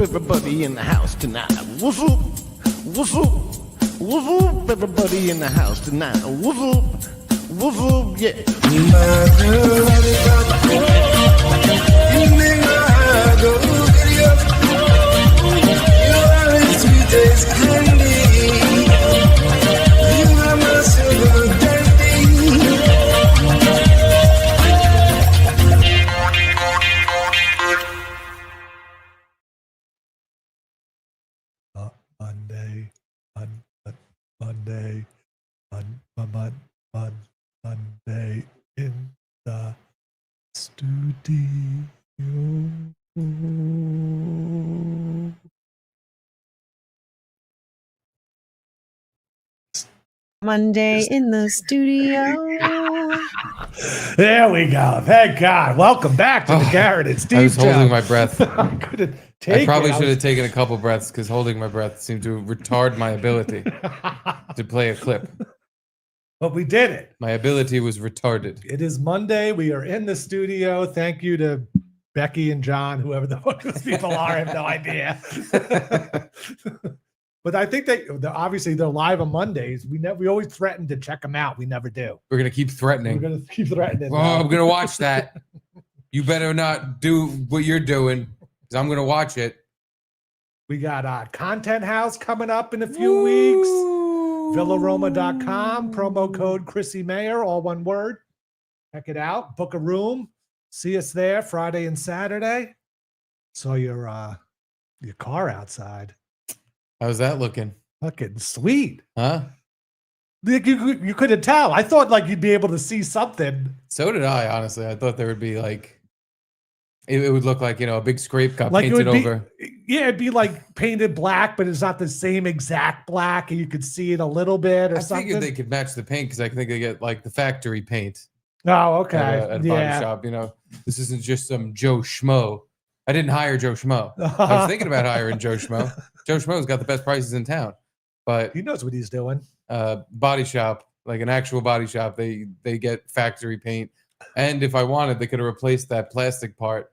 everybody in the house tonight. What's up? What's up? What's up, everybody in the house tonight? What's up? What's up? Yeah. Monday in the studio. Monday in the studio. There we go. Thank God. Welcome back to the Garrett and Steve I was holding show. my breath. I couldn't take I probably it. should have taken a couple breaths because holding my breath seemed to retard my ability to play a clip. But we did it. My ability was retarded. It is Monday. We are in the studio. Thank you to Becky and John, whoever the fuck those people are. I have no idea. But I think obviously they're live on Mondays. We always threaten to check them out. We never do. We're going to keep threatening. We're going to keep threatening. Oh, I'm going to watch that. You better not do what you're doing because I'm going to watch it. We got Content House coming up in a few weeks. Villaroma.com, promo code Chrissy Mayer, all one word. Check it out. Book a room. See us there Friday and Saturday. Saw your car outside. How's that looking? Fucking sweet. Huh? Like you couldn't tell. I thought like you'd be able to see something. So did I, honestly. I thought there would be like, it would look like, a big scrape got Like painted over. Yeah, it'd be like painted black, but it's not the same exact black, and you could see it a little bit or I something. figured they could match the paint because I think they get like the factory paint Oh, okay. at a body shop. This isn't just some Joe Schmo. I didn't hire Joe Schmo. I was thinking about hiring Joe Schmo. Joe Schmo's got the best prices in town, but He knows what he's doing. body shop, like an actual body shop, they get factory paint. And if I wanted, they could have replaced that plastic part.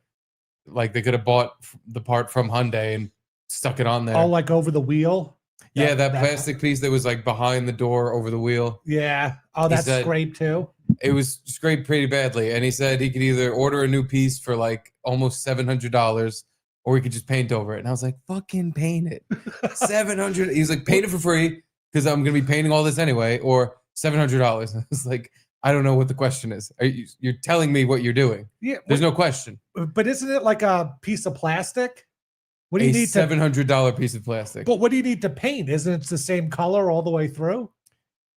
Like they could have bought the part from Hyundai and stuck it on there. Oh, like over the wheel? Yeah, that plastic piece that was like behind the door over the wheel. Yeah. Oh, that's scraped too? It was scraped pretty badly. And he said he could either order a new piece for like almost $700 or he could just paint over it. And I was like, fucking paint it. $700. He's like, paint it for free because I'm going to be painting all this anyway, or $700. I was like, I don't know what the question is. You're telling me what you're doing. Yeah. There's no question. But isn't it like a piece of plastic? What do you need $700 piece of plastic. But what do you need to paint? Isn't it the same color all the way through?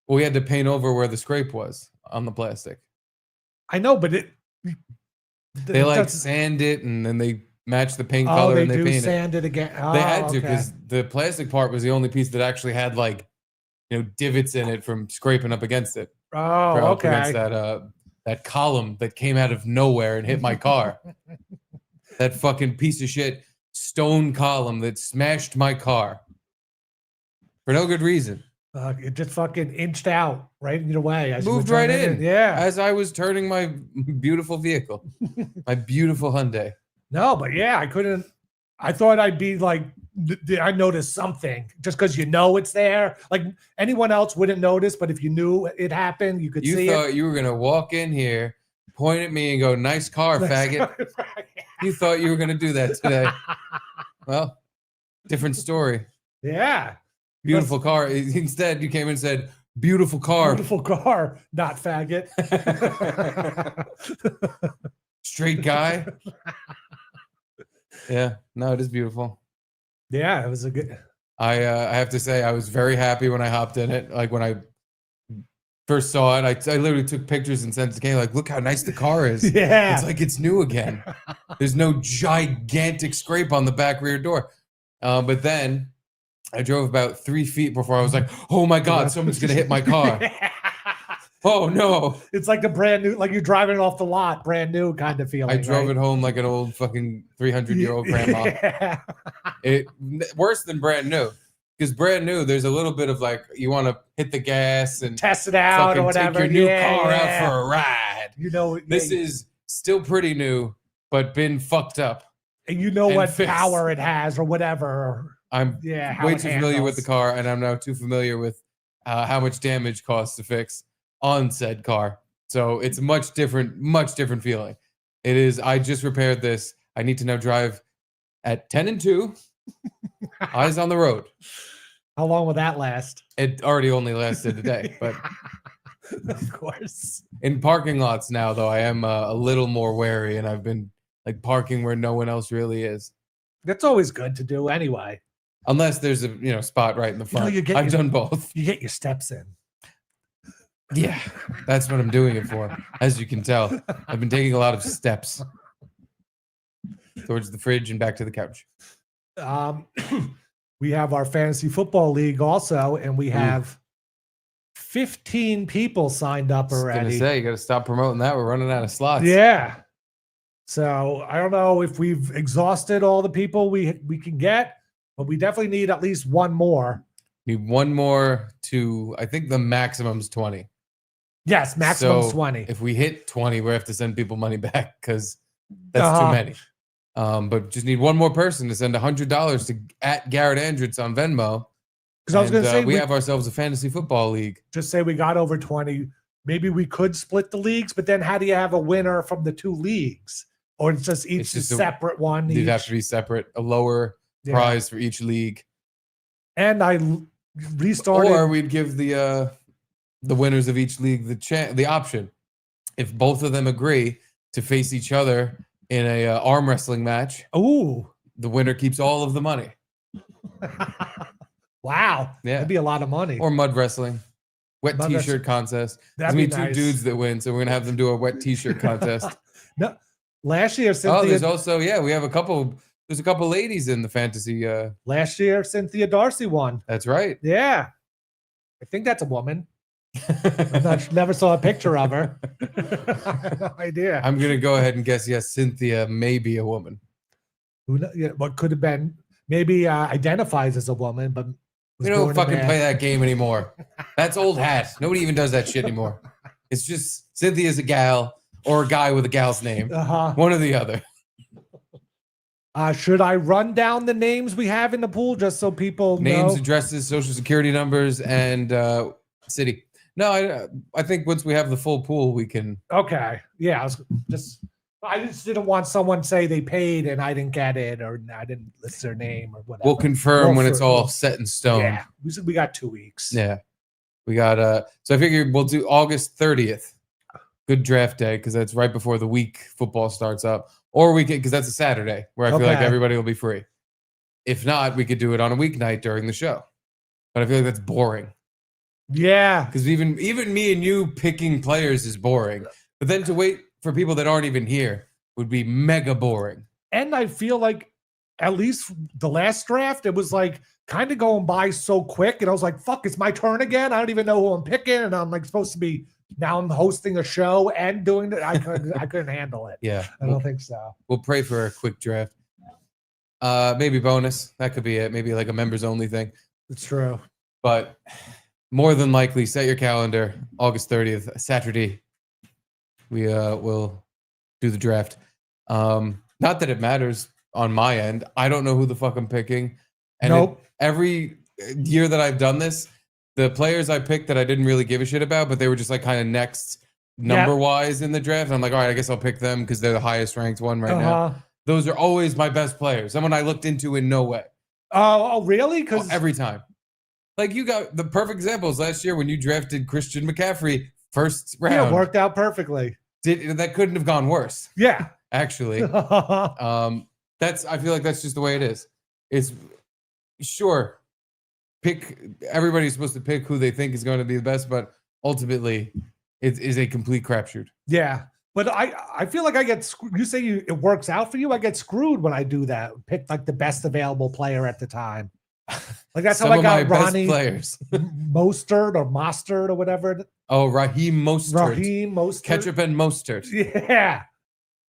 Well, we had to paint over where the scrape was on the plastic. I know, but they like sand it and then they match the paint color and they paint it. Sand it again. Oh, they had to because the plastic part was the only piece that actually had like, divots in it from scraping up against it. Oh, okay. Against that column that came out of nowhere and hit my car. That fucking piece of shit stone column that smashed my car for no good reason. It just fucking inched out right in your way. Moved right in. Yeah. As I was turning my beautiful vehicle, my beautiful Hyundai. No, but yeah, I thought I'd be like, I noticed something just because it's there. Like anyone else wouldn't notice, but if you knew it happened, you could see it. You thought you were going to walk in here, point at me and go, nice car, faggot. You thought you were going to do that today. Well, different story. Yeah. Beautiful car. Instead, you came and said, beautiful car. Beautiful car, not faggot. Straight guy. Yeah. No, it is beautiful. Yeah, it was a good. I have to say, I was very happy when I hopped in it. Like when I first saw it, I literally took pictures and sent it to Kay. Like, look how nice the car is. Yeah, it's like it's new again. There's no gigantic scrape on the back rear door. But then I drove about 3 feet before I was like, oh my God, someone's gonna hit my car. Oh no! It's like a brand new, like you're driving it off the lot, brand new kind of feeling. I drove it home like an old fucking 300-year-old grandma. Yeah. It worse than brand new, because brand new, there's a little bit of like you want to hit the gas and test it out or whatever. Take your new car out for a ride. This is still pretty new, but been fucked up. And you know and what fix. power it has or whatever. I'm how way it too familiar with the handles. car, and I'm now too familiar with how much damage costs to fix on said car. So it's much different feeling. It is. I just repaired this. I need to now drive at 10 and 2, eyes on the road. How long will that last? It already only lasted a day, but of course. in parking lots now, though, I am a little more wary, and I've been like parking where no one else really is. That's always good to do anyway. Unless there's a spot right in the front. I've done both. You get your steps in. Yeah, that's what I'm doing it for. As you can tell, I've been taking a lot of steps towards the fridge and back to the couch. We have our fantasy football league also, and we have 15 people signed up already. I was gonna say, you got to stop promoting that. We're running out of slots. Yeah. So I don't know if we've exhausted all the people we can get, but we definitely need at least one more. Need one more to, I think the maximum's 20. Yes, maximum So 20. If we hit 20, we have to send people money back because that's too many. But just need one more person to send $100 to at Garrett Andritz on Venmo. Because I was going to say we have ourselves a fantasy football league. Just say we got over 20. Maybe we could split the leagues, but then how do you have a winner from the two leagues? Or it's just each separate one. They'd have to be separate, a lower prize for each league. And I restarted. Or we'd give the winners of each league the option. If both of them agree to face each other in a arm wrestling match, the winner keeps all of the money. Wow. Yeah. That'd be a lot of money. Or mud wrestling. Wet t-shirt contest. There's going to be two dudes that win, so we're going to have them do a wet t-shirt contest. No, last year, Cynthia. There's also, we have there's a couple ladies in the fantasy. Last year, Cynthia Darcy won. That's right. Yeah. I think that's a woman. Never saw a picture of her. I have no idea. I'm going to go ahead and guess, yes, Cynthia may be a woman. What could have been, maybe identifies as a woman, but we don't fucking play that game anymore. That's old hat. Nobody even does that shit anymore. It's just Cynthia's a gal or a guy with a gal's name. One or the other. Should I run down the names we have in the pool just so people names, know? Addresses, social security numbers, and city. No, I think once we have the full pool, we can. Okay. Yeah. I just didn't want someone to say they paid and I didn't get it or I didn't list their name or whatever. We'll confirm when it's all set in stone. Yeah. We got 2 weeks. Yeah. We got so I figure we'll do August 30th. Good draft day because that's right before the week football starts up. Or we could, because that's a Saturday where I feel like everybody will be free. If not, we could do it on a weeknight during the show. But I feel like that's boring. Yeah. Because even me and you picking players is boring. But then to wait for people that aren't even here would be mega boring. And I feel like at least the last draft, it was like kind of going by so quick. And I was like, fuck, it's my turn again. I don't even know who I'm picking. And I'm like supposed to be, now I'm hosting a show and doing it. I couldn't handle it. Yeah. I don't think so. We'll pray for a quick draft. Maybe bonus. That could be it. Maybe like a members only thing. It's true. But more than likely, set your calendar, August 30th, Saturday. We will do the draft. Not that it matters on my end. I don't know who the fuck I'm picking. And every year that I've done this, the players I picked that I didn't really give a shit about, but they were just like kind of next number-wise in the draft. I'm like, all right, I guess I'll pick them because they're the highest ranked one right now. Those are always my best players. Someone I looked into in no way. Oh, really? Because every time. Like you got the perfect examples last year when you drafted Christian McCaffrey first round. Yeah, it worked out perfectly. That couldn't have gone worse. Yeah. Actually. I feel like that's just the way it is. It's sure. Everybody's supposed to pick who they think is going to be the best, but ultimately it is a complete crapshoot. Yeah. But I feel like I get screwed. You say it works out for you. I get screwed when I do that. Pick like the best available player at the time. Like that's how I got Ronnie players. Mostert or Mostert or whatever. Oh, Raheem Mostert. Ketchup and Mostert. Yeah.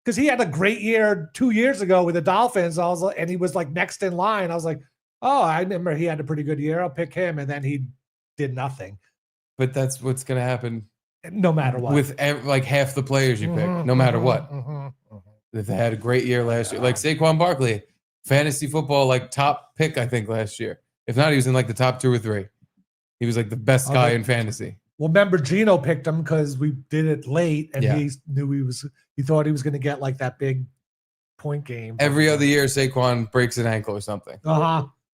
Because he had a great year 2 years ago with the Dolphins. And he was like next in line. I was like, oh, I remember he had a pretty good year. I'll pick him. And then he did nothing. But that's what's going to happen. No matter what. With like half the players you pick, no matter what. If they had a great year last year, like Saquon Barkley, fantasy football, like top pick, I think last year. If not, he was in like the top 2 or 3. He was like the best guy in fantasy. Well, remember Gino picked him because we did it late, and he knew he thought he was going to get like that big point game. Every other year, Saquon breaks an ankle or something.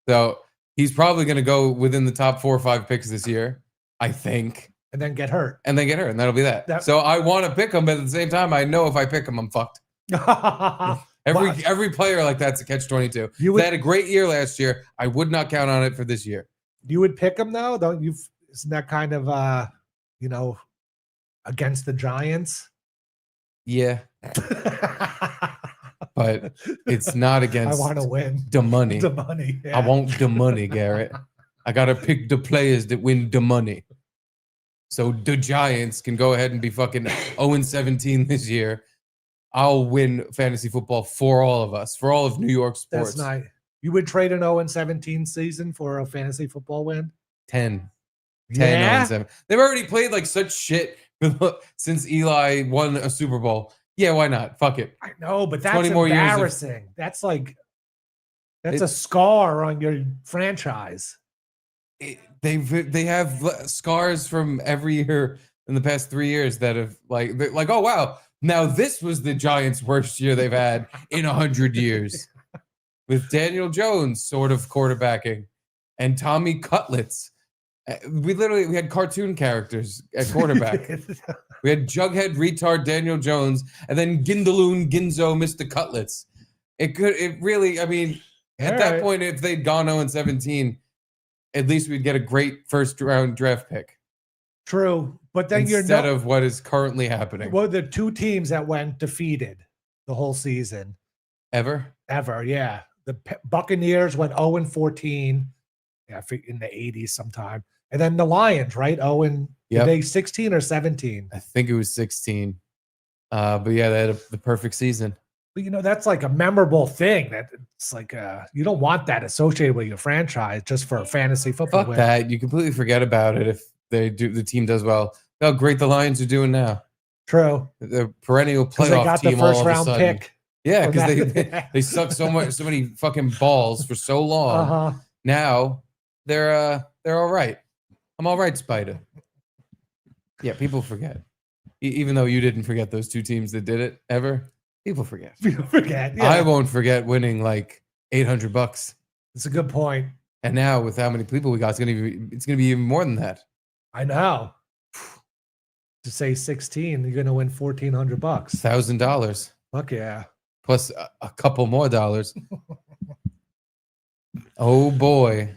So he's probably going to go within the top 4 or 5 picks this year, I think. And then get hurt. And that'll be that. So I want to pick him, but at the same time, I know if I pick him, I'm fucked. Every player like that's a catch-22. They had a great year last year. I would not count on it for this year. You would pick him though, don't you? Isn't that kind of against the Giants? Yeah. But it's not against. I want to win the money. The money. Yeah. I want the money, Garrett. I gotta pick the players that win the money. So the Giants can go ahead and be fucking 0-17 this year. I'll win fantasy football for all of us, for all of New York sports. That's nice. You would trade an 0-17 season for a fantasy football win? 10. 10 0-7. They've already played like such shit since Eli won a Super Bowl. Yeah, why not? Fuck it. I know, but that's embarrassing. That's a scar on your franchise. They have scars from every year in the past 3 years that have like oh wow, now this was the Giants' worst year they've had in 100 years, with Daniel Jones sort of quarterbacking and Tommy Cutlets. We had cartoon characters at quarterback. We had Jughead retard Daniel Jones, and then Gindaloon Ginzo Mr. Cutlets. At that point, if they'd gone 0-17, at least we'd get a great first round draft pick. True, but then instead of what is currently happening. Well, the 2 teams that went defeated the whole season. Ever, yeah. The Buccaneers went 0-14. Yeah, in the 80s sometime. And then the Lions, right? Were they 16 or 17? I think it was 16. But yeah, they had the perfect season. But that's like a memorable thing. That it's like you don't want that associated with your franchise just for a fantasy football. Fuck that. You completely forget about it if the team does well. Look how great the Lions are doing now. True. The perennial playoff they got team the first all of a round sudden. pick. Yeah, because they sucked so many fucking balls for so long. Now they're all right. I'm all right, Spider. Yeah, people forget. Even though you didn't forget those 2 teams that did it ever, people forget. People forget. Yeah. I won't forget winning like $800. That's a good point. And now with how many people we got, it's gonna be even more than that. I know. To say 16, you're gonna win $1,400. $1,000. Fuck yeah. Plus a couple more dollars. Oh boy.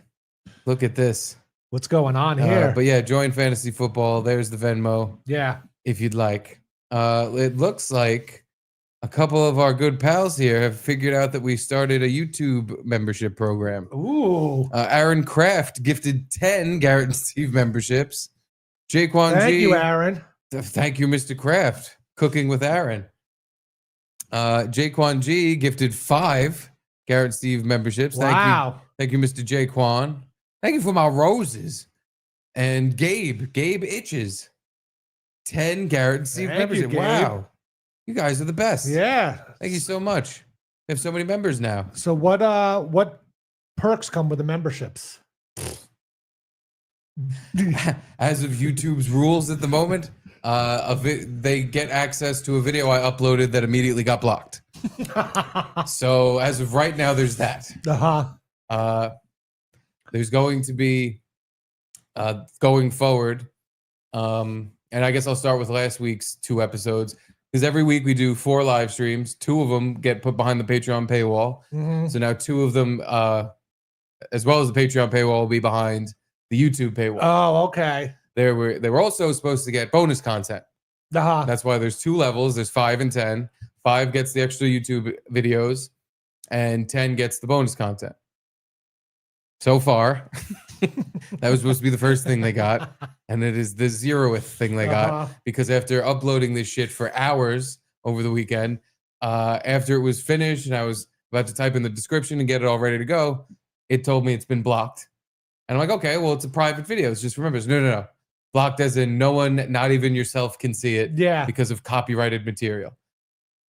Look at this. What's going on here? But yeah, join fantasy football. There's the Venmo. Yeah. If you'd like. It looks like a couple of our good pals here have figured out that we started a YouTube membership program. Ooh. Aaron Kraft gifted 10 Garrett and Steve memberships. Jaquan G. Thank you, Aaron. Thank you, Mr. Kraft. Cooking with Aaron. Jaquan G gifted 5 Garrett and Steve memberships. Wow. Thank you, Mr. Jaquan. Thank you for my roses. And Gabe Itches. 10 Garrett and Steve memberships. Wow. You guys are the best. Yeah. Thank you so much. We have so many members now. So what perks come with the memberships? As of YouTube's rules at the moment, they get access to a video I uploaded that immediately got blocked. So as of right now, there's that. There's going to be going forward, and I guess I'll start with last week's 2 episodes, because every week we do 4 live streams. 2 of them get put behind the Patreon paywall. Mm-hmm. So now 2 of them, as well as the Patreon paywall, will be behind the YouTube paywall. Oh, okay. They were also supposed to get bonus content. That's why there's 2 levels. There's 5 and 10. 5 gets the extra YouTube videos, and 10 gets the bonus content. So far, that was supposed to be the first thing they got, and it is the 0th thing they got, because after uploading this shit for hours over the weekend, after it was finished and I was about to type in the description and get it all ready to go, it told me it's been blocked. And I'm like, okay, well, it's a private video. It's just remember, no. Blocked as in no one, not even yourself, can see it because of copyrighted material.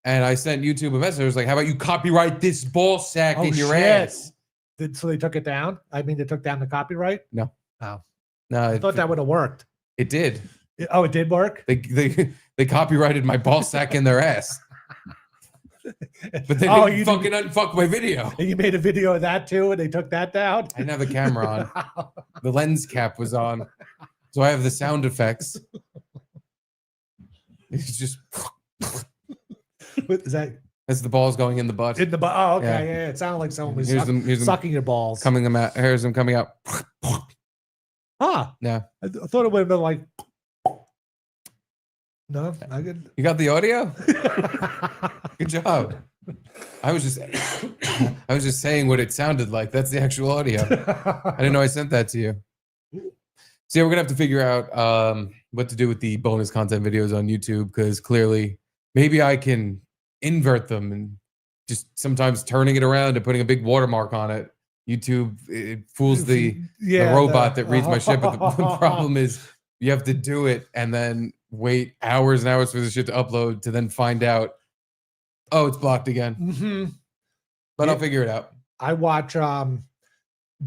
And I sent YouTube a message. I was like, how about you copyright this ball sack in your shit. ass? So they took it down? I mean, they took down the copyright? No. Oh. No, I thought that would have worked. It did. Oh, it did work? They copyrighted my ball sack in their ass. But they didn't fucking unfuck my video. And you made a video of that too, and they took that down? I didn't have the camera on. The lens cap was on. So I have the sound effects. It's just... Is that... That's the balls going in the butt. In the butt. Oh, okay. Yeah. It sounded like someone was sucking your balls. Coming them out. Here's them coming out. Huh. Yeah. I thought it would have been like... No, I could... You got the audio? Good job. I was just saying what it sounded like. That's the actual audio. I didn't know I sent that to you. So yeah, we're gonna have to figure out what to do with the bonus content videos on YouTube, because clearly maybe I can invert them and just sometimes turning it around and putting a big watermark on it. YouTube, it fools the robot that reads my shit. But the problem is you have to do it and then wait hours and hours for the shit to upload to then find out, oh, it's blocked again. Mm-hmm. But I'll figure it out. I watch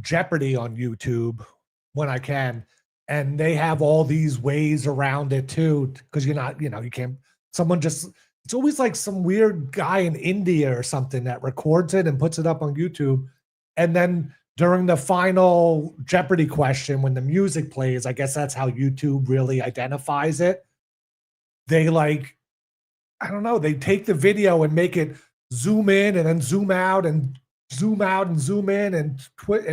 Jeopardy on YouTube when I can, and they have all these ways around it too, because you're not, you can't, it's always like some weird guy in India or something that records it and puts it up on YouTube. And then during the final Jeopardy question, when the music plays, I guess that's how YouTube really identifies it. They I don't know, they take the video and make it zoom in and then zoom out and zoom out and zoom in and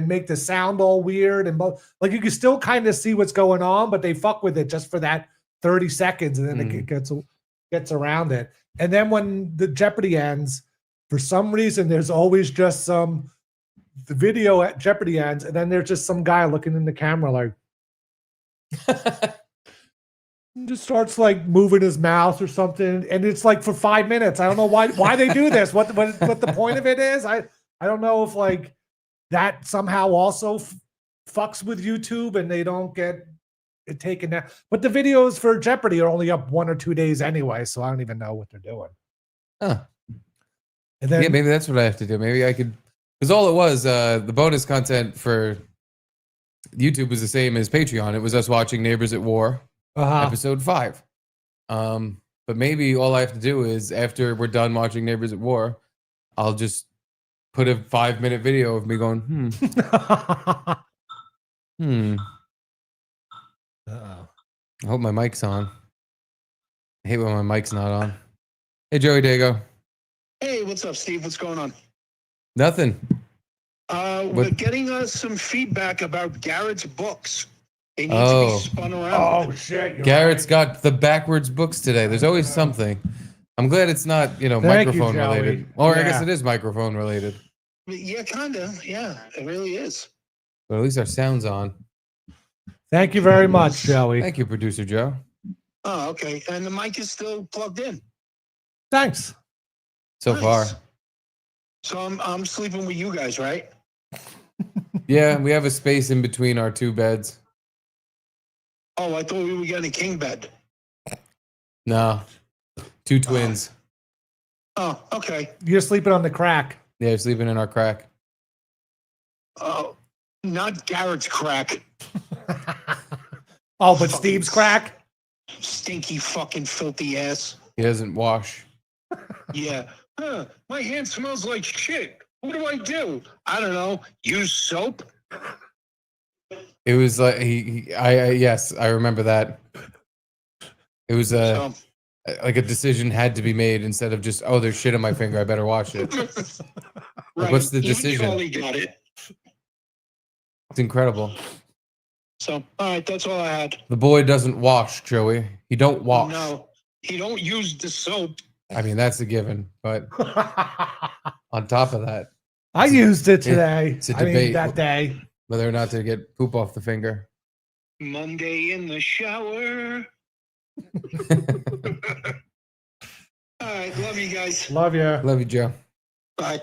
make the sound all weird. And like you can still kind of see what's going on, but they fuck with it just for that 30 seconds. And then it gets around it. And then when the Jeopardy ends, for some reason, there's always just the video at Jeopardy ends, and then there's just some guy looking in the camera like, just starts like moving his mouth or something, and it's like for 5 minutes. I don't know why they do this. What the point of it is? I don't know if like that somehow also fucks with YouTube and they don't get it taken down. But the videos for Jeopardy are only up 1 or 2 days anyway, so I don't even know what they're doing. Huh. And then, yeah, maybe that's what I have to do. Maybe I could, because all it was, the bonus content for YouTube was the same as Patreon. It was us watching Neighbors at War, episode 5. But maybe all I have to do is, after we're done watching Neighbors at War, I'll just put a 5-minute video of me going, Uh-oh. I hope my mic's on. I hate when my mic's not on. Hey, Joey Dago. Hey, what's up, Steve? What's going on? Nothing. We're getting some feedback about Garrett's books. They need to be spun around. Oh, shit. Garrett's got the backwards books today. There's always something. I'm glad it's not, microphone related. Or I guess it is microphone related. Yeah, kind of. Yeah, it really is. But at least our sound's on. Thank you very much, Joey. Thank you, Producer Joe. Oh, okay. And the mic is still plugged in. Thanks. So far. So I'm sleeping with you guys, right? Yeah, we have a space in between our 2 beds. Oh, I thought we were getting a king bed. No. 2 twins. Oh, okay. You're sleeping on the crack. Yeah, sleeping in our crack. Oh, not Garrett's crack. Oh, but Steve's crack? Stinky fucking filthy ass. He doesn't wash. Yeah. My hand smells like shit. What do I do? I don't know. Use soap? It was like yes, I remember that. It was like a decision had to be made instead of just, oh, there's shit on my finger, I better wash it. Right. What's the Even decision? Charlie got it. It's incredible. So, all right, that's all I had. The boy doesn't wash, Joey. He don't wash. No, he don't use the soap. I mean, that's a given. But on top of that, I used it today. It's a debate. That day. Whether or not to get poop off the finger. Monday in the shower. All right, love you guys. Love you. Love you, Joe. Bye.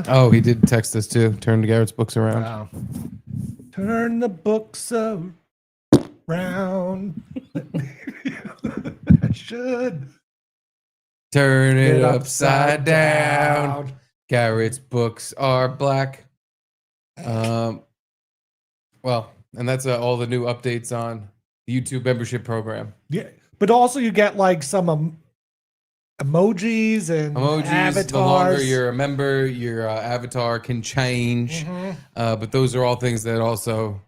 Oh, he did text us too. Turn Garrett's books around. Wow. Turn the books around. I should Turn it upside down. Garrett's books are black. Well, and that's all the new updates on the YouTube membership program. Yeah, but also you get like some emojis and avatars. The longer you're a member, your avatar can change. But those are all things that also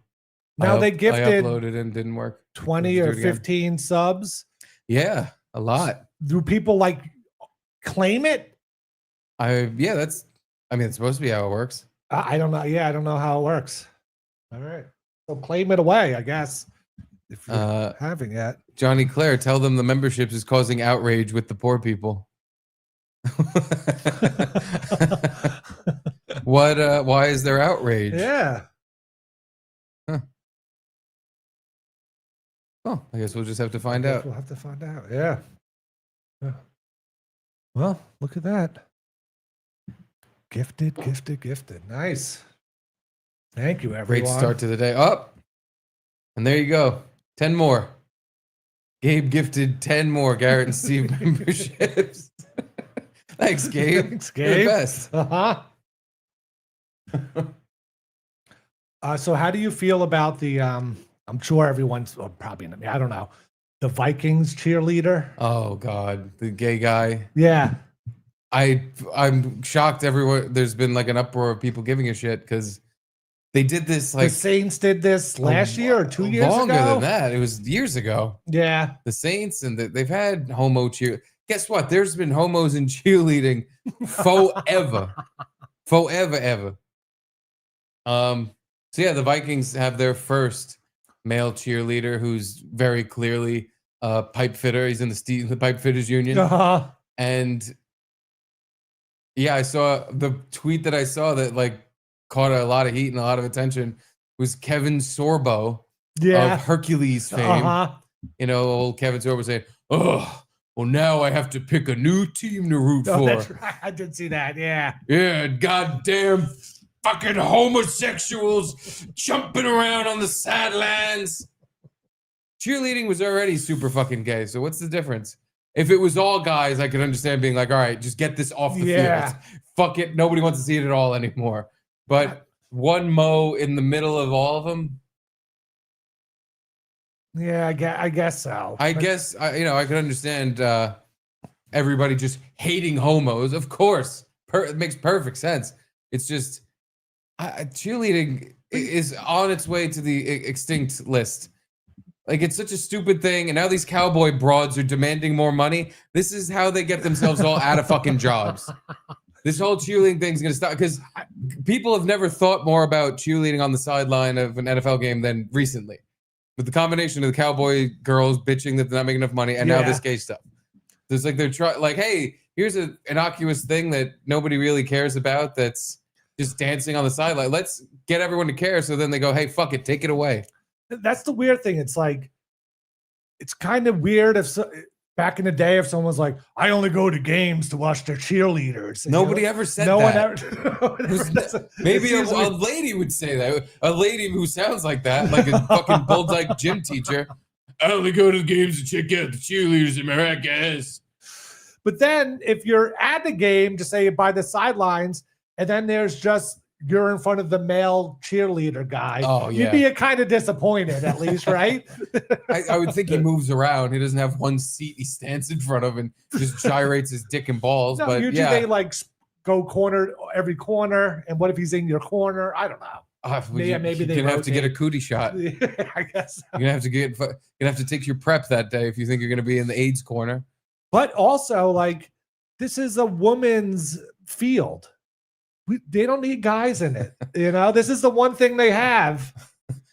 now they I uploaded and didn't work. 20 or 15 subs. Yeah, a lot. Do people like claim it? It's supposed to be how it works. I don't know. Yeah, I don't know how it works. All right. So claim it away, I guess. If you're having it. Johnny Claire, tell them the memberships is causing outrage with the poor people. Why is there outrage? Yeah. Huh. Oh, I guess we'll just have to find out. We'll have to find out. Yeah. Well, look at that. Gifted. Nice. Thank you, everyone. Great start to the day. Up. And there you go. 10 more. Gabe gifted 10 more Garrett and Steve memberships. Thanks, Gabe. Thanks, You're the Gabe. best. So how do you feel about the I'm sure everyone's probably I don't know. The Vikings cheerleader? Oh God, the gay guy. Yeah. I'm shocked everyone there's been like an uproar of people giving a shit because they did this like the Saints did this last year or 2 years longer ago. than that. It was years ago. Yeah. The Saints and they've had homo cheer. Guess what? There's been homos in cheerleading forever. Forever. So yeah, the Vikings have their first male cheerleader who's very clearly a pipe fitter. He's in the pipe fitters union. And yeah, I saw the tweet that I saw that like caught a lot of heat and a lot of attention was Kevin Sorbo of Hercules fame. You know, old Kevin Sorbo saying, "Oh, well, now I have to pick a new team to root for." That's right. I did see that. Yeah. Yeah, goddamn fucking homosexuals jumping around on the sidelines. Cheerleading was already super fucking gay, so what's the difference? If it was all guys, I could understand being like, all right, just get this off the field. Fuck it. Nobody wants to see it at all anymore. But one mo in the middle of all of them. Yeah, I guess so. I guess, I can understand everybody just hating homos. Of course. It makes perfect sense. It's just, cheerleading is on its way to the extinct list. Like, it's such a stupid thing, and now these cowboy broads are demanding more money. This is how they get themselves all out of fucking jobs. This whole cheerleading thing is going to stop, because people have never thought more about cheerleading on the sideline of an NFL game than recently. With the combination of the cowboy girls bitching that they're not making enough money, and now this gay stuff. There's like, they're trying, like, hey, here's an innocuous thing that nobody really cares about that's just dancing on the sideline. Let's get everyone to care, so then they go, hey, fuck it, take it away. That's the weird thing. It's like, it's kind of weird if back in the day, if someone was like, I only go to games to watch their cheerleaders. And nobody ever said no that. One ever. Maybe a lady would say that. A lady who sounds like that, like a fucking bulldog gym teacher. I only go to the games to check out the cheerleaders in my guys. But then if you're at the game, just say by the sidelines, and then there's just you're in front of the male cheerleader guy. Oh, yeah. You'd be kind of disappointed, at least, right? I would think he moves around. He doesn't have one seat. He stands in front of and just gyrates his dick and balls. No, but usually they like go corner every corner. And what if he's in your corner? I don't know. Maybe they have to get a cootie shot. I guess so. You're gonna have to take your prep that day if you think you're gonna be in the AIDS corner. But also, like, this is a woman's field. They don't need guys in it. You know, this is the one thing they have.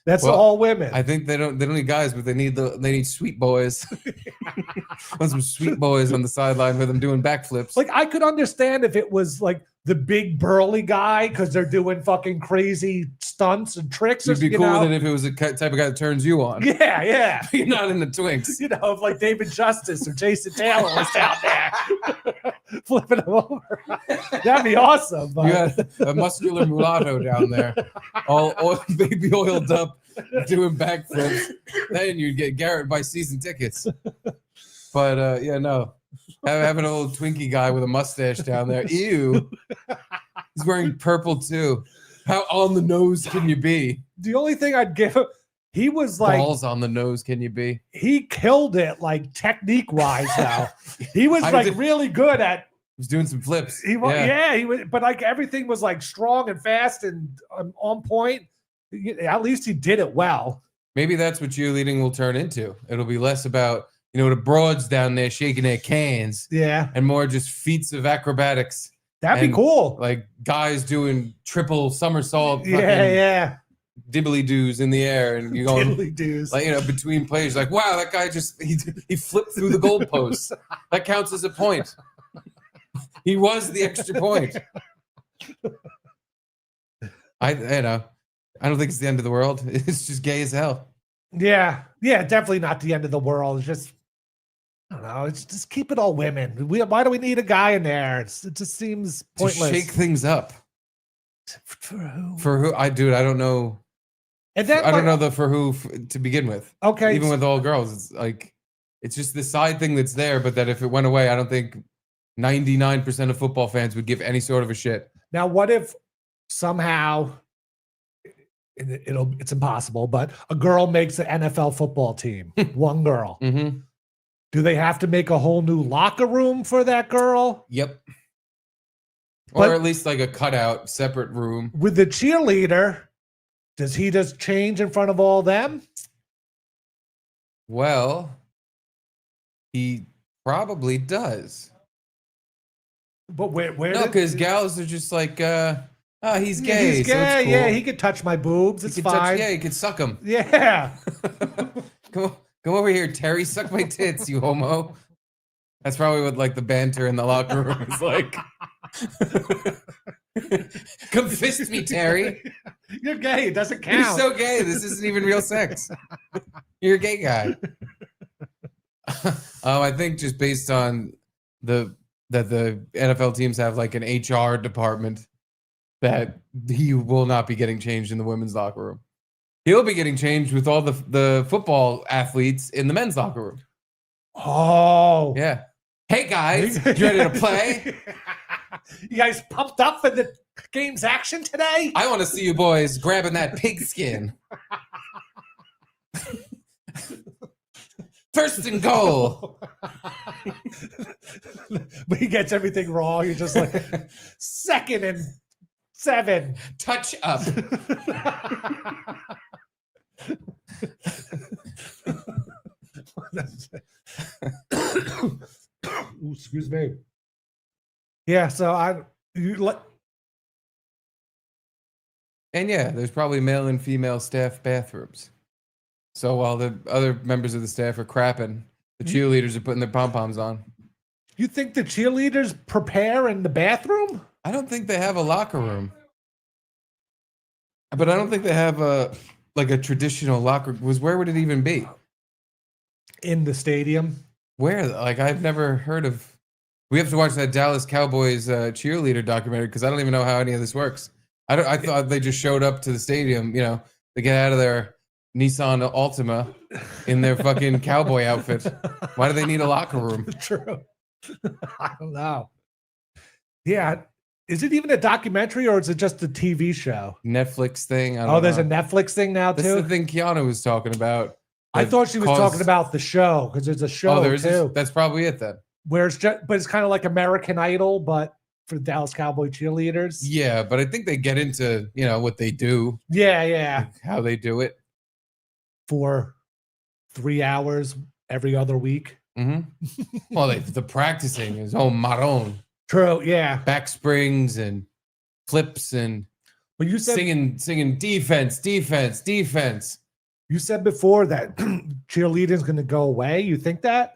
That's all women. I think they don't need guys, but they need sweet boys. Want some sweet boys on the sideline with them doing backflips. Like, I could understand if it was like the big burly guy because they're doing fucking crazy stunts and tricks. It'd be cool than if it was a type of guy that turns you on. Yeah. You're not in the Twinks. You know, if like David Justice or Jason Taylor was down there flipping them over. That'd be awesome. But... You had a muscular mulatto down there, all baby oiled up, doing backflips. Then you'd get Garrett buy season tickets. But no. Having a little Twinkie guy with a mustache down there. Ew. He's wearing purple too. How on the nose can you be? The only thing I'd give him, he was like Balls on the nose can you be? he killed it like technique wise now. He was really good at was doing some flips. he was, but like everything was like strong and fast and on point. At least he did it well. Maybe that's what cheerleading will turn into. It'll be less about, you know, the broads down there shaking their cans. Yeah. And more just feats of acrobatics. That'd be cool. Like guys doing triple somersault. Yeah. Dibbly doos in the air. And you're going, Diddly doos. like, you know, between players, like, wow, that guy just, he flipped through the goalposts. That counts as a point. He was the extra point. I don't think it's the end of the world. It's just gay as hell. Yeah, definitely not the end of the world. It's just, I don't know. It's just keep it all women. Why do we need a guy in there? It just seems pointless. To shake things up. For who? For who? I don't know. And then I don't know for who to begin with. Okay, even with all girls, it's like it's just the side thing that's there. But that if it went away, I don't think 99% of football fans would give any sort of a shit. Now, what if somehow? It's impossible, but a girl makes an NFL football team. One girl. Mm-hmm. Do they have to make a whole new locker room for that girl? Yep. But or at least like a cutout, separate room. With the cheerleader, does he just change in front of all them? Well, he probably does. But where? No, because gals are just like, he's gay. He's gay. So it's cool. Yeah, he could touch my boobs. It's fine. He could suck them. Yeah. Come over here, Terry. Suck my tits, you homo. That's probably what like the banter in the locker room is like. Come fist me, Terry. You're gay. It doesn't count. You're so gay. This isn't even real sex. You're a gay guy. I think just based on that the NFL teams have like an HR department, that he will not be getting changed in the women's locker room. He'll be getting changed with all the football athletes in the men's locker room. Oh. Yeah. Hey, guys. You ready to play? You guys pumped up for the game's action today? I want to see you boys grabbing that pigskin. First and goal. But he gets everything wrong. You're just like, 2nd and 7. Touch up. Ooh, excuse me. Yeah, so and yeah, there's probably male and female staff bathrooms. So while the other members of the staff are crapping, the cheerleaders are putting their pom-poms on. You think the cheerleaders prepare in the bathroom? I don't think they have a locker room. But I don't think they have a traditional locker. Where would it even be? In the stadium. Where? Like I've never heard of. We have to watch that Dallas Cowboys cheerleader documentary because I don't even know how any of this works. I thought they just showed up to the stadium. You know, they get out of their Nissan Altima in their fucking cowboy outfit. Why do they need a locker room? True. I don't know. Yeah. Is it even a documentary or is it just a TV show? Netflix thing. I don't know. There's a Netflix thing now too? That's the thing Kiana was talking about. I thought she was talking about the show because there's a show too. That's probably it then. Where it's just, but it's kind of like American Idol, but for Dallas Cowboy cheerleaders. Yeah, but I think they get into, you know, what they do. Yeah. Like how they do it. For 3 hours every other week. Mm-hmm. Well, the practicing is maron. True, yeah. Back springs and flips and but you said singing defense. You said before that cheerleading is going to go away. You think that?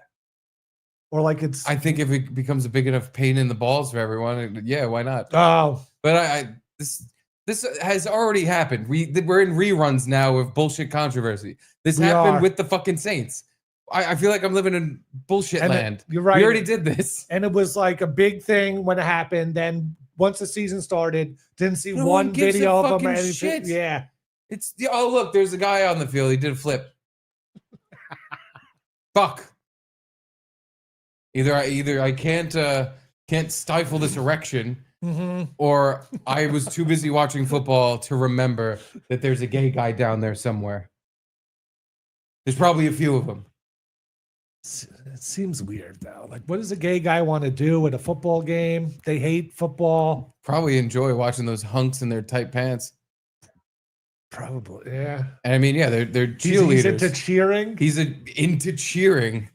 Or like it's... I think if it becomes a big enough pain in the balls for everyone, yeah, why not? Oh. But this has already happened. We're in reruns now of bullshit controversy. This happened with the fucking Saints. I feel like I'm living in bullshit land. You're right. We already did this. And it was like a big thing when it happened. Then once the season started, didn't see one video of them or anything. Shit. Yeah. It's look, there's a guy on the field. He did a flip. Fuck. Either I can't stifle this erection, or I was too busy watching football to remember that there's a gay guy down there somewhere. There's probably a few of them. It seems weird though. Like, what does a gay guy want to do at a football game? They hate football. Probably enjoy watching those hunks in their tight pants. Probably, yeah. And I mean, yeah, they're cheerleaders. He's into cheering. He's into cheering.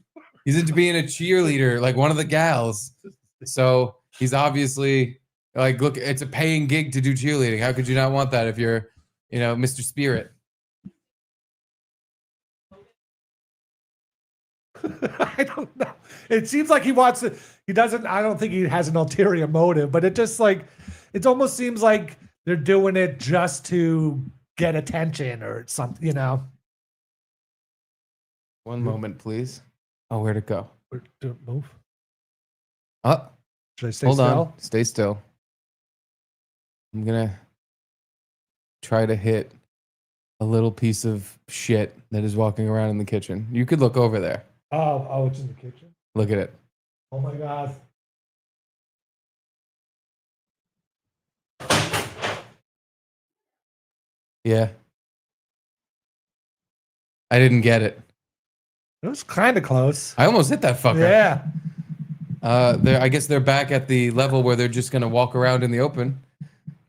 He's into being a cheerleader, like one of the gals. So he's obviously like, look, it's a paying gig to do cheerleading. How could you not want that if you're, Mr. Spirit? I don't know. It seems like he wants to. He doesn't. I don't think he has an ulterior motive, but it just like it almost seems like they're doing it just to get attention or something. One moment, please. Oh, where'd it go? Move. Oh, Should I stay hold still? on. Stay still. I'm gonna try to hit a little piece of shit that is walking around in the kitchen. You could look over there. Oh, it's in the kitchen. Look at it. Oh my god. Yeah. I didn't get it. It was kind of close. I almost hit that fucker. Yeah. I guess they're back at the level where they're just gonna walk around in the open.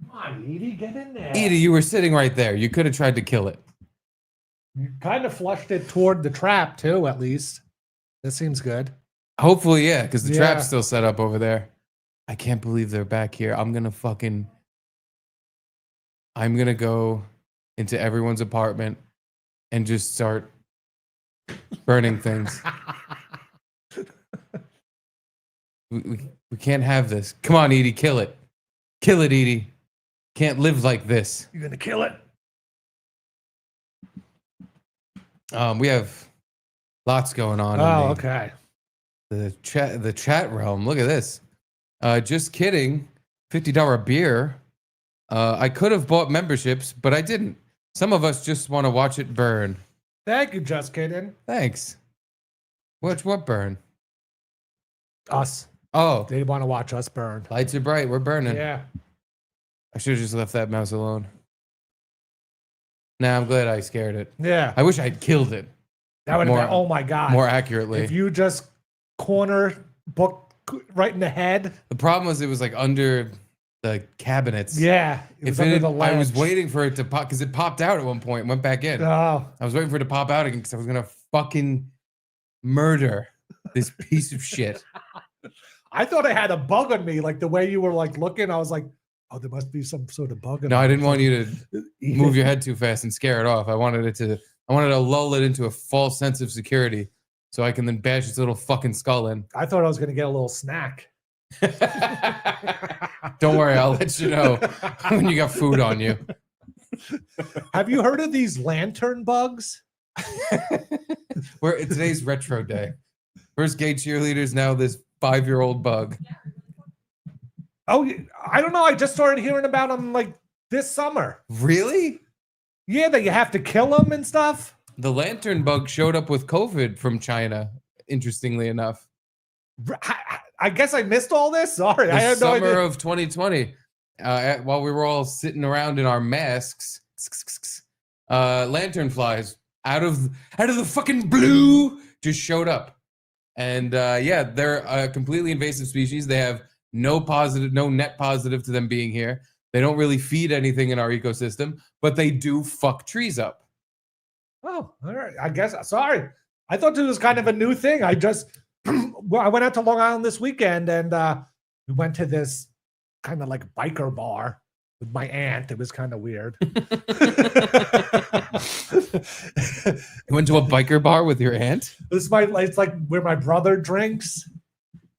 Come on, Edie, get in there. Edie, you were sitting right there. You could have tried to kill it. You kind of flushed it toward the trap too, at least. That seems good. Hopefully, yeah, because the Yeah. trap's still set up over there. I can't believe they're back here. I'm gonna go into everyone's apartment and just start burning things. We can't have this. Come on, Edie, kill it. Kill it, Edie. Can't live like this. You're gonna kill it. We have lots going on. Oh, in okay. the chat realm. Look at this. Just kidding. $50 beer. I could have bought memberships, but I didn't. Some of us just want to watch it burn. Thank you, just kidding. Thanks. Watch what burn? Us. Oh, They want to watch us burn. lights are bright. We're burning. Yeah. I should have just left that mouse alone. Nah, I'm glad I scared it. Yeah. I wish I'd killed it That would have more- been, oh my God. more accurately. If you just corner book right in the head. The problem was it was like under the cabinets. Yeah. It was under the ledge. I was waiting for it to pop because it popped out at one point and went back in. Oh, I was waiting for it to pop out again because I was gonna fucking murder this piece of shit. I thought I had a bug on me. Like the way you were like looking, I was like, oh, there must be some sort of bug on No, me. I didn't want you to move your head too fast and scare it off. I wanted to lull it into a false sense of security so I can then bash its little fucking skull in. I thought I was going to get a little snack. Don't worry, I'll let you know when you got food on you. Have you heard of these lantern bugs? Today's retro day. First gay cheerleaders, now this 5-year-old bug. Oh, I don't know. I just started hearing about them like this summer. Really? Yeah, that you have to kill them and stuff. The lantern bug showed up with COVID from China, interestingly enough. I guess I missed all this. Sorry, I The had no summer idea. of 2020, while we were all sitting around in our masks, lantern flies out of the fucking blue just showed up. And yeah, they're a completely invasive species. They have no net positive to them being here. They don't really feed anything in our ecosystem, but they do fuck trees up. Oh, all right. I guess. Sorry, I thought this was kind of a new thing. I went out to Long Island this weekend, and we went to this kind of like biker bar with my aunt. It was kind of weird. You went to a biker bar with your aunt? It's like where my brother drinks.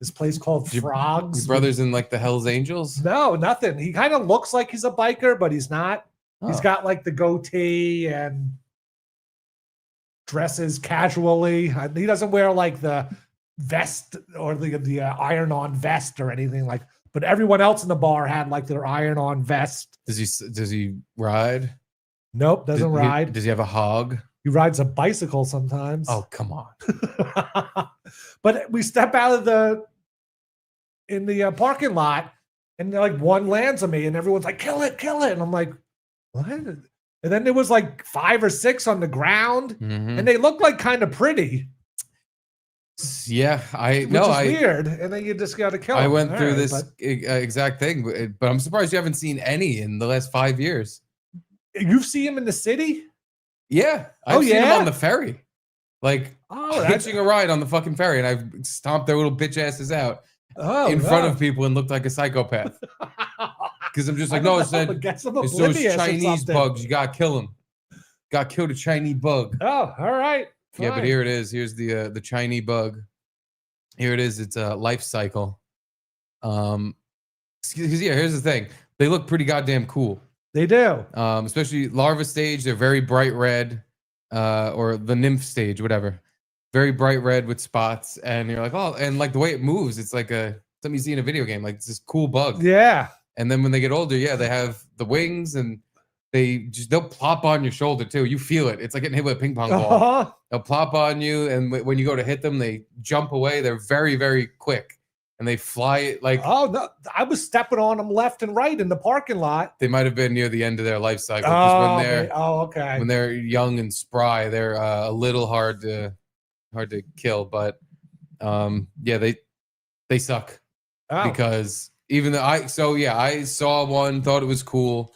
This place called Frogs. Your brother's in like the Hells Angels? No, nothing. He kind of looks like he's a biker, but he's not. He's Oh. got like the goatee and dresses casually. He doesn't wear like the vest or the iron-on vest or anything like. But everyone else in the bar had like their iron-on vest. Does he ride? Nope, doesn't ride. Does he have a hog? He rides a bicycle sometimes. Oh, come on. But we step out of the parking lot, and like one lands on me, and everyone's like, "Kill it, kill it!" And I'm like, "What?" And then there was like 5 or 6 on the ground, and they look like kind of pretty. Yeah, Which is weird. And then you just got to kill them. I went through this exact thing, but I'm surprised you haven't seen any in the last 5 years. You've seen him in the city? Yeah, I've seen him on the ferry, like hitching a ride on the fucking ferry, and I've stomped their little bitch asses out in front of people and looked like a psychopath. Because I'm just like, no, it's those Chinese bugs. You gotta kill them. Got killed a Chinese bug. Oh, all right. Fine. Yeah, but here it is. Here's the Chinese bug. Here it is. It's a life cycle. Because yeah, here's the thing. They look pretty goddamn cool. They do. Especially larva stage. They're very bright red, or the nymph stage, whatever. Very bright red with spots, and you're like, oh, and like the way it moves, it's like something you see in a video game. Like it's this cool bug. Yeah. And then when they get older, yeah, they have the wings, and they'll plop on your shoulder too. You feel it. It's like getting hit with a ping pong ball. They'll plop on you, and when you go to hit them, they jump away. They're very, very quick, and they fly like. Oh no! I was stepping on them left and right in the parking lot. They might have been near the end of their life cycle. Okay. When they're young and spry, they're a little hard to kill, but yeah, they suck because even though I saw one, thought it was cool.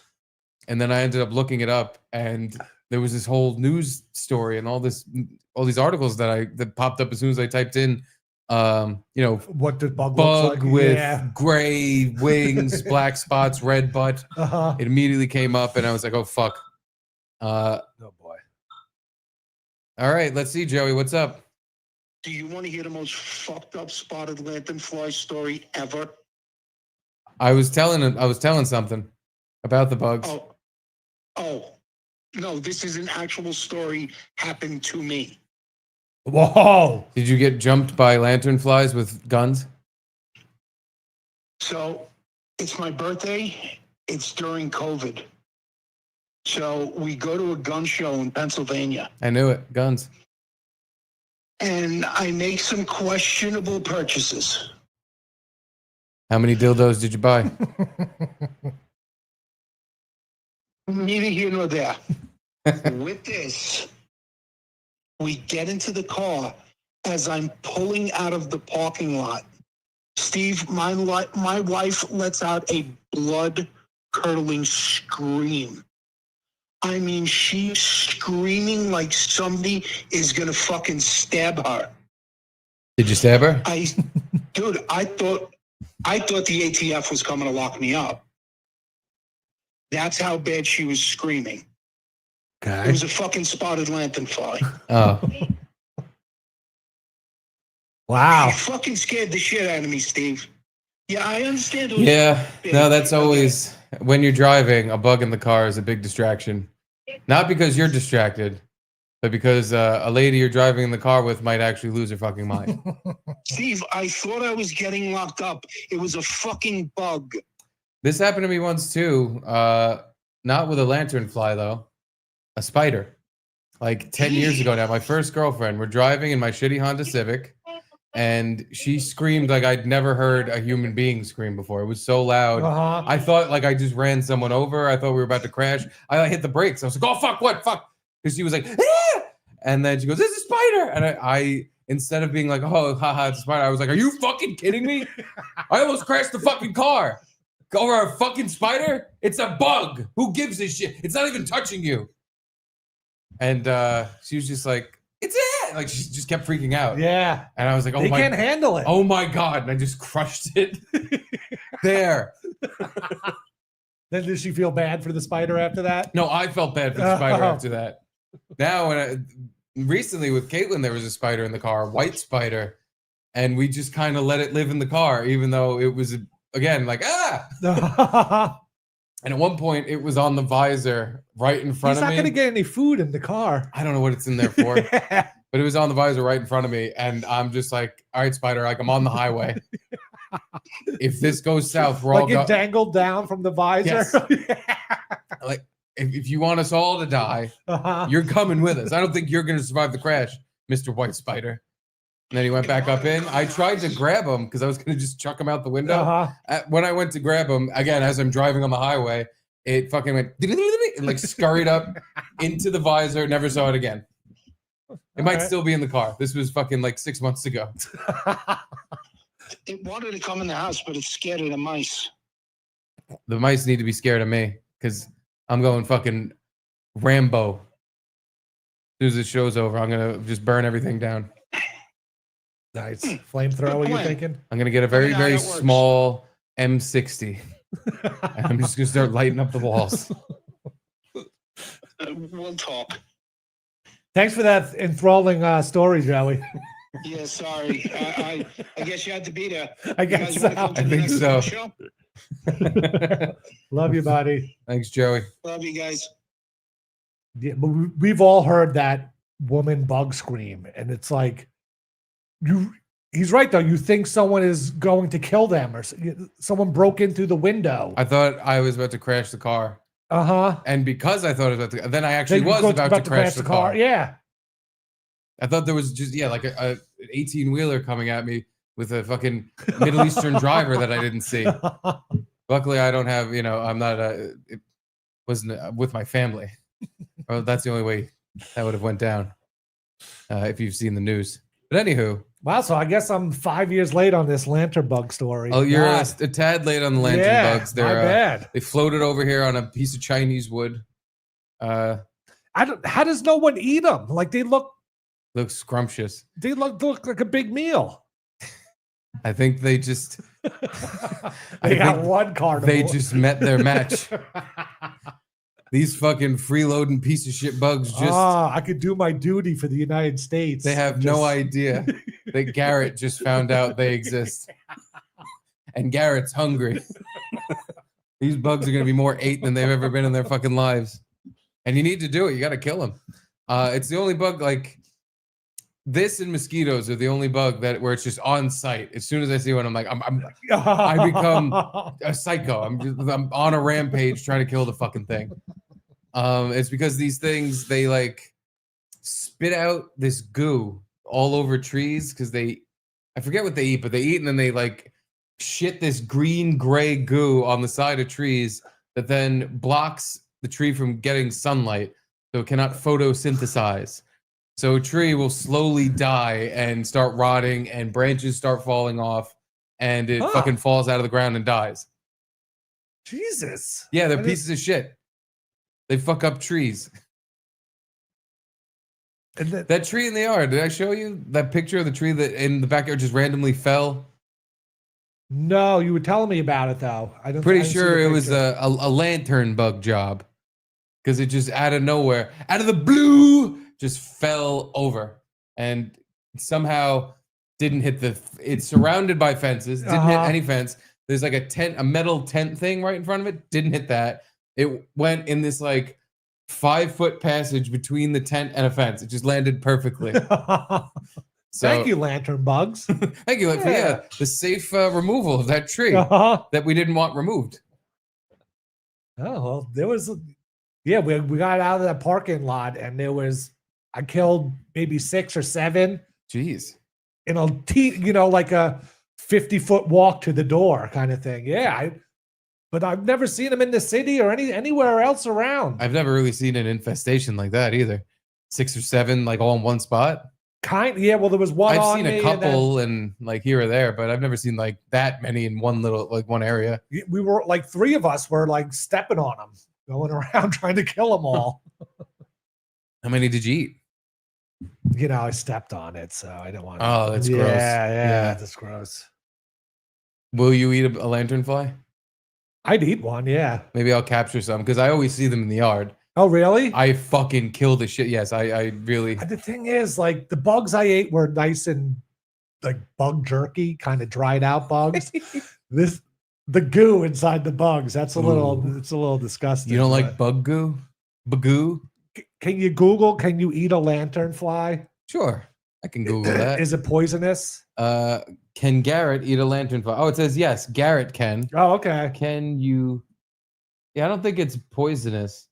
And then I ended up looking it up, and there was this whole news story and all these articles that popped up as soon as I typed in, what the bug looks like. with gray wings, black spots, red butt. It immediately came up, and I was like, oh fuck. Oh boy. All right, let's see, Joey, what's up? Do you want to hear the most fucked up spotted lanternfly story ever? I was telling something about the bugs. Oh, no, this is an actual story happened to me. Whoa. Did you get jumped by lanternflies with guns? So it's my birthday. It's during COVID. So we go to a gun show in Pennsylvania. I knew it. Guns. And I make some questionable purchases. How many dildos did you buy? Neither here nor there. With this, we get into the car as I'm pulling out of the parking lot. Steve, my wife lets out a blood-curdling scream. I mean, she's screaming like somebody is going to fucking stab her. Did you stab her? Dude, I thought the ATF was coming to lock me up. That's how bad she was screaming. Okay. It was a fucking spotted lanternfly. Oh. Wow. She fucking scared the shit out of me, Steve. Yeah, I understand. Yeah, no, that's always, when you're driving, a bug in the car is a big distraction. Not because you're distracted, but because a lady you're driving in the car with might actually lose her fucking mind. Steve, I thought I was getting locked up. It was a fucking bug. This happened to me once too. Not with a lanternfly though. A spider. Like 10 years ago now. My first girlfriend. We're driving in my shitty Honda Civic, and she screamed like I'd never heard a human being scream before. It was so loud. I thought like I just ran someone over. I thought we were about to crash. I hit the brakes. I was like, oh fuck, what? Fuck. Because she was like, ah! And then she goes, "This is a spider." And I instead of being like, oh haha, it's a spider, I was like, are you fucking kidding me? I almost crashed the fucking car. Over a fucking spider? It's a bug. Who gives a shit? It's not even touching you. And she was just like, it's it. Like she just kept freaking out. Yeah. And I was like, oh they my. Can't handle it. Oh my God. And I just crushed it. There. Then did she feel bad for the spider after that? No, I felt bad for the spider after that. Now, recently with Caitlin, there was a spider in the car, a white spider. And we just kind of let it live in the car, even though it was again, like, ah! And at one point, it was on the visor right in front of me. He's not going to get any food in the car. I don't know what it's in there for. But it was on the visor right in front of me. And I'm just like, all right, spider, like I'm on the highway. If this goes south, we're all like it dangled down from the visor? Yes. Like, if you want us all to die, you're coming with us. I don't think you're going to survive the crash, Mr. White Spider. And then he went back up in. I tried to grab him because I was going to just chuck him out the window. Uh-huh. When I went to grab him, again, as I'm driving on the highway, it fucking went and like scurried up into the visor. Never saw it again. It might still be in the car. This was fucking like 6 months ago. It wanted to come in the house, but it's scared of the mice. The mice need to be scared of me because I'm going fucking Rambo. As soon as the show's over, I'm going to just burn everything down. Nice. Flamethrower, you thinking? I'm going to get a very, very small M60. And I'm just going to start lighting up the walls. We'll talk. Thanks for that enthralling story, Joey. Yeah, sorry. I guess you had to be there. I guess so. I think so. Show? Love you, buddy. Thanks, Joey. Love you guys. Yeah, but we've all heard that woman bug scream, and it's like, he's right though. You think someone is going to kill them, or someone broke in through the window. I thought I was about to crash the car. And because I thought I was about to, then I actually was about to crash the car. Yeah. I thought there was just like a 18-wheeler coming at me with a fucking Middle Eastern driver that I didn't see. Luckily, I don't have, I'm not it wasn't with my family. Well, that's the only way that would have went down if you've seen the news. But anywho. Wow, so I guess I'm 5 years late on this lantern bug story. Oh, you're a tad late on the lantern bugs. They're my bad. They floated over here on a piece of Chinese wood. How does no one eat them? Like they look scrumptious. They look like a big meal. I think they just they got one carnival. They just met their match. These fucking freeloading piece of shit bugs just I could do my duty for the United States. They have no idea that Garrett just found out they exist. And Garrett's hungry. These bugs are gonna be more ate than they've ever been in their fucking lives. And you need to do it. You gotta kill them. It's the only bug, like this and mosquitoes are the only bug that where it's just on site. As soon as I see one, I'm like, I become a psycho. I'm on a rampage trying to kill the fucking thing. It's because these things, they like spit out this goo all over trees because I forget what they eat, but they eat and then they like shit this green gray goo on the side of trees that then blocks the tree from getting sunlight, so it cannot photosynthesize. So a tree will slowly die and start rotting and branches start falling off and it fucking falls out of the ground and dies. Jesus. Yeah, they're pieces of shit. They fuck up trees. And that tree in the yard, did I show you that picture of the tree that in the backyard just randomly fell? No, you were telling me about it though. I didn't sure it was a lantern bug job because it just out of nowhere, out of the blue, just fell over and somehow didn't hit it's surrounded by fences, didn't hit any fence. There's like a metal tent thing right in front of it, didn't hit that. It went in this like 5-foot passage between the tent and a fence. It just landed perfectly. Thank you, lantern bugs. Thank you for the safe removal of that tree that we didn't want removed. Oh, well, there was, we got out of that parking lot and I killed maybe 6 or 7. Jeez. In like a 50-foot walk to the door kind of thing. Yeah, but I've never seen them in the city or anywhere else around. I've never really seen an infestation like that either. 6 or 7, like all in one spot. Well, there was one. I've seen a couple and like here or there, but I've never seen like that many in one area. We were like 3 of us were like stepping on them, going around trying to kill them all. How many did you eat? I stepped on it, so I don't want to. Oh, that's gross. Yeah, that's gross. Will you eat a lanternfly? I'd eat one, yeah. Maybe I'll capture some because I always see them in the yard. Oh, really? I fucking kill the shit. Yes, I really. The thing is, like, the bugs I ate were nice and like bug jerky, kind of dried out bugs. The goo inside the bugs, it's a little disgusting. You don't like bug goo? Bagoo? Can you eat a lanternfly? Sure. I can Google that. Is it poisonous? Can Garrett eat a lanternfly? Oh, it says yes, Garrett can. Oh, okay. Can you? Yeah, I don't think it's poisonous.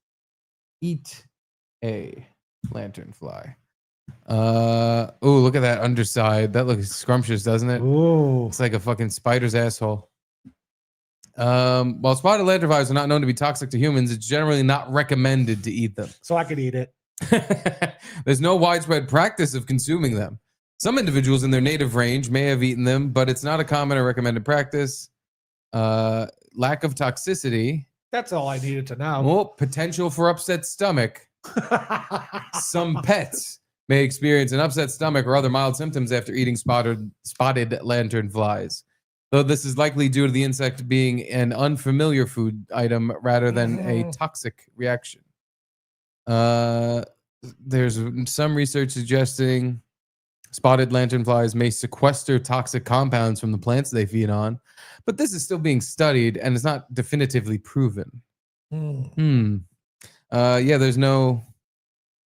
Eat a lanternfly. Oh, look at that underside. That looks scrumptious, doesn't it? Ooh. It's like a fucking spider's asshole. While spotted lanternflies are not known to be toxic to humans, it's generally not recommended to eat them. So I could eat it. There's no widespread practice of consuming them. Some individuals in their native range may have eaten them, but it's not a common or recommended practice. Lack of toxicity. That's all I needed to know. Well, potential for upset stomach. Some pets may experience an upset stomach or other mild symptoms after eating spotted lanternflies, though this is likely due to the insect being an unfamiliar food item rather than a toxic reaction. There's some research suggesting spotted lanternflies may sequester toxic compounds from the plants they feed on, but this is still being studied and it's not definitively proven. Yeah, there's no,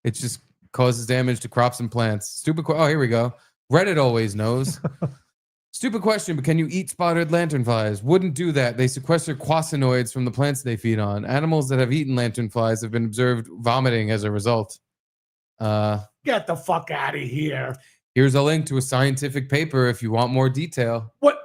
it just causes damage to crops and plants. Oh, here we go. Reddit always knows. Stupid question, but can you eat spotted lanternflies? Wouldn't do that. They sequester quasinoids from the plants they feed on. Animals that have eaten lanternflies have been observed vomiting as a result. Get the fuck out of here. Here's a link to a scientific paper if you want more detail. What?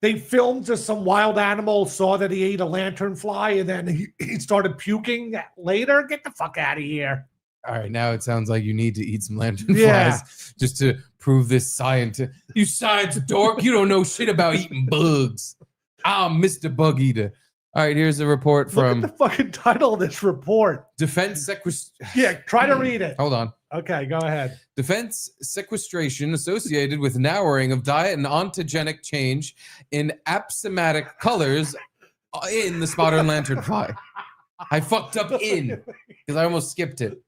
They filmed just some wild animal, saw that he ate a lanternfly, and then he started puking later? Get the fuck out of here. All right, now it sounds like you need to eat some lanternflies just to prove this science. You science dork, you don't know shit about eating bugs. I'm Mr. Bug Eater. All right, here's a report from Look at the fucking title of this report. Defense Yeah, try to read it. Hold on. Okay, go ahead. Defense sequestration associated with narrowing of diet and ontogenic change in apsomatic colors in the spotted lanternfly. I fucked up in because I almost skipped it.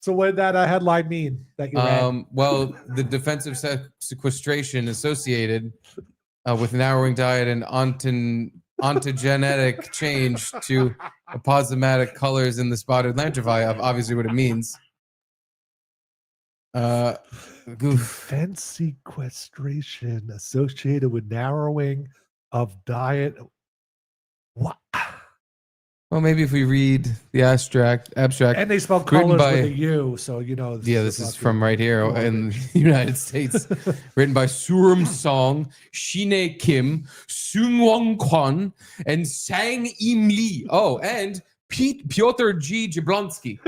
So what did that headline mean that you read? Well, the defensive sequestration associated with narrowing diet and ontogenetic change to apsomatic colors in the spotted lanternfly, obviously what it means. Defense sequestration associated with narrowing of diet. What? Well, maybe if we read the abstract, And they spell written colors by- with a U, so you know. this is from right here in the United States, written by Surum Song, Shine Kim, Sungwon Kwon, and Sang Im Lee. Oh, and Piotr G. Jablonski.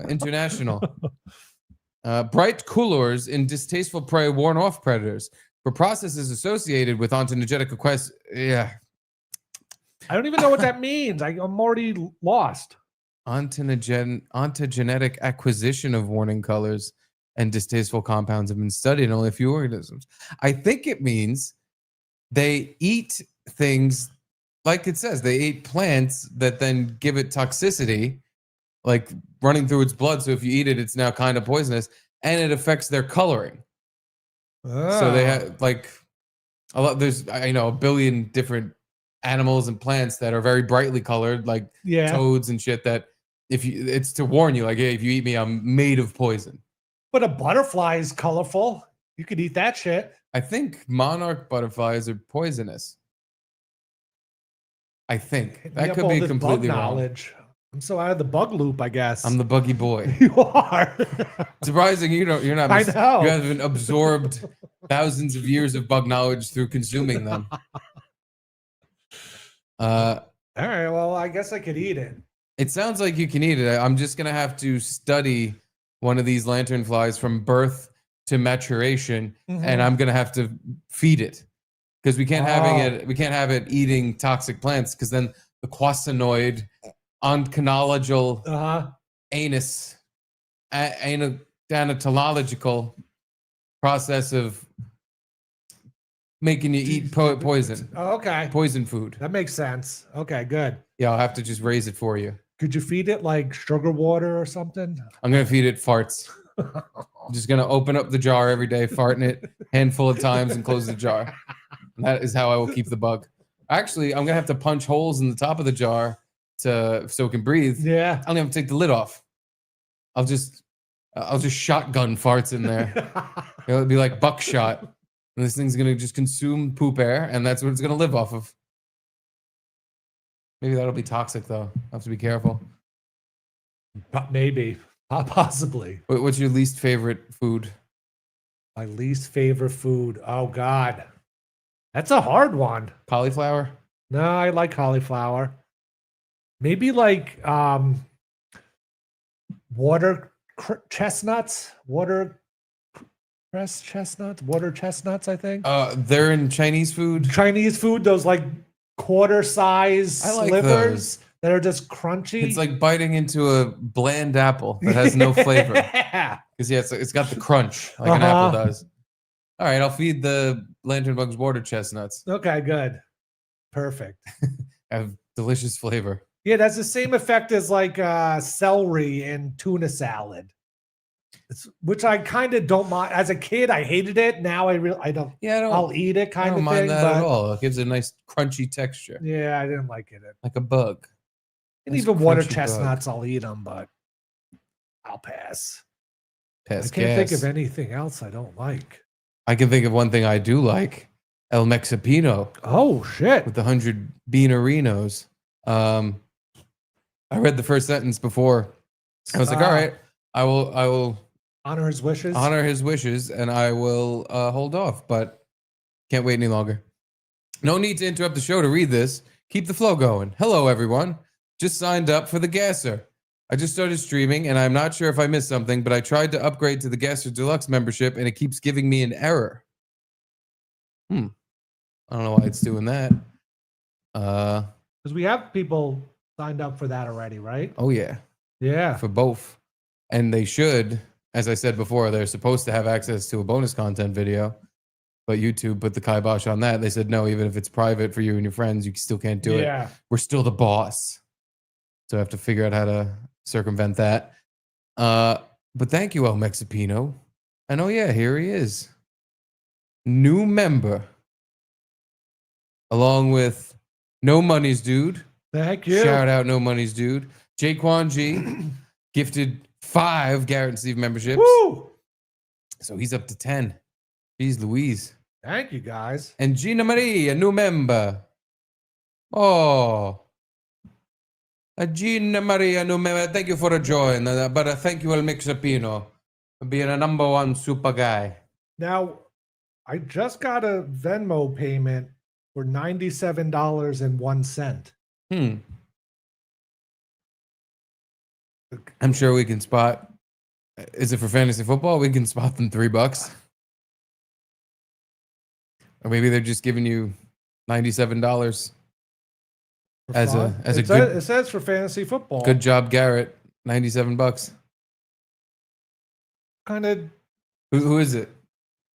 International. Bright colors in distasteful prey warn off predators. For processes associated with ontogenic quest, I don't even know what that means. I'm already lost. Ontogenetic acquisition of warning colors and distasteful compounds have been studied in only a few organisms. I think it means they eat things, like it says, they eat plants that then give it toxicity, like running through its blood. So if you eat it, it's now kind of poisonous, and it affects their coloring. So they have like a lot. There's a billion different animals and plants that are very brightly colored, like toads and shit. That it's to warn you, like, hey, if you eat me, I'm made of poison. But a butterfly is colorful. You could eat that shit. I think monarch butterflies are poisonous. I think that could be completely wrong. Knowledge. I'm so out of the bug loop, I guess. I'm the buggy boy. You are. Surprising, you're not. I know. You haven't absorbed thousands of years of bug knowledge through consuming them. All right. Well, I guess I could eat it. It sounds like you can eat it. I'm just gonna have to study one of these lanternflies from birth to maturation, and I'm gonna have to feed it because we can't have it eating toxic plants, because then the quasinoid onconological anatological process of making you eat poison. Oh, okay. Poison food. That makes sense. Okay, good. Yeah, I'll have to just raise it for you. Could you feed it like sugar water or something? I'm going to feed it farts. I'm just going to open up the jar every day, fart in it handful of times, and close the jar. And that is how I will keep the bug. Actually, I'm going to have to punch holes in the top of the jar so it can breathe. Yeah. I don't have to take the lid off. I'll just shotgun farts in there. It'll be like buckshot. And this thing's going to just consume poop air, and that's what it's going to live off of. Maybe that'll be toxic, though. I have to be careful. Maybe. Possibly. What's your least favorite food? My least favorite food. Oh God, that's a hard one. Cauliflower? No, I like cauliflower. Maybe like chestnuts, water chestnuts. I think They're in Chinese food. Chinese food. Those like quarter size I like slivers that are just crunchy. It's like biting into a bland apple that has no flavor. Yeah. Because it's got the crunch like an apple does. All right, I'll feed the lantern bugs water chestnuts. Okay, good. Perfect. Have delicious flavor. Yeah, that's the same effect as like celery and tuna salad. Which I kind of don't mind. As a kid, I hated it. Now I don't. Yeah, I'll eat it I kind don't of mind thing. that But at all. It gives a nice crunchy texture, yeah, I didn't like it. like a bug. And Nice even water crunchy bug. chestnuts, I'll eat them, but I'll pass. Pass I can't think gas. of anything else I don't like. I can think of one thing I do like: El Mexipino Oh shit! with the 100 beanerinos. I read the first sentence before. I was like, all right, I will Honor his wishes. honor his wishes, and I will hold off. But can't wait any longer. No need to interrupt the show to read this. Keep the flow going. Hello, everyone. Just signed up for the Gasser. I just started streaming, and I'm not sure if I missed something, but I tried to upgrade to the Gasser Deluxe membership, and it keeps giving me an error. I don't know why it's doing that. Because we have people signed up for that already, right? Oh yeah, Yeah. for both, and they should. As I said before, they're supposed to have access to a bonus content video, but YouTube put the kibosh on that. They said no, even if it's private for you and your friends, you still can't do it. Yeah. We're still the boss, so I have to figure out how to circumvent that. But thank you, El Mexipino. And oh yeah, here he is, new member, along with No Money's Dude. Thank you. Shout out No Money's Dude. Jaquan G gifted 5 Garrett and Steve memberships. Woo! So he's up to 10. Jeez Louise. Thank you, guys. And Gina Marie, a new member. Oh. Gina Marie, a new member. Thank you for a join. But thank you, El Mixapino, for being a number 1 super guy. Now, I just got a Venmo payment for $97.01. I'm sure we can spot. Is it for fantasy football? We can spot them $3. Or maybe they're just giving you $97 as a good. It says for fantasy football. Good job, Garrett. $97. Kind of. Who is it?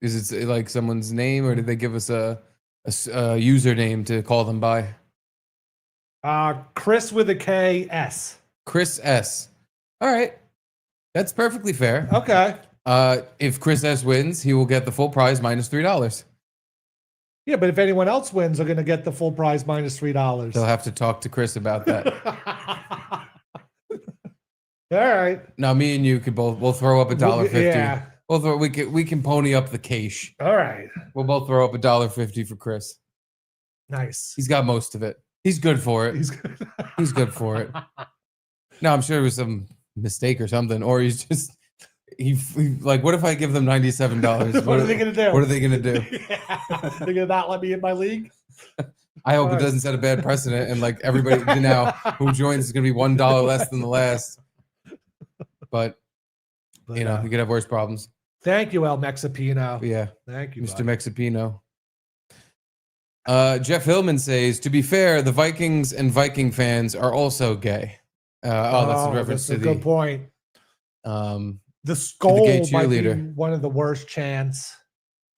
Is it like someone's name, or did they give us a username to call them by? Chris with a K S. Chris S. All right, that's perfectly fair. Okay. If Chris S wins, he will get the full prize minus $3. Yeah, but if anyone else wins, they're going to get the full prize minus $3. They'll have to talk to Chris about that. All right. Now, me and you could we'll throw up $1.50. Yeah. We can pony up the cash. All right. We'll both throw up $1.50 for Chris. Nice. He's got most of it. He's good for it. He's good. He's good for it. No, I'm sure it was some mistake or something, or he's just he like. What if I give them $97? What are they gonna do? What are they gonna do? Yeah. They're gonna not let me in my league. I hope it doesn't set a bad precedent, and like everybody now who joins is gonna be $1 less than the last. But you know, you could have worse problems. Thank you, El Mexipino. But yeah, Thank you, Mr. buddy. Mexipino. Jeff Hillman says, to be fair, the Vikings and Viking fans are also gay. That's a reference to a good point. the The skull gay might be cheerleader. one of the worst chants.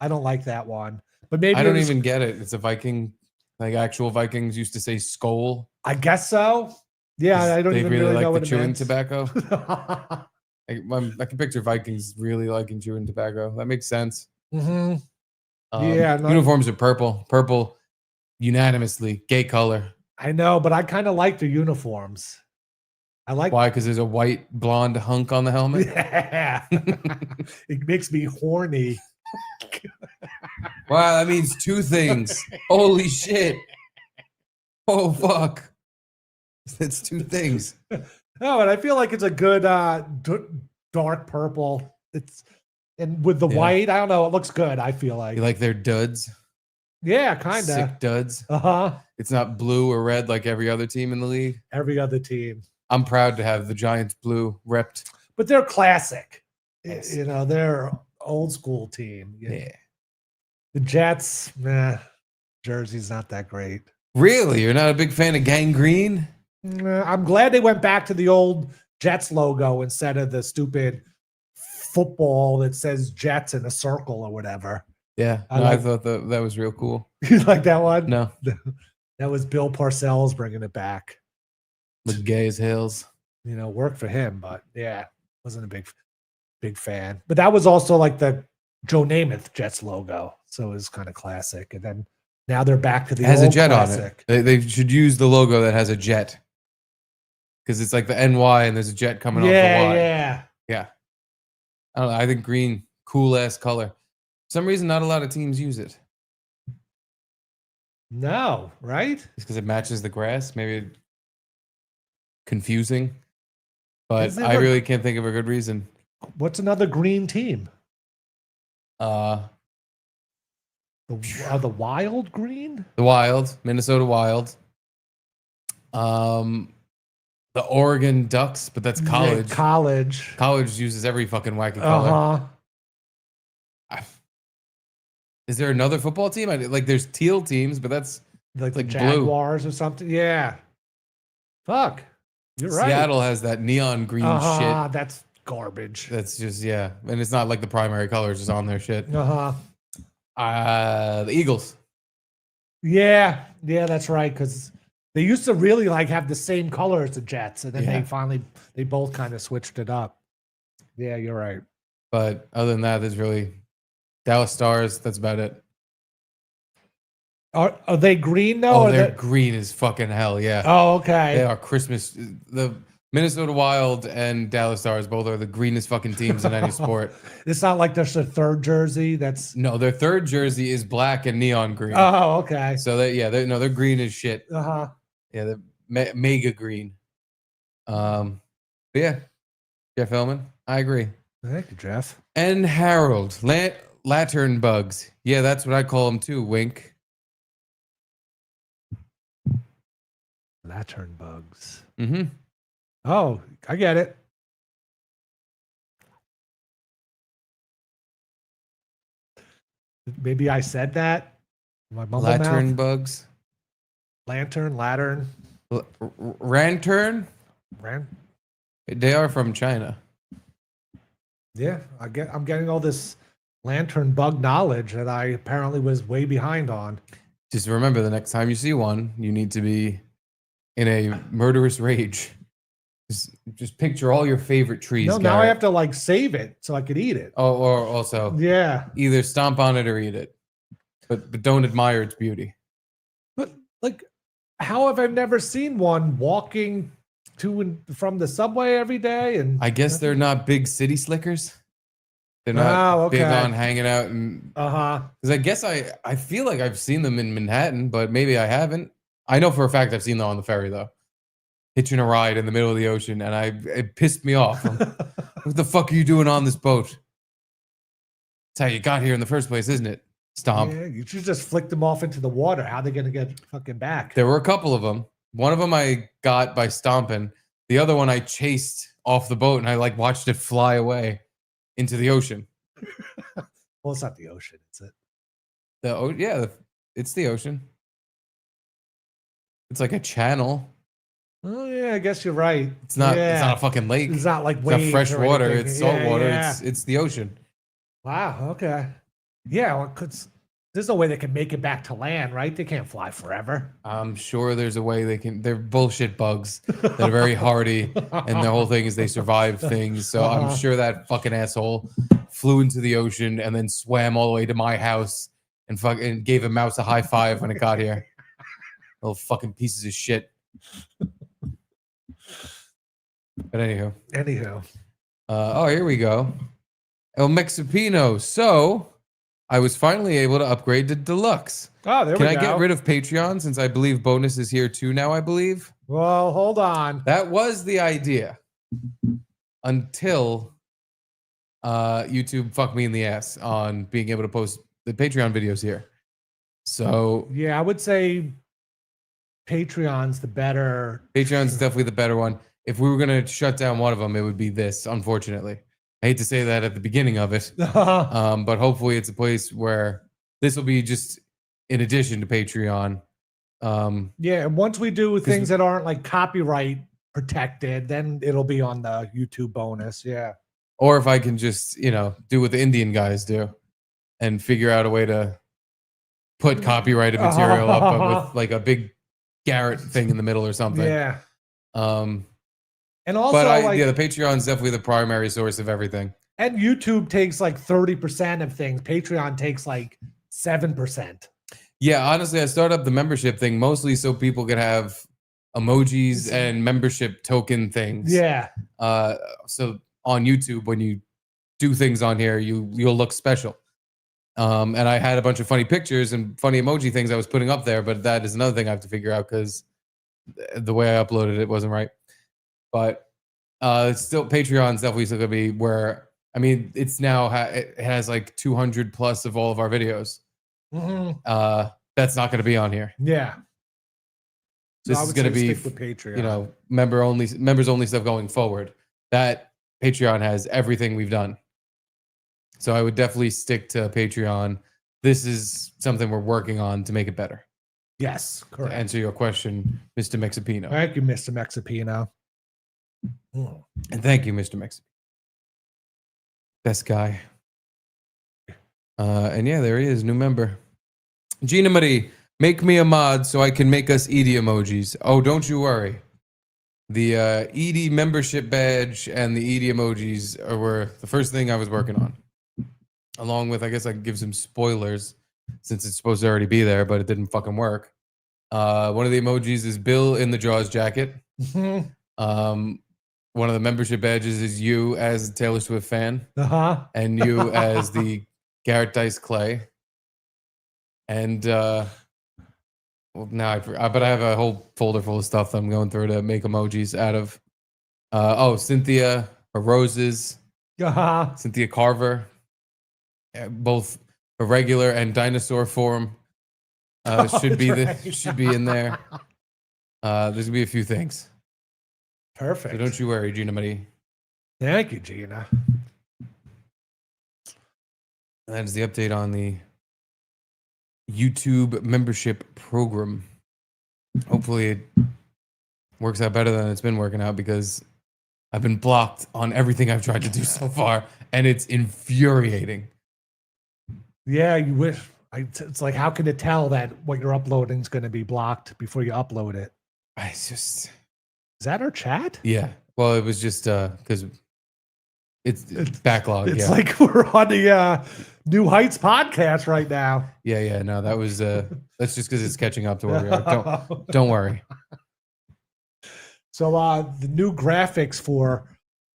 I don't like that one. But maybe I don't it was- even get it. It's a Viking, like actual Vikings used to say skull. I guess so. Yeah, I don't They even really really know like what the it chewing meant. tobacco. I can picture Vikings really liking chewing tobacco. That makes sense. Mhm. Yeah, no- uniforms are purple. Purple, unanimously gay color. I know, but I kind of like the uniforms. I like Why? Because there's a white blonde hunk on the helmet. Yeah. It makes me horny. Wow, that means 2 things. Holy shit. Oh fuck. That's 2 things. Oh, and I feel like it's a good dark purple. And with the Yeah. white, I don't know, it looks good. I feel like. You like their duds? Yeah, kind of. Sick duds. Uh-huh. It's not blue or red like every other team in the league. Every other team. I'm proud to have the Giants blue repped. But they're classic. Yes. You know, they're old school team. Yeah. The Jets, jersey's not that great. Really? You're not a big fan of gangrene? I'm glad they went back to the old Jets logo instead of the stupid football that says Jets in a circle or whatever. Yeah. I thought that was real cool. You like that one? No. That was Bill Parcells bringing it back. Look gay as hills. You know, worked for him, but yeah, wasn't a big fan. But that was also like the Joe Namath Jets logo, so it was kind of classic. And then now they're back to the It has old a jet classic. on it. They should use the logo that has a jet. Because it's like the NY and there's a jet coming off the Y. Yeah. I don't know. I think green, cool ass color. For some reason, not a lot of teams use it. No, right? It's because it matches the grass. Maybe confusing. But Is there I a- really can't think of a good reason. What's another green team? The Wild Green? The Wild, Minnesota Wild. The Oregon Ducks, but that's college. Yeah, college. College uses every fucking wacky color. Uh-huh. Is there another football team? Like, there's teal teams, but that's Like the like blue. Jaguars or something. Yeah. Fuck. You're right. Seattle has that neon green shit. That's garbage. That's just, yeah. And it's not like the primary color is just on their shit. Uh-huh. The Eagles. Yeah, that's right. Because they used to really like have the same color as the Jets, and then Yeah. they both kind of switched it up. Yeah, you're right. But other than that, there's really Dallas Stars. That's about it. Are they green though? Oh, or they're they- green as fucking hell. Yeah. Oh, okay. They are Christmas. The Minnesota Wild and Dallas Stars both are the greenest fucking teams in any sport. It's not like there's a third jersey. That's No, their third jersey is black and neon green. oh, okay. So they're green as shit. Uh-huh. Yeah, they're mega green. But yeah, Jeff Hellman, I agree. Thank you, Jeff. And Harold, lantern bugs. Yeah, that's what I call them too. Wink. Lantern bugs. Mm-hmm. Oh, I get it. Maybe I said that. My mumble Lantern mouth. bugs. Lantern. Rantern. They are from China. Yeah, I'm getting all this lantern bug knowledge that I apparently was way behind on. Just remember, the next time you see one, you need to be in a murderous rage. Just picture all your favorite trees. No, now I Garrett. have to like save it so I could eat it. Oh, or also Yeah, either stomp on it or eat it, but don't admire its beauty. but like, how have I never seen one walking to and from the subway every day? And I guess they're not big city slickers. They're not Oh, big okay. on hanging out, and uh-huh. because I guess I feel like I've seen them in Manhattan, but maybe I haven't. I know for a fact I've seen them on the ferry though, hitching a ride in the middle of the ocean, and it pissed me off. What the fuck are you doing on this boat? That's how you got here in the first place, isn't it? Stomp. Yeah, you should just flick them off into the water. How they gonna get fucking back? There were a couple of them. One of them I got by stomping. The other one I chased off the boat, and I like watched it fly away into the ocean. Well, it's not the ocean, is it? It's the ocean. It's like a channel. Oh yeah, I guess you're right. It's not. Yeah. It's not a fucking lake. It's not like It's not waves fresh or water. anything. It's salt Yeah, water. yeah. It's the ocean. Wow. Okay. Yeah. Well, 'cause there's no way they can make it back to land, right? They can't fly forever. I'm sure there's a way they can. They're bullshit bugs that are very hardy, and the whole thing is they survive things. So I'm sure that fucking asshole flew into the ocean and then swam all the way to my house and fucking gave a mouse a high five when it got here. Little fucking pieces of shit. But anywho. Anyhow. Oh, here we go. El Mexipino. So, I was finally able to upgrade to deluxe. Oh, there Can we I go. get rid of Patreon since I believe bonus is here too now, I believe? Well, hold on. That was the idea until YouTube fucked me in the ass on being able to post the Patreon videos here. So Yeah, I would say Patreon's the better. Patreon's definitely the better one. If we were going to shut down one of them, it would be this, unfortunately. I hate to say that at the beginning of it, but hopefully it's a place where this will be just in addition to Patreon. Yeah, and once we do things that aren't like copyright protected, then it'll be on the YouTube bonus. Yeah. Or if I can just, do what the Indian guys do and figure out a way to put copyrighted material up with like a big Garrett thing in the middle or something. Yeah. And also, But like, the Patreon's definitely the primary source of everything. and YouTube takes like 30% of things. Patreon takes like 7%. Yeah, honestly, I started up the membership thing mostly so people could have emojis and membership token things. Yeah. So on YouTube, when you do things on here, you'll look special. And I had a bunch of funny pictures and funny emoji things I was putting up there, but that is another thing I have to figure out because the way I uploaded it wasn't right. But it's still Patreon's definitely still gonna be where it's now it has like 200 plus of all of our videos. Mm-hmm. That's not gonna be on here. Yeah. This is gonna be stick with Patreon. members only stuff going forward. That Patreon has everything we've done. So I would definitely stick to Patreon. This is something we're working on to make it better. Yes, correct. To answer your question, Mr. Mexipino. Thank you, Mr. Mexipino. And thank you, Mr. Mexipino. Best guy. And yeah, there he is, new member. Gina Marie, make me a mod so I can make us Edie emojis. Oh, don't you worry. The Edie membership badge and the Edie emojis were the first thing I was working on. Along with, I guess I could give some spoilers since it's supposed to already be there, but it didn't fucking work. One of the emojis is Bill in the Jaws jacket. One of the membership badges is you as a Taylor Swift fan. And you as the Garrett Dice Clay. And well, now but I have a whole folder full of stuff that I'm going through to make emojis out of. Cynthia, her roses. Cynthia Carver. Both a regular and dinosaur form should be in there. There's gonna be a few things. Perfect. So don't you worry, Gina Marie. Thank you, Gina. That is the update on the YouTube membership program. Hopefully it works out better than it's been working out because I've been blocked on everything I've tried to do so far, and it's infuriating. Yeah, you wish. It's like, how can it tell that what you're uploading is going to be blocked before you upload it? Is that our chat? Yeah. Well, it was just because it's backlog. It's like we're on the New Heights podcast right now. Yeah. No, that was that's just because it's catching up to where we are. Don't worry. So the new graphics for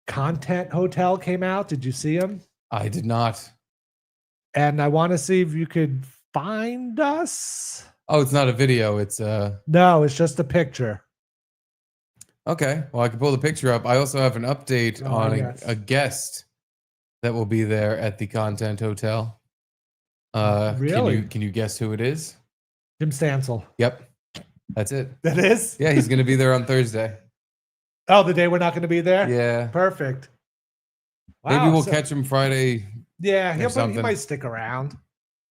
Content Hotel came out. Did you see them? I did not. And I want to see if you could find us. Oh, it's not a video. It's No, it's just a picture. Okay. Well, I can pull the picture up. I also have an update on a guest that will be there at the Content Hotel. Really? Can you guess who it is? Jim Stancil. Yep. That's it. That is? Yeah, he's going to be there on Thursday. Oh, the day we're not going to be there? Yeah. Perfect. Maybe we'll catch him Friday. Yeah, he might stick around.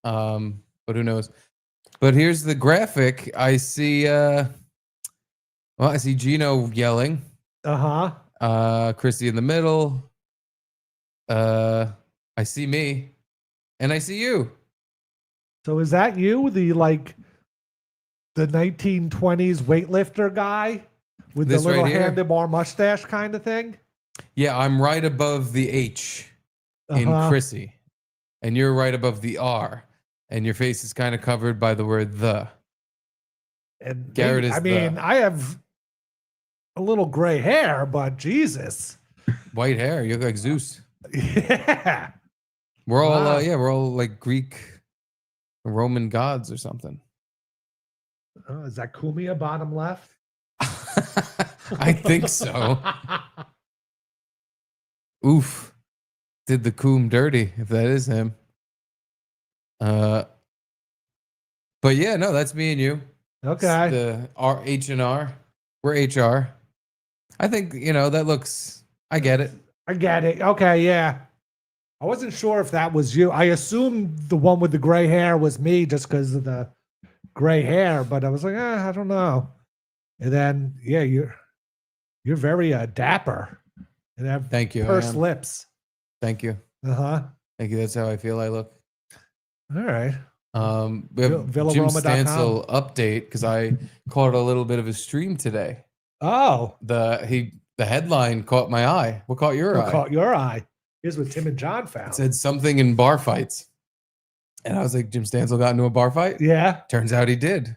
But who knows? But here's the graphic. I see I see Gino yelling. Chrissy in the middle. I see me. And I see you. So is that you? The 1920s weightlifter guy with the little handlebar mustache kind of thing? Yeah, I'm right above the H in Chrissy. And you're right above the R. And your face is kind of covered by the word the. And Garrett is I have a little gray hair, but Jesus. White hair. You look like Zeus. Yeah. We're all we're all like Greek Roman gods or something. Oh, is that Kumia bottom left? I think so. Oof. Did the coom dirty, if that is him. But yeah, no, that's me and you. Okay. The H&R. We're HR. I think, that looks, I get it. I get it. Okay, yeah. I wasn't sure if that was you. I assumed the one with the gray hair was me just because of the gray hair, but I was like, I don't know. And then, yeah, you're very dapper and have Thank you. pursed lips. Thank you. Uh-huh. Thank you. That's how I feel I look. All right. We have Jim Villaroma.com. Stancil update because I caught a little bit of his stream today. Oh. The headline caught my eye. What caught your eye? Caught your eye. Here's what Tim and John found. It said something in bar fights. And I was like, Jim Stancil got into a bar fight? Yeah. Turns out he did.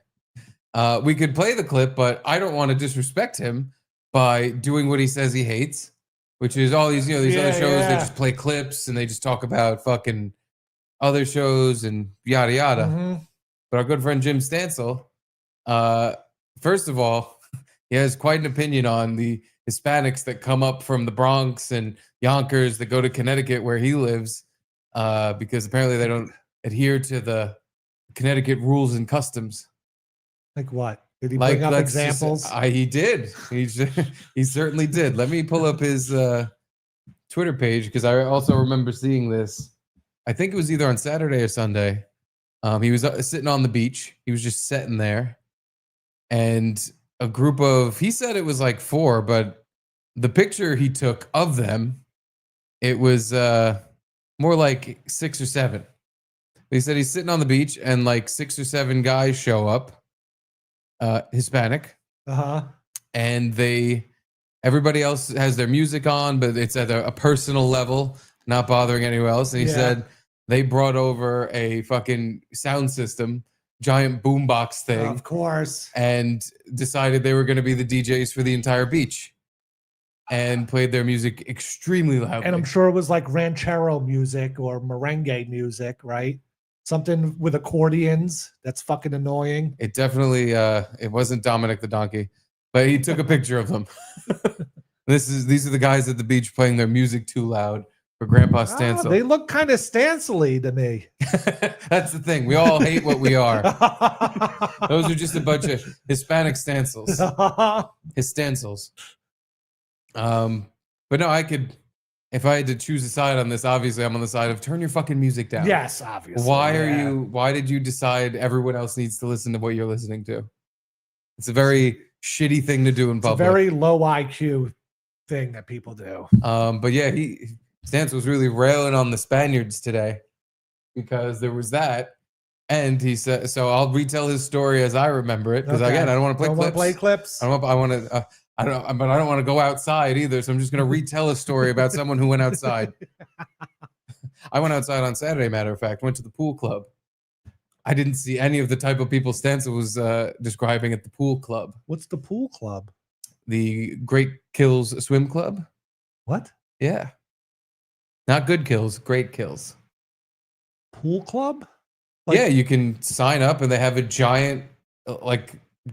We could play the clip, but I don't want to disrespect him by doing what he says he hates, which is all these, these other shows, they just play clips and they just talk about fucking other shows and yada yada. Mm-hmm. But our good friend Jim Stancil, first of all, he has quite an opinion on the Hispanics that come up from the Bronx and Yonkers that go to Connecticut where he lives, because apparently they don't adhere to the Connecticut rules and customs. Like what? Did he bring up examples? He did. He certainly did. Let me pull up his Twitter page because I also remember seeing this. I think it was either on Saturday or Sunday. He was sitting on the beach. He was just sitting there. And a group of, he said it was like 4, but the picture he took of them, it was more like 6 or 7. He said he's sitting on the beach and like 6 or 7 guys show up, Hispanic. Uh-huh. And everybody else has their music on, but it's at a personal level, not bothering anyone else. And he said they brought over a fucking sound system, giant boombox thing. Of course. And decided they were going to be the DJs for the entire beach and played their music extremely loudly. And I'm sure it was like ranchero music or merengue music, right? Something with accordions. That's fucking annoying. It definitely, it wasn't Dominic the Donkey, but he took a picture of them. These are the guys at the beach playing their music too loud for Grandpa Stansel. They look kind of Stancil-y to me. That's the thing. We all hate what we are. Those are just a bunch of Hispanic Stancils. His Stancils. But no, if I had to choose a side on this, obviously I'm on the side of turn your fucking music down. Yes, obviously. Why did you decide everyone else needs to listen to what you're listening to? It's a very shitty thing to do in public. It's a very low IQ thing that people do. But yeah, Stance was really railing on the Spaniards today because there was that. And he said, so I'll retell his story as I remember it. Because again, I don't want to play clips. I don't want to, but I don't want to go outside either. So I'm just going to retell a story about someone who went outside. I went outside on Saturday, matter of fact, went to the pool club. I didn't see any of the type of people Stancil was describing at the pool club. What's the pool club? The Great Kills Swim Club. What? Yeah. Not good kills, great kills. Pool club? Yeah, you can sign up and they have a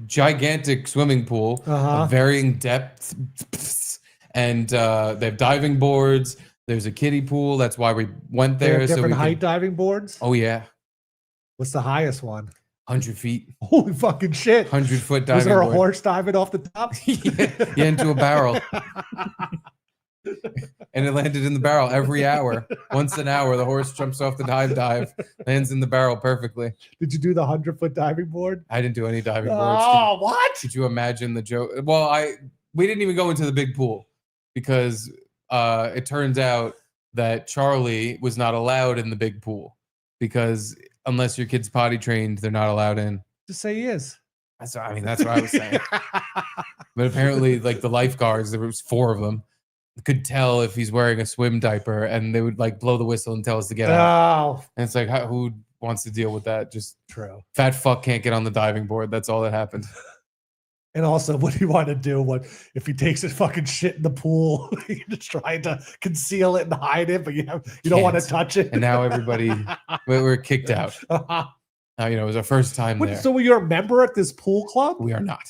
gigantic swimming pool of varying depths. And they have diving boards. There's a kiddie pool. That's why we went there. Different height diving boards? Oh, yeah. What's the highest one? 100 feet. Holy fucking shit. 100-foot diving Was there a board. horse diving off the top? Yeah, into a barrel. And it landed in the barrel every hour. Once an hour, the horse jumps off the dive, lands in the barrel perfectly. Did you do the 100-foot diving board? I didn't do any diving boards. Oh, what? Could you imagine the joke? Well, we didn't even go into the big pool because it turns out that Charlie was not allowed in the big pool because unless your kid's potty trained, they're not allowed in. Just say he is. That's what I was saying. But apparently, like the lifeguards, there was 4 of them, could tell if he's wearing a swim diaper, and they would like blow the whistle and tell us to get out. And it's like, who wants to deal with that? Just true. Fat fuck can't get on the diving board. That's all that happened. And also, what do you want to do if he takes his fucking shit in the pool? You're just trying to conceal it and hide it, but you don't want to touch it. And now everybody, we're kicked out. It was our first time there. So you're a member at this pool club? We are not.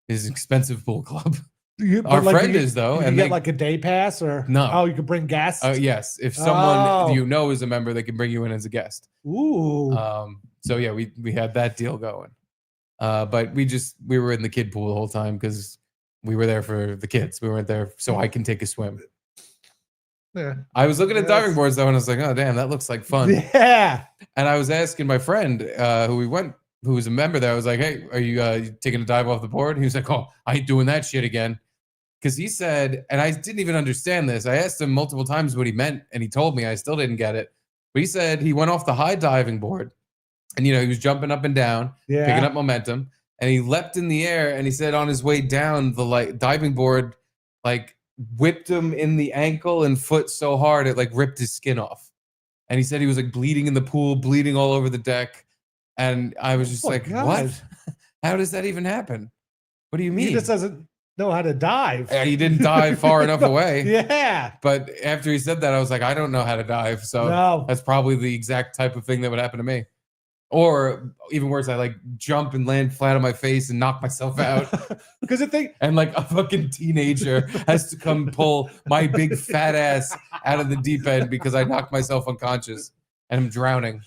It's an expensive pool club. But Our friend is though, You and get they, like a day pass or No. Oh, you can bring guests. Yes, if someone Oh. is a member, they can bring you in as a guest. Ooh. So yeah, we had that deal going. But we were in the kid pool the whole time because we were there for the kids. We weren't there so I can take a swim. Yeah. I was looking at diving boards though, and I was like, oh damn, that looks like fun. Yeah. And I was asking my friend who was a member there. I was like, hey, are you taking a dive off the board? He was like, oh, I ain't doing that shit again. Because he said, and I didn't even understand this. I asked him multiple times what he meant, and he told me. I still didn't get it. But he said he went off the high diving board, and he was jumping up and down, picking up momentum, and he leapt in the air. And he said on his way down, the diving board whipped him in the ankle and foot so hard it ripped his skin off. And he said he was bleeding in the pool, bleeding all over the deck. And I was just God. What? How does that even happen? What do you mean? He just doesn't know how to dive. He didn't dive far enough away. Yeah. But after he said that, I was like, I don't know how to dive. So that's probably the exact type of thing that would happen to me. Or even worse, I jump and land flat on my face and knock myself out. Because the thing, and a fucking teenager has to come pull my big fat ass out of the deep end because I knocked myself unconscious and I'm drowning.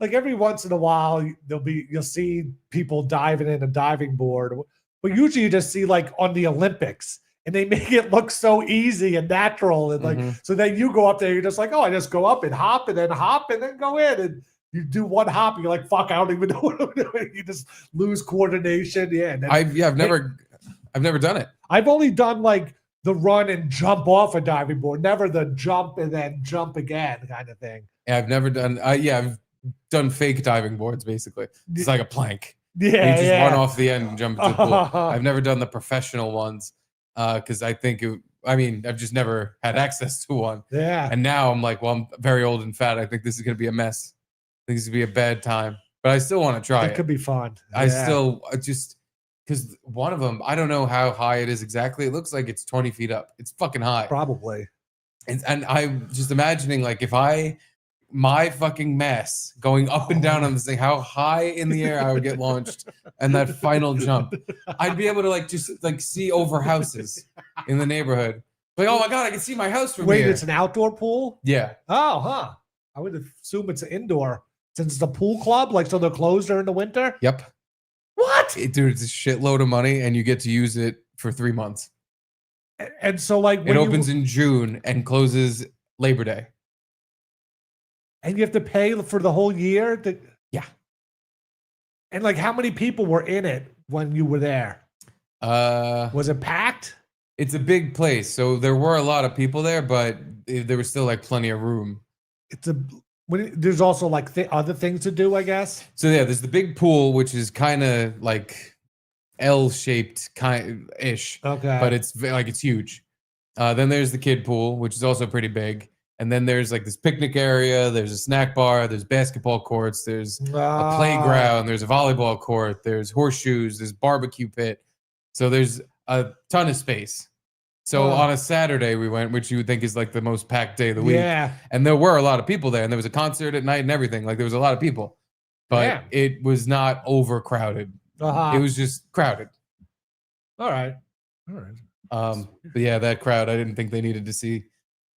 Every once in a while, you'll see people diving in a diving board, but usually you just see on the Olympics, and they make it look so easy and natural, and so then you go up there, you're just I just go up and hop and then go in, and you do one hop, and you're like, fuck, I don't even know what I'm doing. You just lose coordination. Yeah, I've never done it. I've only done the run and jump off a diving board, never the jump and then jump again kind of thing. Yeah, I've never done. I've done fake diving boards. Basically, it's like a plank. Yeah, you just run off the end and jump into the pool. I've never done the professional ones because I think I've just never had access to one. Yeah, and now I'm I'm very old and fat. I think this is gonna be a mess. I think this is gonna be a bad time, but I still want to try it. It could be fun. I still just because one of them, I don't know how high it is exactly. It looks like it's 20 feet up. It's fucking high, probably. And I'm just imagining if my fucking mess going up and down on this thing, how high in the air I would get launched, and that final jump, I'd be able to just see over houses in the neighborhood. Oh my god, I can see my house from here. Wait, it's an outdoor pool? Yeah. Oh, huh. I would assume it's indoor since it's a pool club. So they're closed during the winter. Yep. What? Dude, it's a shitload of money, and you get to use it for 3 months. And so when it opens in June and closes Labor Day. And you have to pay for the whole year? Yeah. And how many people were in it when you were there? Was it packed? It's a big place, so there were a lot of people there, but there was still plenty of room. There's also other things to do, I guess. So yeah, there's the big pool, which is kind of L-shaped ish. Okay. But it's huge. Then there's the kid pool, which is also pretty big. And then there's this picnic area, there's a snack bar, there's basketball courts, there's a playground, there's a volleyball court, there's horseshoes, there's barbecue pit. So there's a ton of space. So on a Saturday we went, which you would think is the most packed day of the week. Yeah. And there were a lot of people there, and there was a concert at night and everything. There was a lot of people. But it was not overcrowded. It was just crowded. All right. But yeah, that crowd, I didn't think they needed to see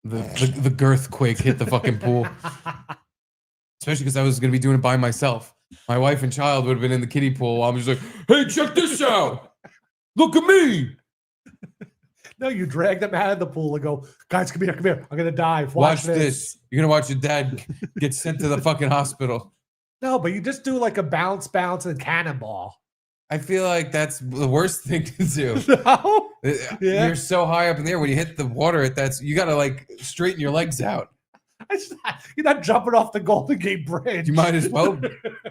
the girthquake hit the fucking pool. Especially because I was going to be doing it by myself. My wife and child would have been in the kiddie pool. I'm just hey, check this out. Look at me. No, you drag them out of the pool and go, guys, come here. I'm going to dive. Watch this. You're going to watch your dad get sent to the fucking hospital. No, but you just do a bounce, and cannonball. I feel like that's the worst thing to do. No? Yeah. You're so high up in the air when you hit the water. You got to straighten your legs out. You're not jumping off the Golden Gate Bridge. You might as well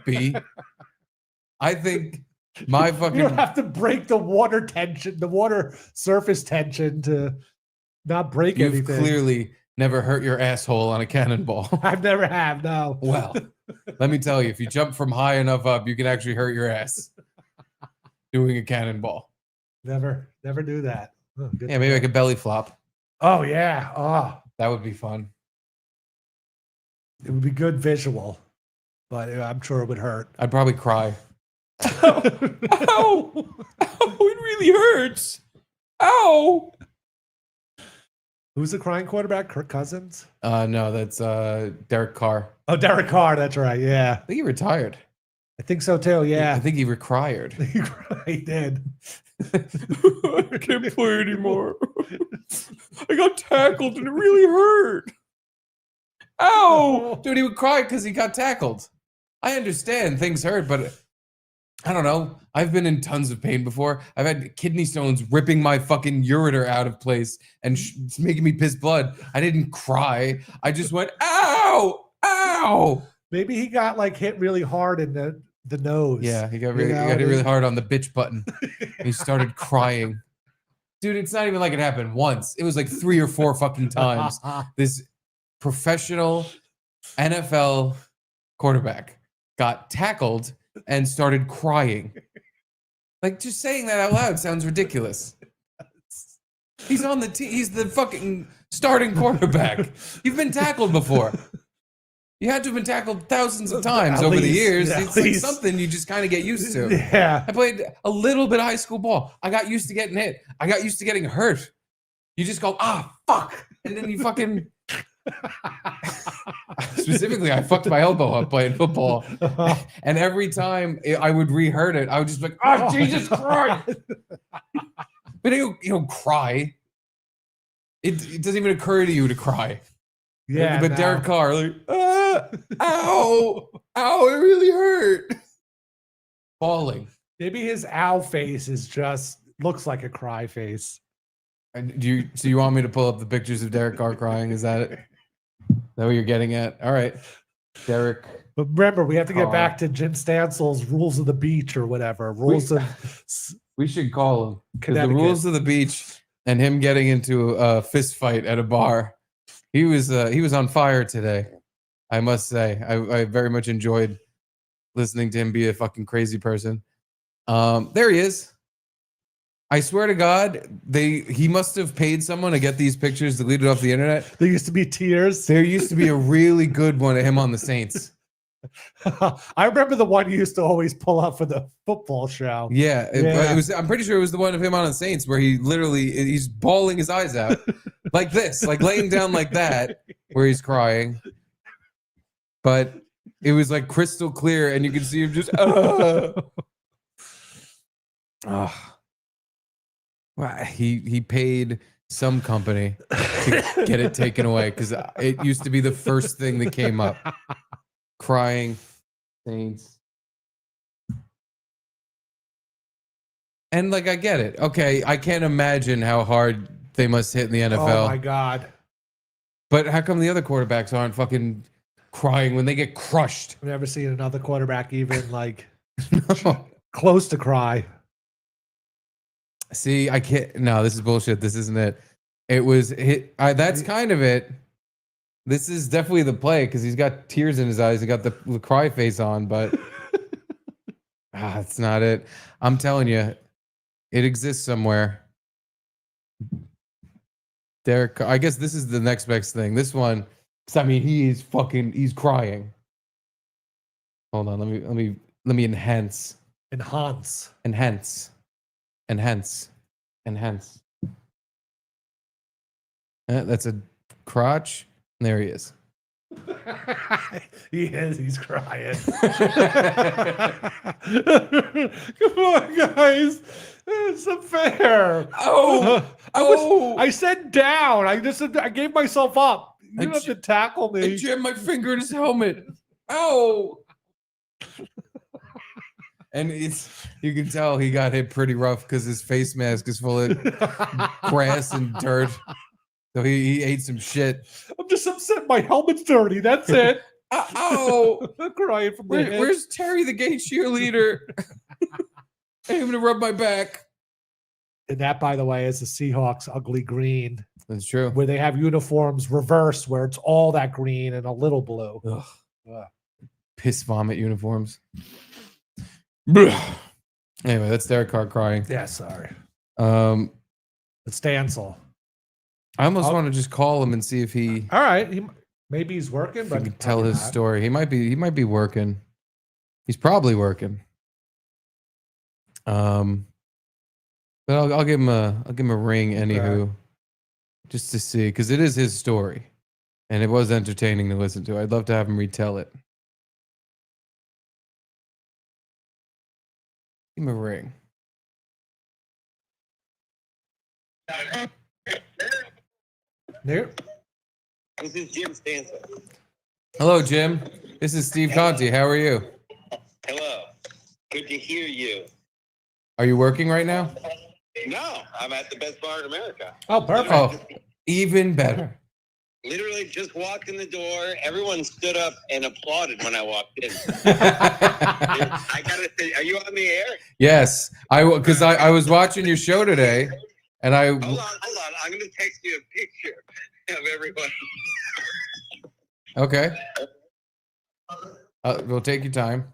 be. I think my fucking. You don't have to break the water surface tension to not break anything. You've clearly never hurt your asshole on a cannonball. I've never have, no. Well, let me tell you, if you jump from high enough up, you can actually hurt your ass doing a cannonball. Never do that. Oh, yeah, maybe like a belly flop. Oh, yeah. Oh, that would be fun. It would be good visual. but I'm sure it would hurt. I'd probably cry. Ow! Ow! It really hurts. Ow! Who's the crying quarterback? Kirk Cousins? No, that's Derek Carr. Oh, Derek Carr. That's right. Yeah. I think he retired. I think so too. Yeah. I think he required. He did. I can't play anymore. I got tackled and it really hurt. Ow! Dude, he would cry because he got tackled. I understand things hurt, but I don't know. I've been in tons of pain before. I've had kidney stones ripping my fucking ureter out of place and making me piss blood. I didn't cry. I just went, ow! Ow! Maybe he got like hit really hard in the nose. Yeah, he got hit really hard on the bitch button. And he started crying. Dude, it's not even like it happened once. It was like 3 or 4 fucking times. This professional NFL quarterback got tackled and started crying. Like, just saying that out loud sounds ridiculous. He's on the team. He's the fucking starting quarterback. You've been tackled before. You had to have been tackled thousands of times over the years. It's like something you just kind of get used to. Yeah. I played a little bit of high school ball. I got used to getting hit. I got used to getting hurt. You just go, fuck. And then you fucking... Specifically, I fucked my elbow up playing football. And every time I would re-hurt it, I would just be like, Jesus Christ. But you don't cry. It doesn't even occur to you to cry. Yeah. But Derek Carr, like, ow, it really hurt. Falling. Maybe his ow face is just looks like a cry face. And so you want me to pull up the pictures of Derek Carr crying? Is that it? Is that what you're getting at? All right. Derek. But remember, we have to get back to Jim Stancil's rules of the beach or whatever. We should call him. Because the Connecticut. rules of the beach and him getting into a fist fight at a bar. He was on fire today. I must say. I very much enjoyed listening to him be a fucking crazy person. There he is. I swear to God, he must have paid someone to get these pictures deleted off the internet. There used to be tears. There used to be a really good one of him on the Saints. I remember the one you used to always pull up for the football show. Yeah, it was. I'm pretty sure it was the one of him on the Saints where he's bawling his eyes out like this, like laying down like that, where he's crying. But it was like crystal clear, and you could see him just. Well, he paid some company to get it taken away because it used to be the first thing that came up. Crying Saints. And like, I get it. Okay, I can't imagine how hard they must hit in the NFL. Oh my God. But how come the other quarterbacks aren't fucking crying when they get crushed? I've never seen another quarterback even like No. close to cry. See, I can't. No, this is bullshit. This isn't it. It was hit. That's kind of it. This is definitely the play because he's got tears in his eyes. He got the cry face on, but it's not it. I'm telling you, it exists somewhere. Derek, I guess this is the next best thing. This one, I mean, he's crying. Hold on, let me enhance. That's a crotch. There he is. He is. He's crying. Come on, guys. It's unfair. I said down. I gave myself up. You don't have to tackle me. I jammed my finger in his helmet. Ow. And you can tell he got hit pretty rough because his face mask is full of grass and dirt. So he ate some shit. I'm just upset my helmet's dirty. That's it. Ow! I'm crying from the Where's Terry the gay cheerleader? I am gonna rub my back. And that, by the way, is the Seahawks' ugly green. That's true. Where they have uniforms reversed, where it's all that green and a little blue. Ugh. Piss vomit uniforms. Anyway, that's Derek Carr crying. Yeah, sorry. It's Stansel. I almost want to just call him and see if he. All right. Maybe he's working, If but he could tell probably his not. story. He might be working. He's probably working. But I'll give him a ring anywho, just to see, because it is his story, and it was entertaining to listen to. I'd love to have him retell it. Give him a ring. There. This is Jim Stancil. Hello, Jim. This is Steve Conti. How are you? Hello. Good to hear you. Are you working right now? No, I'm at the best bar in America. Oh, perfect. Oh, even better. Literally just walked in the door. Everyone stood up and applauded when I walked in. I gotta say, are you on the air? Yes, because I was watching your show today, and Hold on. I'm gonna text you a picture of everyone. Okay. We'll take your time.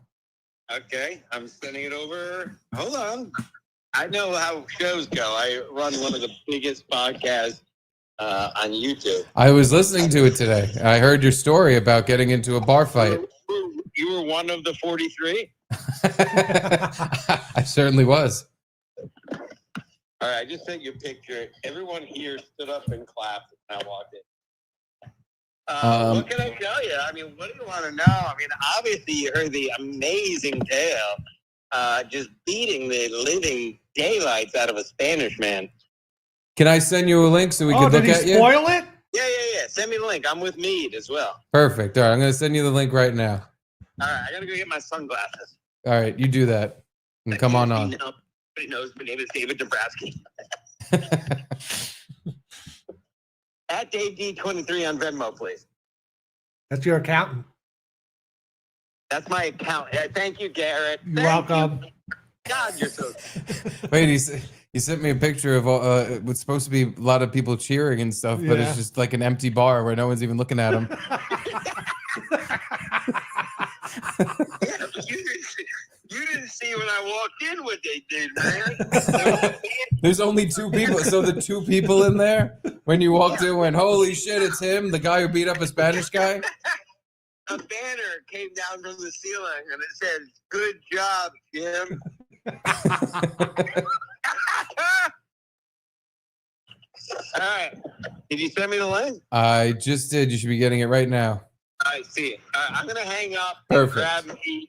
Okay, I'm sending it over. Hold on. I know how shows go. I run one of the biggest podcasts on YouTube. I was listening to it today. I heard your story about getting into a bar fight. You were one of the 43? I certainly was. All right, I just sent you a picture. Everyone here stood up and clapped when I walked in. What can I tell you? I mean, what do you want to know? I mean, obviously you heard the amazing tale, just beating the living daylights out of a Spanish man. Can I send you a link so we can look did at he you? spoil it? Yeah. Send me the link. I'm with Mead as well. Perfect. All right, I'm going to send you the link right now. All right, I got to go get my sunglasses. All right, you do that. And come on on. Nobody knows my name is David Dabrowski. At Dave D23 on Venmo, please. That's your accountant. That's my account. Thank you, Garrett. You're Thank welcome. you. God, you're so. Wait, he sent me a picture of what's supposed to be a lot of people cheering and stuff, but it's just like an empty bar where no one's even looking at him. You didn't see when I walked in what they did, man. There's only two people. So the two people in there, when you walked in, went, holy shit, it's him, the guy who beat up a Spanish guy? A banner came down from the ceiling and it said, "Good job, Jim." All right. Did you send me the link? I just did. You should be getting it right now. I see it. All right, I'm going to hang up Perfect. and grab me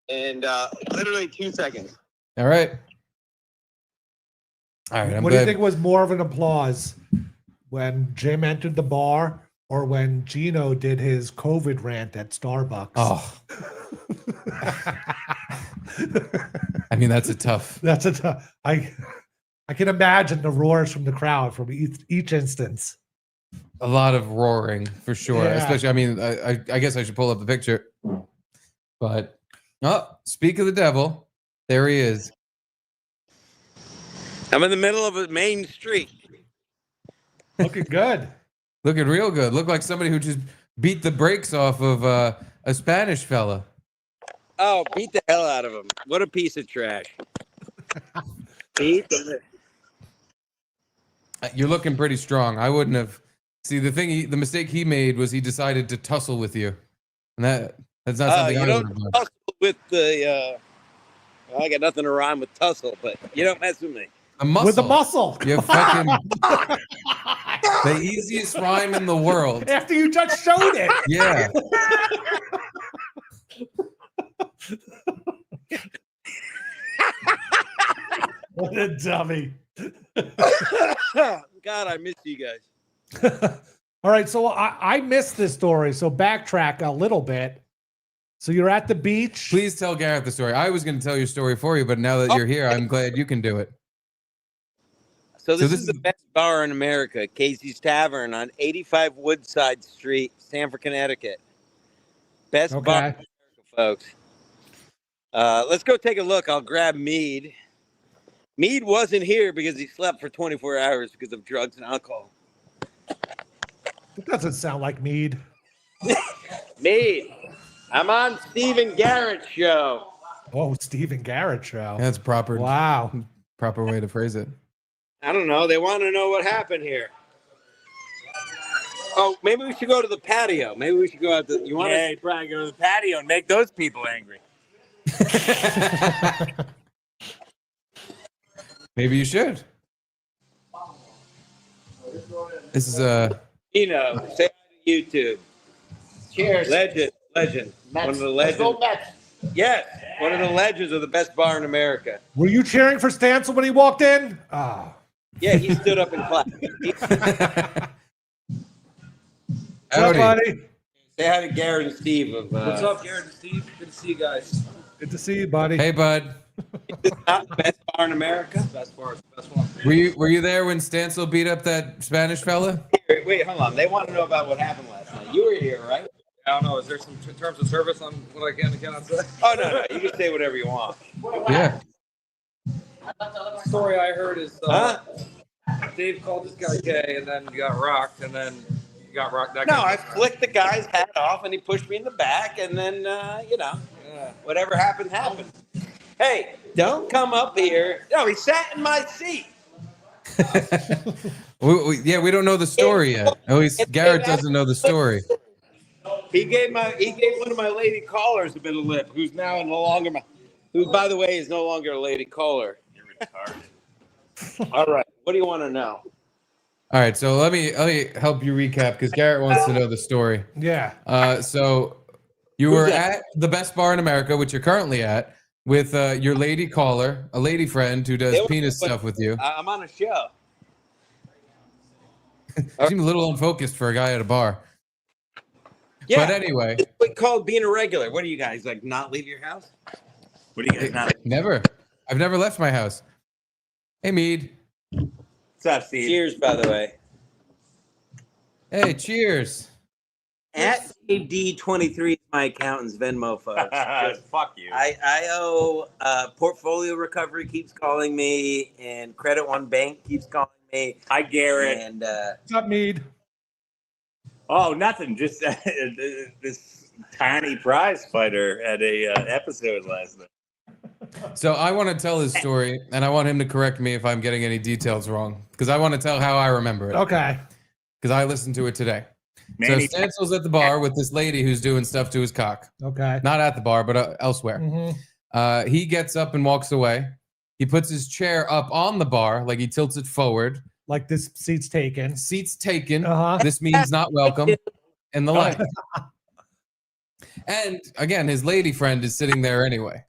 in literally 2 seconds. All right. All right. What do you think was more of an applause? When Jim entered the bar or when Gino did his COVID rant at Starbucks? Oh. I mean, that's a tough. That's a tough. I can imagine the roars from the crowd from each instance. A lot of roaring for sure. Yeah. Especially, I mean, I guess I should pull up the picture. But, speak of the devil. There he is. I'm in the middle of a main street. Looking good. Looking real good. Look like somebody who just beat the brakes off of a Spanish fella. Oh, beat the hell out of him. What a piece of trash. You're looking pretty strong. I wouldn't have. See, the mistake he made was he decided to tussle with you, and that's not something I would have done. Tussle with the. Well, I got nothing to rhyme with tussle, but you don't mess with me. A muscle. With the muscle. You fucking the easiest rhyme in the world. After you just showed it. Yeah. What a dummy. God, I miss you guys. All right, so I missed this story, so backtrack a little bit. So you're at the beach. Please tell Garrett the story. I was going to tell your story for you, but now that you're here, I'm glad you can do it. So this is the best bar in America, Casey's Tavern on 85 Woodside Street, Stamford, Connecticut. Best bar in America, folks. Let's go take a look. I'll grab Mead. Mead wasn't here because he slept for 24 hours because of drugs and alcohol. It doesn't sound like Mead. Mead, I'm on Stephen Garrett's show. Oh, Stephen Garrett show. That's proper. Wow. Proper way to phrase it. I don't know. They want to know what happened here. Oh, maybe we should go to the patio. Maybe we should go out the. You want Yeah, you'd probably go to the patio and make those people angry. Maybe you should. This is say hi to YouTube. Cheers. Legend. Mets. One of the Let's go legends. Mets. Yes, one of the legends of the best bar in America. Were you cheering for Stansel when he walked in? Oh. Yeah, he stood up and clapped. What's up, buddy? Say hi to Garrett and Steve. What's up, Garrett and Steve? Good to see you guys. Good to see you, buddy. hey, bud. Is this not the best bar in America? Best bar, best one. Were you there when Stansel beat up that Spanish fella? Wait, hold on. They want to know about what happened last night. You were here, right? I don't know. Is there some terms of service on what I can and cannot say? Oh, no. You can say whatever you want. Yeah. The story I heard is Dave called this guy gay and then got rocked and then he got rocked. That No, guy I flicked the guy's hat off and he pushed me in the back and then, whatever happened, happened. Hey, don't come up here. No, he sat in my seat. we don't know the story yet. At least Garrett doesn't know the story. He gave one of my lady callers a bit of lip, who, by the way, is no longer a lady caller. You're retarded. All right. What do you want to know? All right, so let me help you recap because Garrett wants to know the story. Yeah. So you were at the best bar in America, which you're currently at, with your lady caller, a lady friend who does penis stuff with you. I'm on a show. Seems a little unfocused for a guy at a bar. Yeah. But anyway. It's what called being a regular. What do you guys, like, not leave your house? What do you guys not? Never. I've never left my house. Hey, Mead. What's up, Steve? Cheers, by the way. Hey, cheers. At AD23 is my accountant's Venmo, folks. Fuck you. I owe Portfolio Recovery keeps calling me, and Credit One Bank keeps calling me. Hi, Garrett. And What's up, Mead? Oh, nothing. Just this tiny prize fighter at a episode last night. So I want to tell his story, and I want him to correct me if I'm getting any details wrong, because I want to tell how I remember it. Okay. Because I listened to it today. Manny, So Stansel's at the bar with this lady who's doing stuff to his cock. Okay. Not at the bar, but elsewhere. Mm-hmm. He gets up and walks away. He puts his chair up on the bar, like he tilts it forward. Like this seat's taken. Seats taken. Uh-huh. This means not welcome. And the like. And again, his lady friend is sitting there anyway.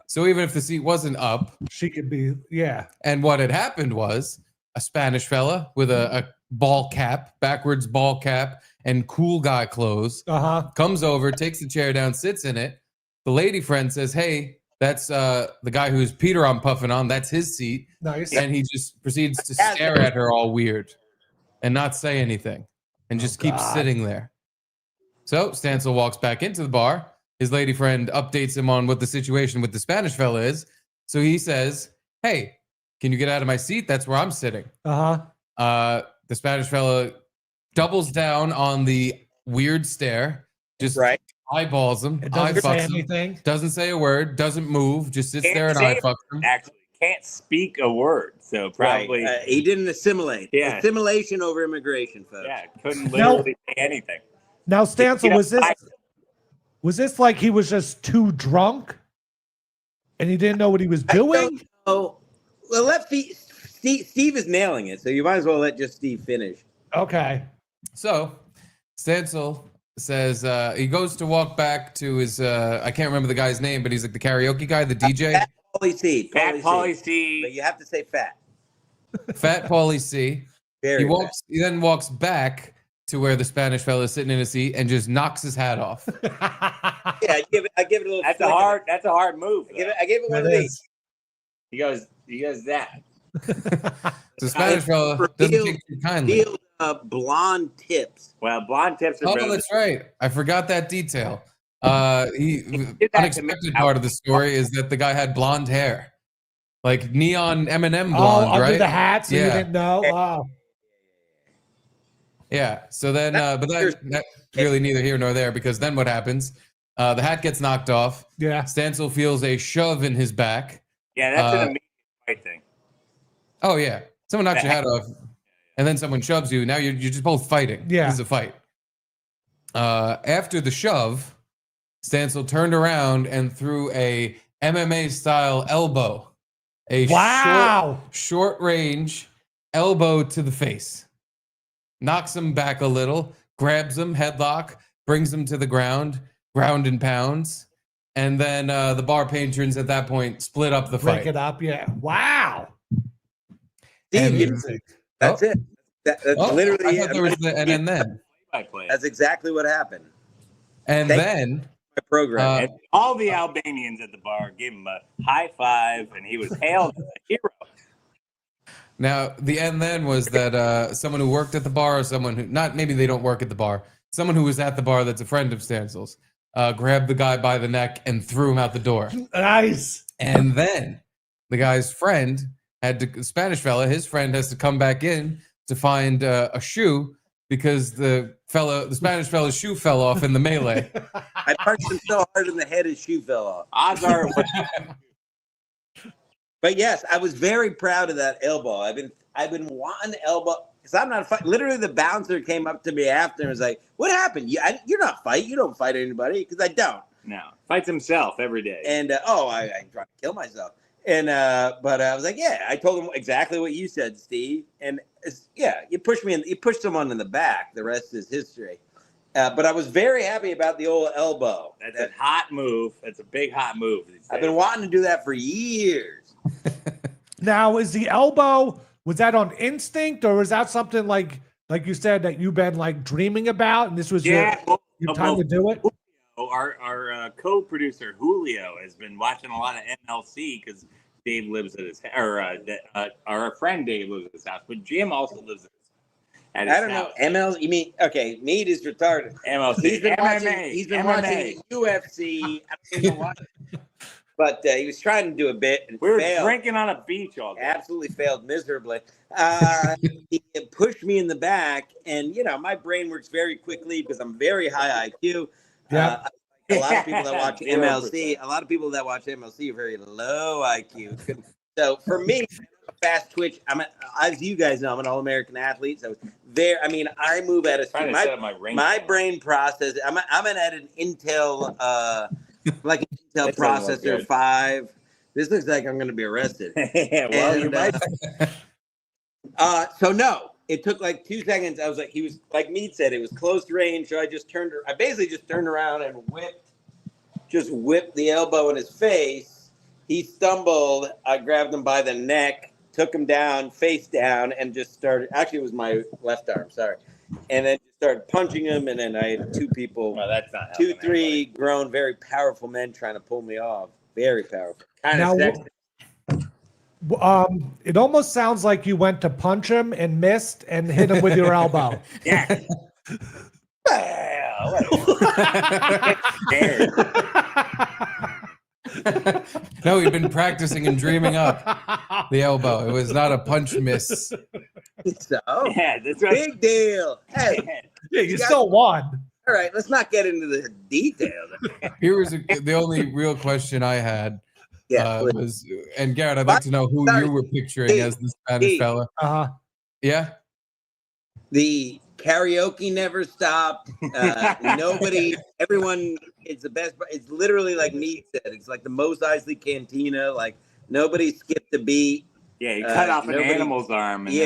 So even if the seat wasn't up, She could be, yeah. and what had happened was a Spanish fella with a ball cap, backwards ball cap, and cool guy clothes Uh-huh. comes over, takes the chair down, sits in it. The lady friend says, "Hey, that's the guy who's Peter I'm puffing on. That's his seat." Nice. And he just proceeds to stare at her all weird and not say anything and just keeps God. sitting there. So Stansel walks back into the bar. His lady friend updates him on what the situation with the Spanish fella is. So he says, "Hey, can you get out of my seat? That's where I'm sitting." Uh-huh. The Spanish fella doubles down on the weird stare, just Right. eyeballs him, It eye doesn't say fucks him, anything. doesn't say a word, doesn't move, just sits Can't there and say eye it. fucks him. actually can't speak a word, so probably Right. He didn't assimilate. Yeah. Assimilation over immigration, folks. couldn't No. literally say anything. Now, Stansel, You was know, this like he was just too drunk and he didn't know what he was doing? Oh, well, Steve is nailing it, so you might as well let just Steve finish. Okay. So Stansel says he goes to walk back to his I can't remember the guy's name, but he's like the karaoke guy, the DJ. Fat Pauly C. Fat Pauly But C. you have to say fat. Fat Pauly C. Very He then walks back to where the Spanish fella is sitting in his seat and just knocks his hat off. Yeah, I give it a little. That's a flick. hard move. I gave it one That of these. is. He goes that. The Spanish fella doesn't take too kindly. Real blonde tips. Well, blonde tips are Oh, really that's right. I forgot that detail. The that to unexpected part of the story is that the guy had blonde hair, like neon M&M Oh, blonde, under right? the hat, so you Yeah. didn't know? Wow. Yeah. So then, but that's really neither here nor there because then what happens? The hat gets knocked off. Yeah. Stansel feels a shove in his back. that's an immediate fight thing. Oh yeah, someone knocks your hat off. and then someone shoves you. Now you're just both fighting. Yeah. This is a fight. After the shove, Stansel turned around and threw a MMA style elbow. A short range elbow to the face. Knocks him back a little, grabs him, headlock, brings him to the ground and pounds. And then the bar patrons at that point split up the fight. Break it up, yeah. Wow. Steve, that's it. That's literally I thought there was and then. That's exactly what happened. And then my program. And all the Albanians at the bar gave him a high five, and he was hailed as a hero. Now, the end then was that someone who worked at the bar, or someone who, maybe they don't work at the bar, someone who was at the bar that's a friend of Stansel's, grabbed the guy by the neck and threw him out the door. Nice. And then the guy's friend Spanish fella, his friend has to come back in to find a shoe because the Spanish fella's shoe fell off in the melee. I punched him so hard in the head his shoe fell off. Odds are. But yes, I was very proud of that elbow. I've been wanting elbow because I'm not fighting. Literally, the bouncer came up to me after and was like, "What happened? You're not fighting. You don't fight anybody." Because I don't. No, fights himself every day. And I try to kill myself. And but I was like, yeah. I told him exactly what you said, Steve. And you pushed me, you pushed someone in the back. The rest is history. But I was very happy about the old elbow. That's a hot move. That's a big hot move. I've been wanting to do that for years. Now, is the elbow, was that on instinct, or was that something like you said that you've been like dreaming about, and this was your time to do it? Our co-producer Julio has been watching a lot of MLC because Dave lives at his our friend Dave lives at his house, but Jim also lives at his house. Know MLC. You mean Mead is retarded. MLC. He's been watching UFC. I don't know why. But he was trying to do a bit and we were failed. drinking on a beach all day. Absolutely failed miserably. He pushed me in the back, and my brain works very quickly because I'm very high IQ. Yeah. A lot of people that watch MLC, a lot of people that watch MLC are very low IQ. So for me, fast twitch. As you guys know, I'm an all-American athlete. So I move at a speed. My brain process. I'm at an Intel, like an Intel processor 5. This looks like I'm going to be arrested. You might. So no. It took like 2 seconds. I was like, he was like Mead said, it was close range. So I basically just turned around and whipped the elbow in his face. He stumbled. I grabbed him by the neck, took him down, face down, and just started. Actually, it was my left arm. Sorry. And then started punching him. And then I had two people, that's not 3 grown, very powerful men trying to pull me off. Very powerful. Kind of sexy. It almost sounds like you went to punch him and missed and hit him with your elbow. Yeah. No, we've been practicing and dreaming up the elbow. It was not a punch miss. So, yeah, that's right. Big deal. Hey, yeah, you still won. All right, let's not get into the details. Here was the only real question I had. And Garrett, I'd like to know who you were picturing as the Spanish fella. Yeah. The karaoke never stopped. Everyone, it's the best. It's literally like Mead said. It's like the Mos Eisley Cantina. Like nobody skipped a beat. Yeah, you cut off an animal's arm. And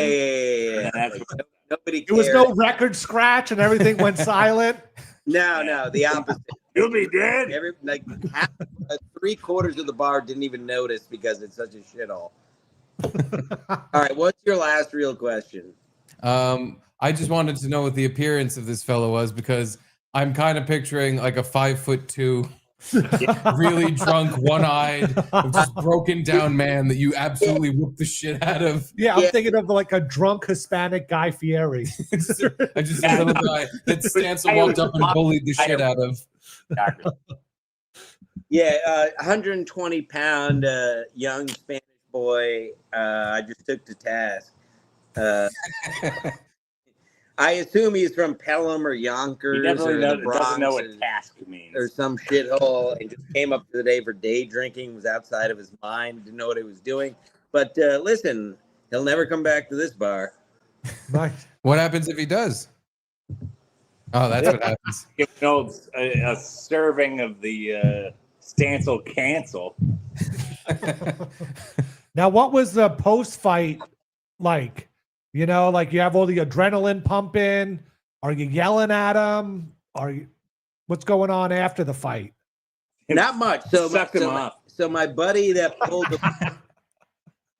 nobody cared. There was no record scratch and everything went silent. No, the opposite. You'll be dead. Half, 3/4 of the bar didn't even notice because it's such a shithole. All right, what's your last real question? I just wanted to know what the appearance of this fellow was because I'm kind of picturing like a 5'2", really drunk, one-eyed, just broken down man that you absolutely whoop the shit out of. Yeah, I'm thinking of like a drunk Hispanic Guy Fieri. I just see a little guy that Stansel walked up and bullied the shit out of. Yeah, 120-pound young Spanish boy. I just took to task. I assume he's from Pelham or Yonkers. He definitely doesn't know what or, task means. Or some shithole, and just came up to the day for day drinking, was outside of his mind, didn't know what he was doing. But listen, he'll never come back to this bar. What happens if he does? Oh, that's what happens. Give an old a serving of the Stansel cancel. Now, what was the post-fight like? You know, like you have all the adrenaline pumping. Are you yelling at him? What's going on after the fight? Not much. So my buddy that pulled the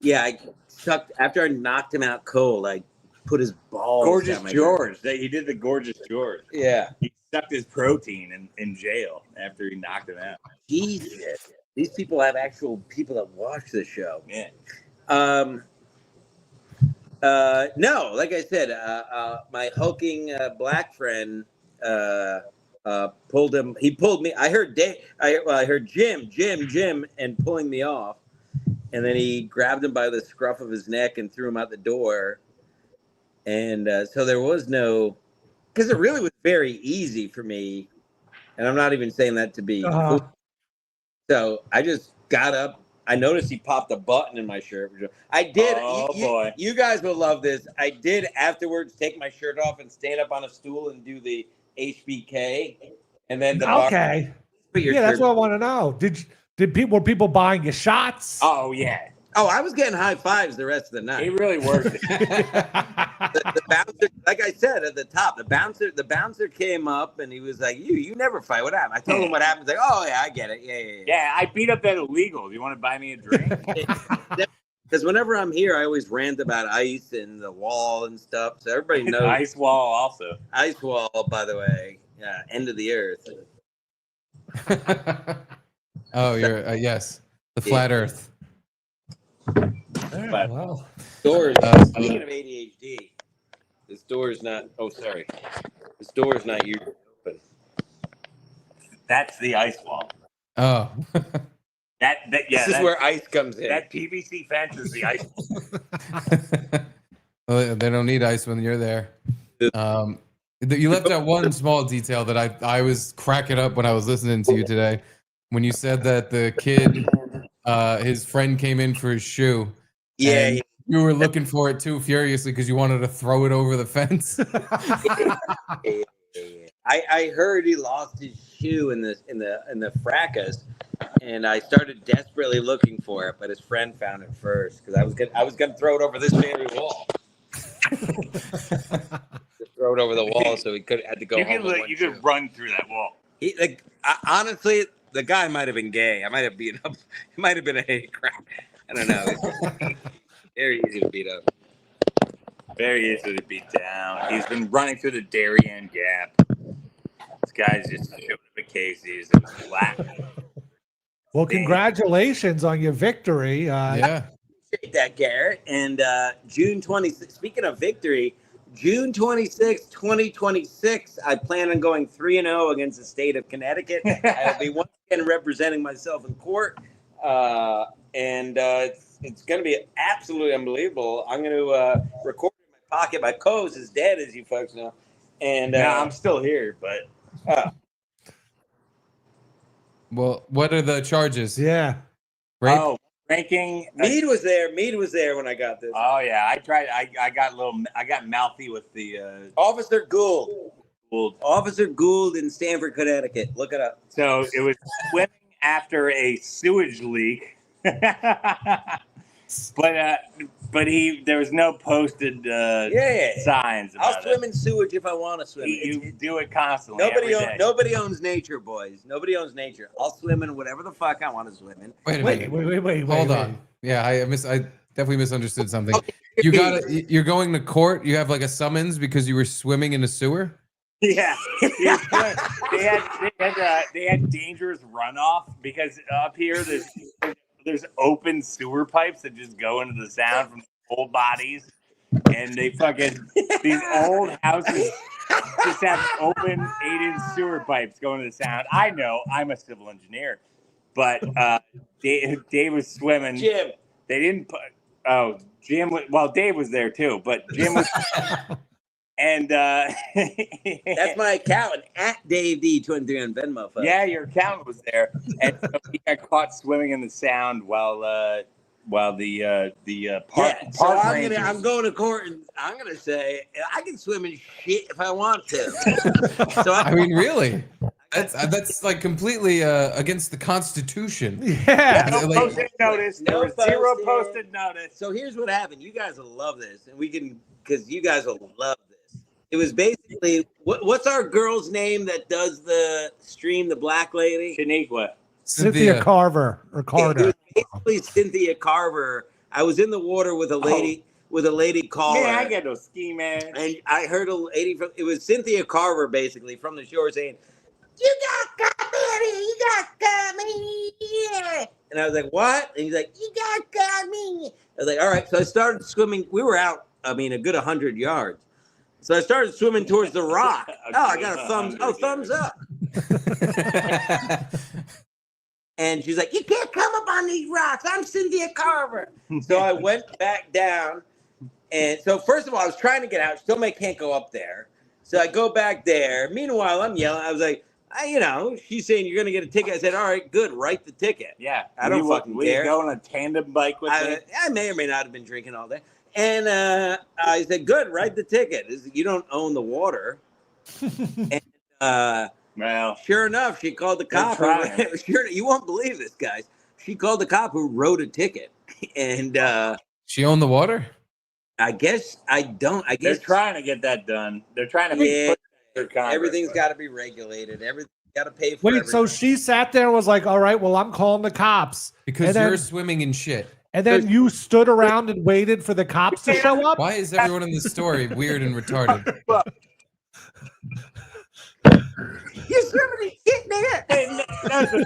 I sucked after I knocked him out cold. I put his balls. Gorgeous George. He did the Gorgeous George. Yeah. He sucked his protein in jail after he knocked him out. Jesus. These people have actual people that watch the show. Yeah. No, like I said, my hulking black friend pulled him. He pulled me. I heard I heard Jim, and pulling me off, and then he grabbed him by the scruff of his neck and threw him out the door. And so there was no, because it really was very easy for me, and I'm not even saying that to be. So I just got up. I noticed he popped a button in my shirt. I did. Boy. You guys will love this. I did afterwards take my shirt off and stand up on a stool and do the HBK, and then the okay. Yeah, that's what I want to know. Were people buying you shots? Oh yeah. Oh, I was getting high fives the rest of the night. He really worked it. the bouncer, like I said at the top, the bouncer came up and he was like, "You never fight. What happened?" I told him what happened. He's like, "Oh yeah, I get it. Yeah." Yeah, I beat up that illegal. Do you want to buy me a drink? Because whenever I'm here, I always rant about ice and the wall and stuff. So everybody knows. Ice wall also. Ice wall, by the way. Yeah, end of the earth. Oh, you're yes, the flat Earth. Wow. Doors. Speaking of ADHD, this door is not. Oh, sorry. This door is not usually open. That's the ice wall. Oh. This is where ice comes in. That PVC fence is the ice wall. Well, they don't need ice when you're there. You left out one small detail that I was cracking up when I was listening to you today, when you said that the kid, his friend came in for his shoe. Yeah. You were looking for it too furiously because you wanted to throw it over the fence. I heard he lost his shoe in the fracas, and I started desperately looking for it, but his friend found it first because I was gonna throw it over this very wall. Just throw it over the wall so he had to go. You could run through that wall. Honestly, the guy might have been gay. I might have beat up. He might have been a hate crap. I don't know. Very easy to beat up. Very easy to beat down. He's been running through the Darien Gap. This guy's just showing up at Casey's and laughing. Well, congratulations on your victory. Yeah. Appreciate that, Garrett. And June 26th, speaking of victory, June 26th, 2026, I plan on going 3-0 against the state of Connecticut. I'll be once again representing myself in court. And it's going to be absolutely unbelievable. I'm going to record in my pocket. My co-host is dead, as you folks know. And I'm still here, but... Well, what are the charges? Yeah. Rape? Oh, drinking. Mead was there. Mead was there when I got this. Oh yeah, I tried. I got mouthy with the Officer Gould. Officer Gould in Stamford, Connecticut. Look it up. So it was swimming after a sewage leak. But there was no posted signs. I'll swim in sewage if I want to swim. You do it constantly. Nobody owns nature, boys. Nobody owns nature. I'll swim in whatever the fuck I want to swim in. Wait. Hold on. Yeah, I definitely misunderstood something. You're going to court. You have like a summons because you were swimming in a sewer. Yeah, they had dangerous runoff because up here there's open sewer pipes that just go into the sound from old bodies, and these old houses just have open 8-inch sewer pipes going to the sound. I know, I'm a civil engineer, but Dave was swimming. Jim, they didn't put. Oh, Jim. Well, Dave was there too, but Jim was. And that's my accountant at Dave D23 on Venmo. Folks. Yeah, your accountant was there, and so he got caught swimming in the sound while while the park. Yeah, so park I'm going to court, and I'm gonna say I can swim in shit if I want to. So I mean, really? That's like completely against the Constitution. Yeah. No Like- posted notice. There was zero posted notice. So here's what happened. You guys will love this, and because you guys will love this. It was basically what's our girl's name that does the stream, the black lady? Shaniqua. Cynthia Carver or Carter. It was basically Cynthia Carver. I was in the water with a lady caller. Yeah, I get no ski, man. And I heard a lady it was Cynthia Carver basically from the shore saying, "You got me, you got me." Yeah. And I was like, "What?" And he's like, "You got me." I was like, "All right." So I started swimming. We were out, a good 100 yards. So I started swimming towards the rock. I got a thumbs up. And she's like, "You can't come up on these rocks. I'm Cynthia Carver." So I went back down. And so first of all, I was trying to get out. She told me I can't go up there. So I go back there. Meanwhile, I'm yelling. I was like, she's saying you're going to get a ticket. I said, "All right, good. Write the ticket." Yeah. I don't fucking care. You go on a tandem bike with me? I may or may not have been drinking all day. And I said, "Good, write the ticket. You don't own the water." And well, sure enough, she called the cop. You won't believe this, guys. She called the cop who wrote a ticket. And she owned the water? I guess I don't. I guess they're trying to get that done. They're trying to put everything's got to be regulated. Everything got to pay for. Wait, everything. so she sat there and was like, "All right, well, I'm calling the cops." Because you're swimming in shit. And then you stood around and waited for the cops to show up? Why is everyone in this story weird and retarded? You're swimming in shit, nigga.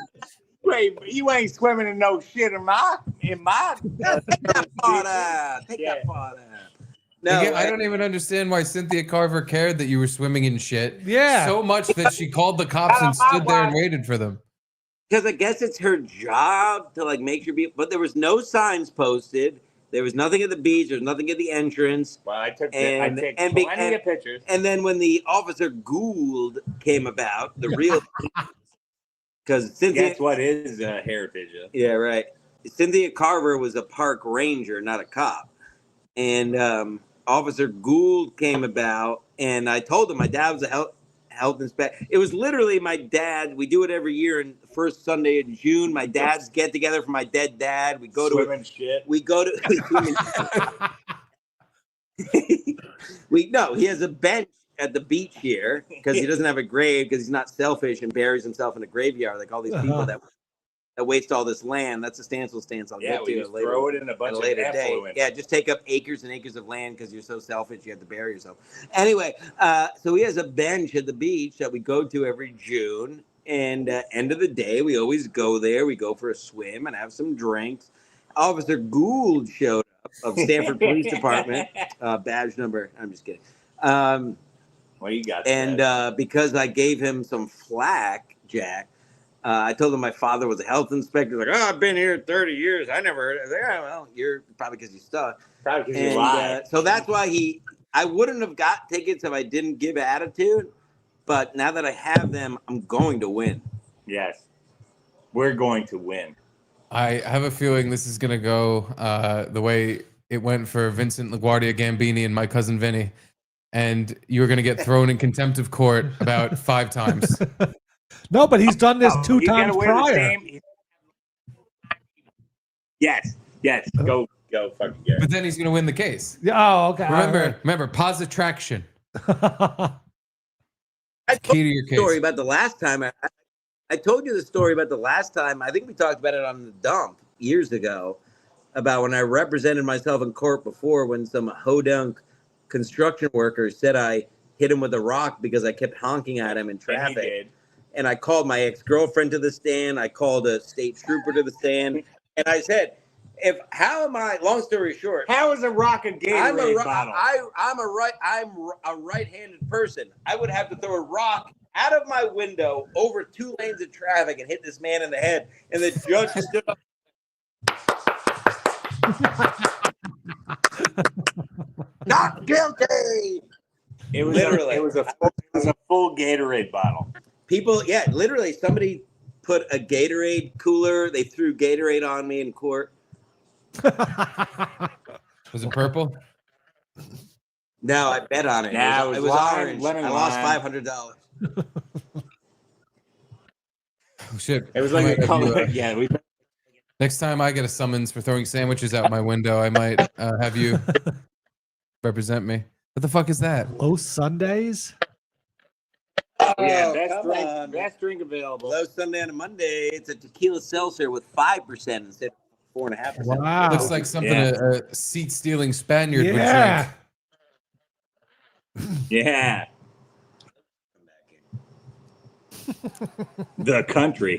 Wait, you ain't swimming in no shit in my. Take that part out. Take that part out. No, Again, I don't even understand why Cynthia Carver cared that you were swimming in shit. Yeah. So much that she called the cops and stood there and waited for them. Because I guess it's her job to make sure but there was no signs posted. There was nothing at the beach. There was nothing at the entrance. Well, I took plenty of pictures. And then when the Officer Gould came about, the real because Cynthia, guess what is heritage? Yeah, right. Cynthia Carver was a park ranger, not a cop. And Officer Gould came about, and I told him my dad was a health inspector. It was literally my dad. We do it every year in the first Sunday in June. My dad's get together for my dead dad. We go swimming shit. We go to he has a bench at the beach here because he doesn't have a grave because he's not selfish and buries himself in a graveyard like all these people that waste all this land. That's a Stansel stance I'll get to we just later, throw it in a bunch of effluent. Yeah, just take up acres and acres of land because you're so selfish you have to bury yourself. Anyway, so he has a bench at the beach that we go to every June. And end of the day, we always go there. We go for a swim and have some drinks. Officer Gould showed up of Stanford Police Department, badge number. I'm just kidding. Well, you got and because I gave him some flack, Jack, I told him my father was a health inspector. He's like, "Oh, I've been here 30 years. I never heard it." I was like, "Oh, well, you're probably because you stuck." Probably because you lied. So that's why I wouldn't have got tickets if I didn't give attitude. But now that I have them, I'm going to win. Yes, we're going to win. I have a feeling this is going to go the way it went for Vincent LaGuardia Gambini and my cousin Vinny. And you're going to get thrown in contempt of court about 5 times. No, but he's done this 2 times prior. Yes. Go fucking Garrett. But then he's going to win the case. Yeah. Oh, okay. Remember, pause attraction. I told Key to you your the case. story about the last time. I told you the story about the last time. I think we talked about it on the dump years ago about when I represented myself in court before when some ho-dunk construction workers said I hit him with a rock because I kept honking at him in traffic. And I called my ex-girlfriend to the stand. I called a state trooper to the stand. And I said, long story short, how is a rock a Gatorade bottle? I'm a right-handed person. I would have to throw a rock out of my window over 2 lanes of traffic and hit this man in the head. And the judge stood up. Not guilty. It was literally. It was a full Gatorade bottle. People, literally, somebody put a Gatorade cooler. They threw Gatorade on me in court. Was it purple? No, I bet on it. Nah, it it was was lime, orange. lemon I lost lime. $500. Oh, shit. It was I like might a have you, color. Yeah, we. next time I get a summons for throwing sandwiches out my window, I might have you represent me. What the fuck is that? Low Sundays? Yeah, Oh, come on. best drink available. Low Sunday on a Monday. It's a tequila seltzer with 5% instead of 4.5%. Wow. Looks like something Yeah. a seat-stealing Spaniard Yeah. would drink. Yeah. The country.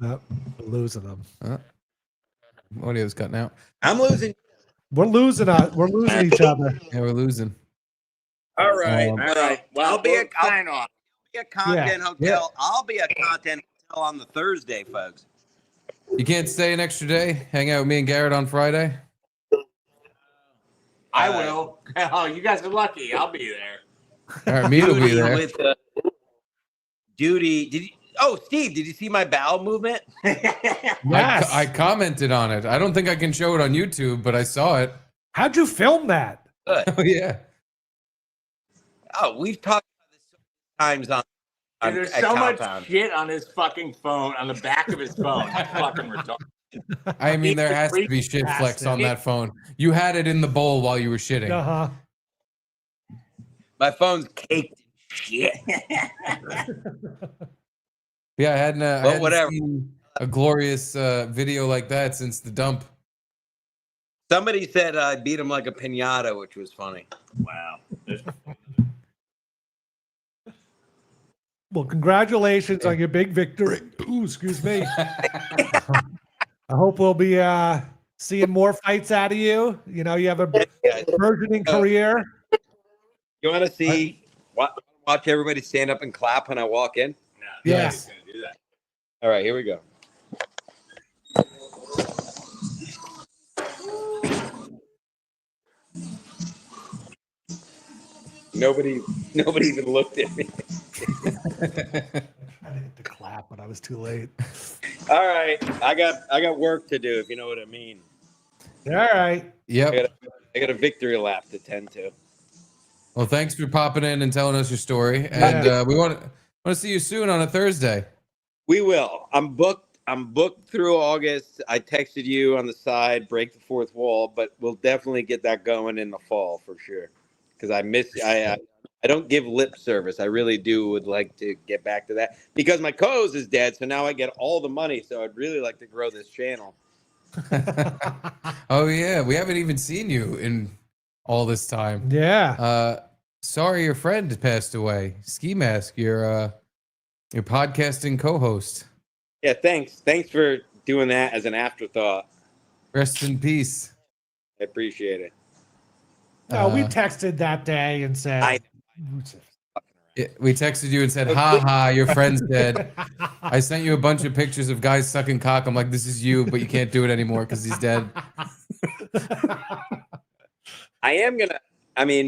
Nope, we're losing them. Audio's cutting out. I'm losing. We're losing each other. Yeah, we're losing. All right. Um, All right. Well, I'll be a sign off. content hotel. Yeah. I'll be a content hotel on the Thursday, folks. You can't stay an extra day? Hang out with me and Garrett on Friday? I will. Oh, you guys are lucky. I'll be there. All right, me will be Duty there. with Duty. Did you? Oh, Steve, did you see my bowel movement? Yes. I commented on it. I don't think I can show it on YouTube, but I saw it. How'd you film that? Good. Oh, yeah. Oh, we've talked about this so many times on Dude, there's at so much Compound. shit on his fucking phone, on the back of his phone. It's fucking retarded. I mean, there has to be shit flex on that phone. You had it in the bowl while you were shitting. Uh-huh. My phone's caked in shit. Yeah, I hadn't, I Well, hadn't whatever. seen a glorious video like that since the dump. Somebody said I beat him like a pinata, which was funny. Wow. Well, congratulations on your big victory. Ooh, excuse me. I hope we'll be seeing more fights out of you. You know, you have a burgeoning career. You want to see? Watch everybody stand up and clap when I walk in. Yes. Gonna do that. All right, here we go. Nobody even looked at me. I didn't hit the clap, but I was too late. All right, I got work to do, if you know what I mean. All right. Yep. I got a victory lap to tend to. Well, thanks for popping in and telling us your story. And we want to see you soon on a Thursday. We will. I'm booked through August. I texted you on the side, break the fourth wall, but we'll definitely get that going in the fall for sure. Because I don't give lip service. I really would like to get back to that because my co-host is dead. So now I get all the money. So I'd really like to grow this channel. Oh yeah, we haven't even seen you in all this time. Yeah. Sorry, your friend passed away. Ski Mask, your podcasting co-host. Yeah, thanks. Thanks for doing that as an afterthought. Rest in peace. I appreciate it. No, we texted that day and said. We texted you and said, "Ha ha, your friend's dead." I sent you a bunch of pictures of guys sucking cock. I'm like, "This is you, but you can't do it anymore because he's dead."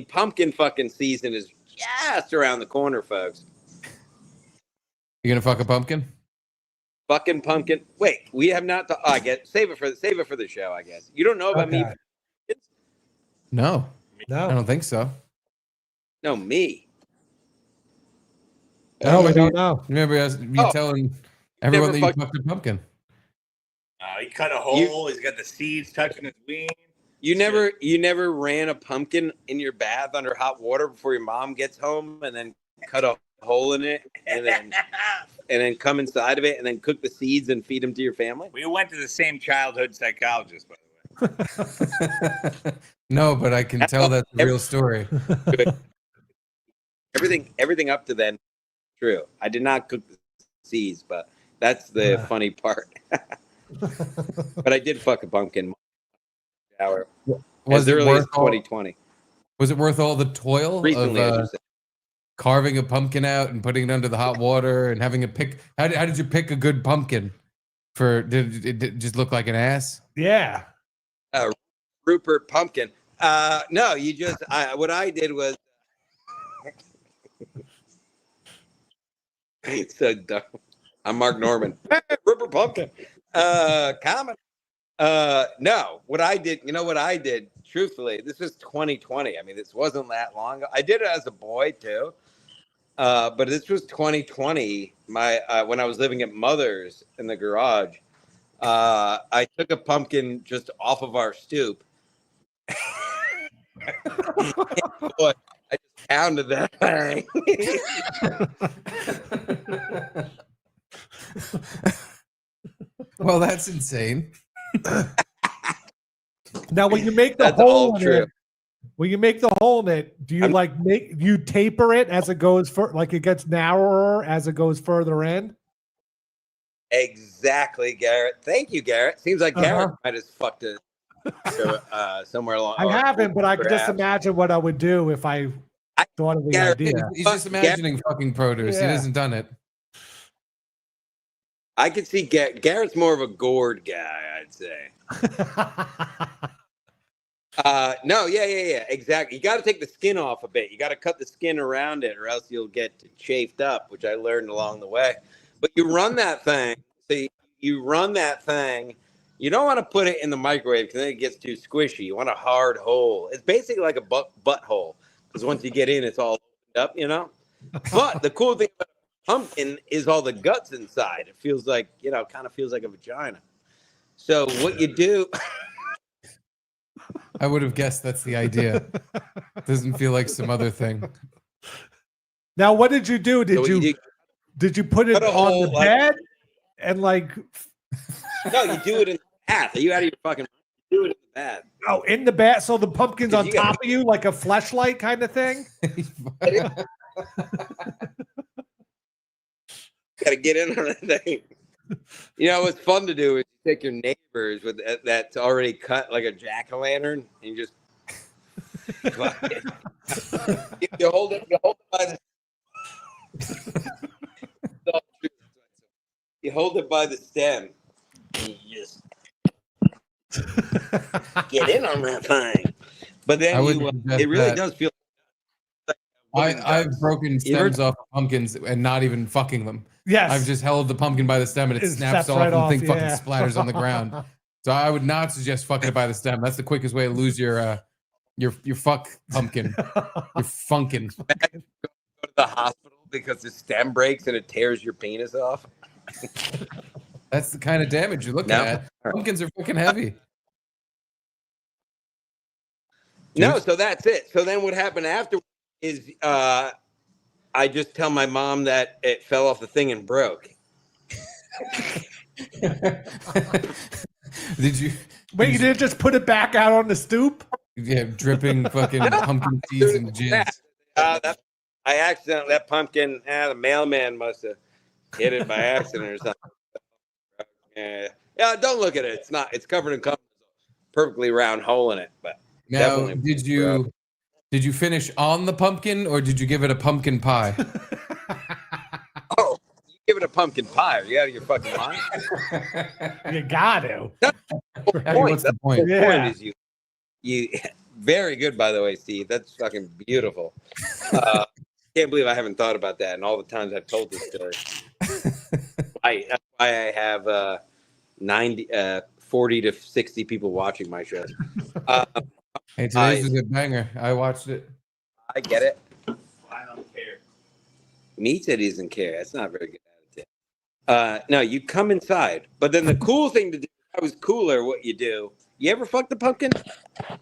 Pumpkin fucking season is just around the corner, folks. You gonna fuck a pumpkin? Fucking pumpkin. Wait, we have not. I guess save it for the show. I guess you don't know about me. No, No. I don't think so. No, me. No, we don't know. Remember you telling everyone that you fucked- fucked a pumpkin? He cut a hole. He's got the seeds touching his wing. You never ran a pumpkin in your bath under hot water before your mom gets home, and then cut a hole in it, and then come inside of it, and then cook the seeds and feed them to your family. We went to the same childhood psychologist, by the way. No, but I can tell that's the real story. Everything up to then, true. I did not cook the seeds, but that's the funny part. But I did fuck a pumpkin. Hour. Was as it early worth as 2020? Was it worth all the toil Recently, I should of say. carving a pumpkin out and putting it under the hot water and having a pick? How did you pick a good pumpkin? Did it just look like an ass? Yeah. Rupert Pumpkin. No, you just. What I did was. It's so dumb. I'm Mark Norman. Rupert Pumpkin. Comment. No, what I did, truthfully, this was 2020. I mean, this wasn't that long ago. I did it as a boy too. But this was 2020. When I was living at Mother's in the garage, I took a pumpkin just off of our stoop. Boy, I just pounded that thing. Well, that's insane. Now, when you make the That's hole all in true. it, when you make the hole in it, do you you taper it as it goes like it gets narrower as it goes further in? Exactly, Garrett. Thank you, Garrett. Seems like Garrett might have fucked it somewhere along. I haven't, but I could just imagine what I would do if I thought of the idea. He's just imagining fucking produce. Yeah. He hasn't done it. I could see Garrett's more of a gourd guy, I'd say. No, yeah, exactly. You got to take the skin off a bit. You got to cut the skin around it, or else you'll get chafed up, which I learned along the way. But you run that thing. So you run that thing. You don't want to put it in the microwave because then it gets too squishy. You want a hard hole. It's basically like a butthole because once you get in, it's all opened up, you know. But the cool thing about pumpkin is all the guts inside. It feels like, kind of feels like a vagina. So what you do. I would have guessed that's the idea. Doesn't feel like some other thing. Now, what did you do? Did you put it on the bed and like? No, you do it in the bath. Are you out of your fucking? You do it in the bath. Oh, in the bath. So the pumpkin's on top of you, like a fleshlight kind of thing. Got to get in on that thing. What's fun to do is you take your neighbors with that's already cut like a jack-o'-lantern, and you just you hold it by the you hold it by the stem, and you just get in on that thing. But then it really does feel. I've broken stems off of pumpkins and not even fucking them. Yes. I've just held the pumpkin by the stem and it snaps off right and the thing fucking splatters on the ground. So I would not suggest fucking it by the stem. That's the quickest way to lose your fuck pumpkin. You're funkin'. Go to the hospital because the stem breaks and it tears your penis off. That's the kind of damage you're looking at. Pumpkins are fucking heavy. No, so that's it. So then what happened after is I just tell my mom that it fell off the thing and broke. Did you? Wait, you didn't just put it back out on the stoop? Yeah, dripping fucking pumpkin seeds and jizz. That pumpkin, the mailman must have hit it by accident or something. Yeah, don't look at it. It's covered in cum. Perfectly round hole in it, but now, did you finish on the pumpkin or did you give it a pumpkin pie? Oh, you give it a pumpkin pie. Are you out of your fucking mind? You got to. What's the point? The point is you very good, by the way, Steve. That's fucking beautiful. Can't believe I haven't thought about that and all the times I've told this story. That's why I have 40 to 60 people watching my shows. Hey, today's was a banger. I watched it. I get it. I don't care. Me said he doesn't care. That's not a very good attitude. No, you come inside. But then the cool thing to do, I was cooler what you do. You ever fuck the pumpkin? All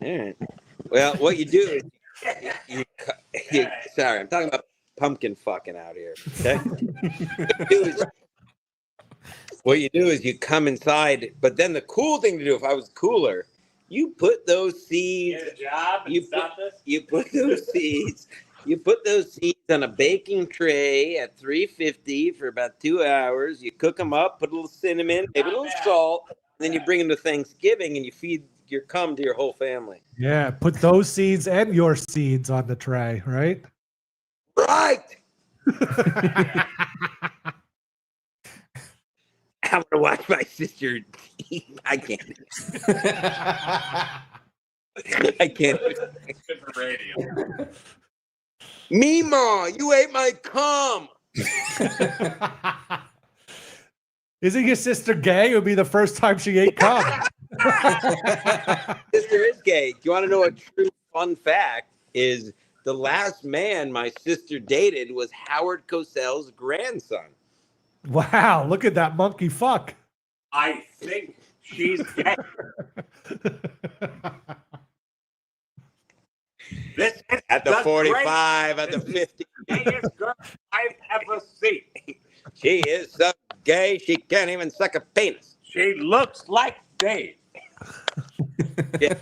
right. Well, what you do is sorry, I'm talking about pumpkin fucking out here. Okay? What you do is you come inside, but then the cool thing to do, if I was cooler, you put those seeds. Get a job and stop this? You put those seeds. You put those seeds on a baking tray at 350 for about 2 hours. You cook them up, put a little cinnamon, maybe a little salt, and then you bring them to Thanksgiving and you feed your cum to your whole family. Yeah, put those seeds and your seeds on the tray, right? Right. I'm gonna watch my sister eat. I can't. I can't. Good for radio. Mima, you ate my cum. Isn't your sister gay? It would be the first time she ate cum. Sister is gay. Do you want to know a true fun fact? Is the last man my sister dated was Howard Cosell's grandson. Wow, look at that monkey fuck. I think she's gay. This is At the 45, at the 50. gayest girl I've ever seen. She is so gay, she can't even suck a penis. She looks like Dave. Yeah.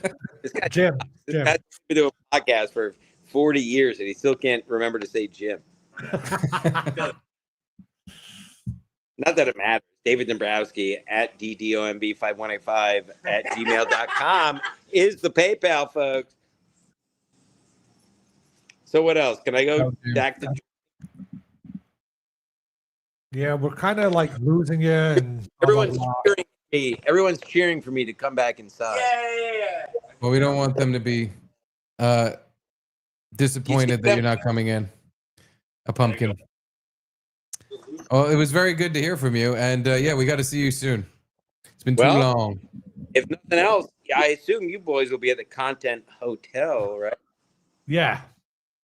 This guy, Jim. this guy's been doing a podcast for 40 years and he still can't remember to say Jim. Not that it matters. David Dombrowski at DDOMB5185 at gmail.com is the PayPal, folks. So what else? Can I go back to? Yeah, we're kind of like losing you. And Everyone's cheering for me. Everyone's cheering for me to come back inside. Yeah. Well, we don't want them to be disappointed that you're not coming in. A pumpkin. Oh, it was very good to hear from you, and yeah, we got to see you soon. It's been too long. If nothing else, I assume you boys will be at the Content Hotel, right? Yeah,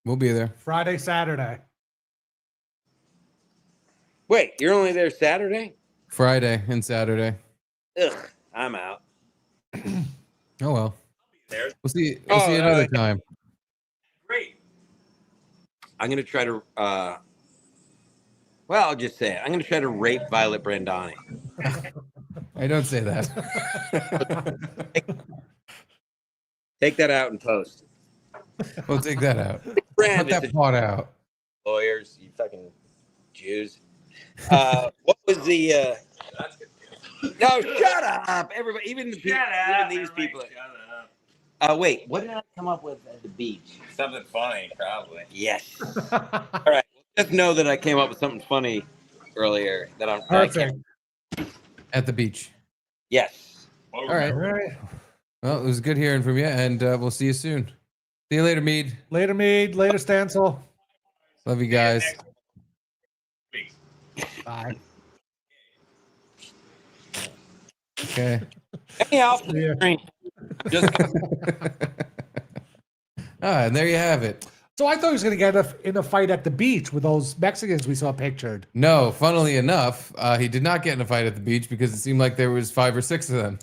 We'll be there. Friday, Saturday. Wait, you're only there Saturday? Friday and Saturday. Ugh, I'm out. Oh well. There. We'll see. We'll see you another time. Great. I'm gonna try to. Well, I'll just say it. I'm gonna try to rape Violet Brandani. I don't say that. Take that out and post. We'll take that out. Brand Cut that part out. Lawyers, you fucking Jews. What was the? No, shut up, everybody. Even the people, even these people. Shut up. Wait, what did I come up with at the beach? Something funny, probably. Yes. All right. Just know that I came up with something funny earlier that I'm. Perfect. At the beach. Yes. All right. All right. Well, it was good hearing from you, and we'll see you soon. See you later, Mead. Later, Mead. Later, Stansel. Love you guys. Bye. Okay. Anyhow, just And there you have it. So I thought he was going to get in a fight at the beach with those Mexicans we saw pictured. No, funnily enough, he did not get in a fight at the beach because it seemed like there was 5 or 6 of them.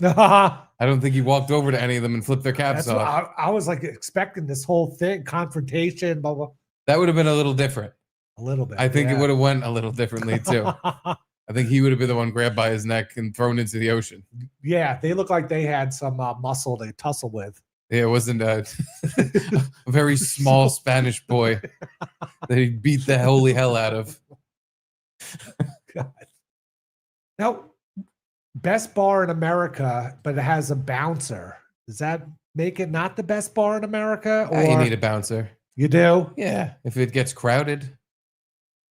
I don't think he walked over to any of them and flipped their caps That's what off. I was like expecting this whole thing, confrontation, blah, blah. That would have been a little different. A little bit. I think yeah. it would have went a little differently too. I think he would have been the one grabbed by his neck and thrown into the ocean. Yeah, they look like they had some muscle to tussle with. Yeah, it wasn't a very small Spanish boy that he beat the holy hell out of. God. Now, best bar in America, but it has a bouncer. Does that make it not the best bar in America? Or You need a bouncer. You do? Yeah, if it gets crowded.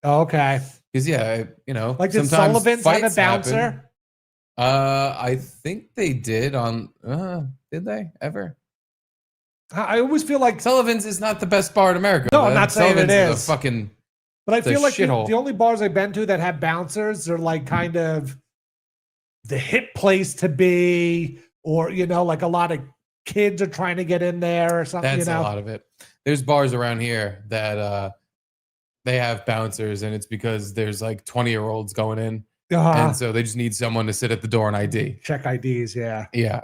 Oh, okay. Because you know, Like did sometimes Sullivan's have a fights bouncer? happen. I think they did on. Did they ever? I always feel like Sullivan's is not the best bar in America. No, but I'm not saying Sullivan's it is is. a fucking. But I It's a feel like shithole. the only bars I've been to that have bouncers are like kind of the hip place to be, or you know, like a lot of kids are trying to get in there or something. That's you know, a lot of it. There's bars around here that they have bouncers, and it's because there's like 20-year-olds going in, and so they just need someone to sit at the door and ID. check IDs. Yeah, Yeah,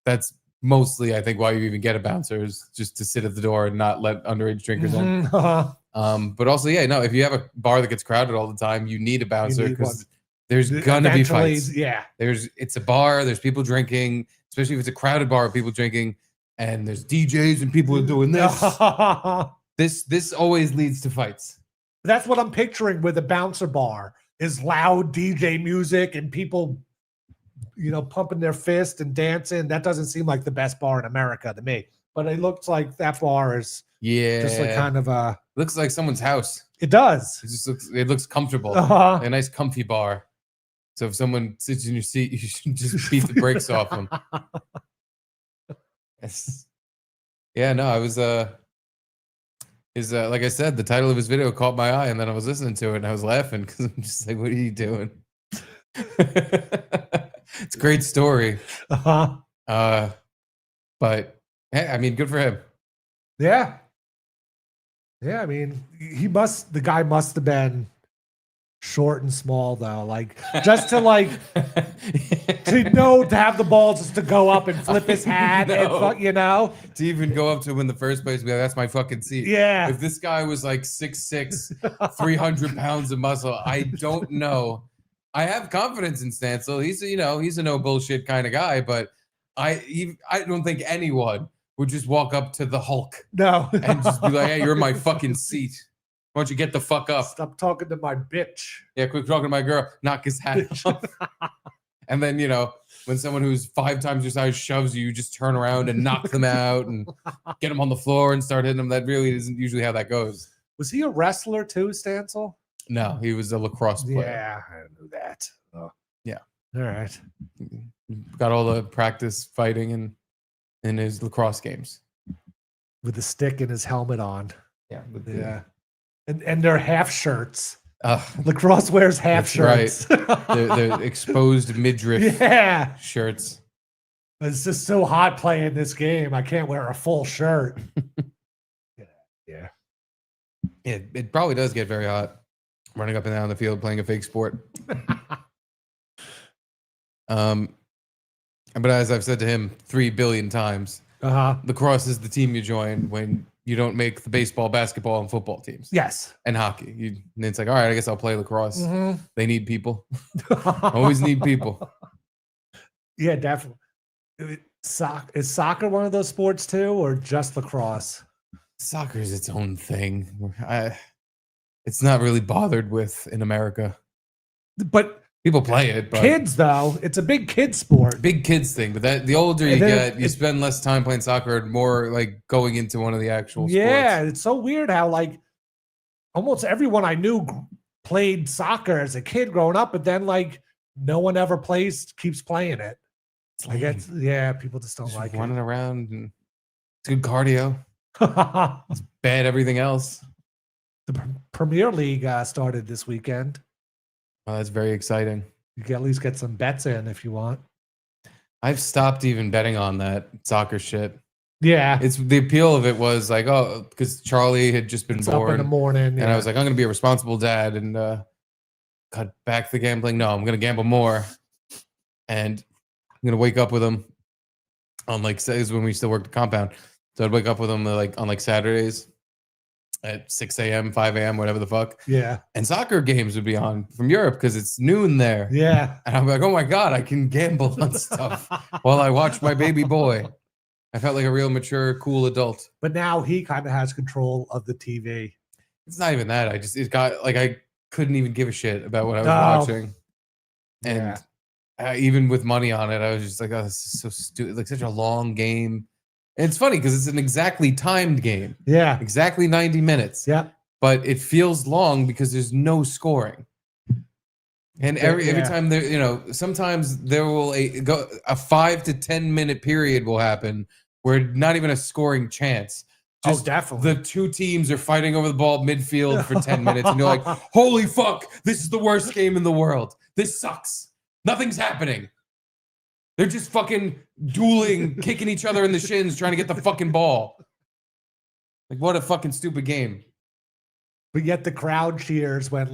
that's mostly I think why you even get a bouncer is just to sit at the door and not let underage drinkers in. Mhm. But also, yeah, no, if you have a bar that gets crowded all the time, you need a bouncer need one. because there's gonna be Eventually, fights. Yeah, It's a bar. There's people drinking, especially if it's a crowded bar with people drinking, and there's DJs and people are doing this. This always leads to fights. That's what I'm picturing with a bouncer bar is loud DJ music and people, you know, pumping their fist and dancing. That doesn't seem like the best bar in America to me. But it looks like that bar is Yeah, just like kind of a. looks like someone's house. It does. It looks comfortable. Uh-huh. A nice comfy bar. So if someone sits in your seat, you should just beat the brakes off them. Yeah, no, I was like I said, the title of his video caught my eye, and then I was listening to it and I was laughing because I'm just like, what are you doing? It's a great story. But hey, I mean, good for him. Yeah. Yeah, I mean, the guy must have been short and small though. Like just to to have the ball just to go up and flip his hat and to even go up to him in the first place, be like, that's my fucking seat. Yeah. If this guy was like 6'6", 300 pounds of muscle, I don't know. I have confidence in Stansel. He's a no bullshit kind of guy, but I don't think anyone would just walk up to the Hulk. No. And just be like, hey, you're in my fucking seat. Why don't you get the fuck up? Stop talking to my bitch. Yeah, quit talking to my girl. Knock his hat off. And then, when someone who's 5 times your size shoves you, you just turn around and knock them out and get them on the floor and start hitting them. That really isn't usually how that goes. Was he a wrestler too, Stansel? No, he was a lacrosse player. Yeah, I knew that. Oh. Yeah. All right. Got all the practice fighting in his lacrosse games. With the stick and his helmet on. Yeah. Yeah. And they're half shirts. Lacrosse wears half shirts. Right. they're exposed midriff shirts. It's just so hot playing this game. I can't wear a full shirt. Yeah. It probably does get very hot running up and down the field playing a fake sport. But as I've said to him 3 billion times, lacrosse is the team you join when you don't make the baseball, basketball, and football teams. Yes. And hockey. And it's like, all right, I guess I'll play lacrosse. Mm-hmm. They need people. Always need people. Yeah, definitely. Is soccer one of those sports too, or just lacrosse? Soccer is its own thing. It's not really bothered with in America. But people play it. But kids, though, it's a big kid sport. Big kids thing. But the older you get, you spend less time playing soccer and more like going into one of the actual sports. Yeah, it's so weird how almost everyone I knew played soccer as a kid growing up, but then no one ever keeps playing it. I guess, people just don't like running around, and it's good cardio. It's bad everything else. The Premier League started this weekend. Oh, that's very exciting. You can at least get some bets in if you want. I've stopped even betting on that soccer shit. Yeah. It's the appeal of it was because Charlie had just been born up in the morning. And I was like, I'm going to be a responsible dad and cut back the gambling. No, I'm going to gamble more. And I'm going to wake up with him on this is when we still worked the compound. So I'd wake up with him on Saturdays at 6 a.m., 5 a.m., whatever the fuck. Yeah. And soccer games would be on from Europe because it's noon there. Yeah. And I'm like, oh my God, I can gamble on stuff while I watch my baby boy. I felt like a real mature, cool adult. But now he kind of has control of the TV. It's not even that. It got I couldn't even give a shit about what I was watching. And even with money on it, I was just like, oh, this is so stupid. Such a long game. And it's funny because it's an exactly timed game. Yeah. Exactly 90 minutes. Yeah. But it feels long because there's no scoring. And every time there, sometimes there will go a 5 to 10 minute period will happen where not even a scoring chance. Just definitely. The two teams are fighting over the ball midfield for 10 minutes. And you're like, holy fuck, this is the worst game in the world. This sucks. Nothing's happening. They're just fucking dueling, kicking each other in the shins, trying to get the fucking ball. What a fucking stupid game. But yet the crowd cheers when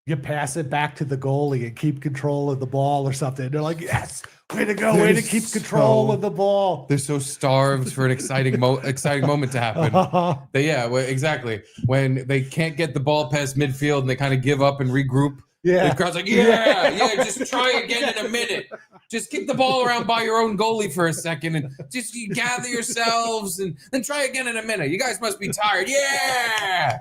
you pass it back to the goalie and keep control of the ball or something. They're like, yes, way to go, way to keep control of the ball. They're so starved for an exciting moment to happen. Exactly. When they can't get the ball past midfield and they kind of give up and regroup. Yeah. The crowd's like, just try again in a minute. Just kick the ball around by your own goalie for a second and just gather yourselves and then try again in a minute. You guys must be tired. Yeah.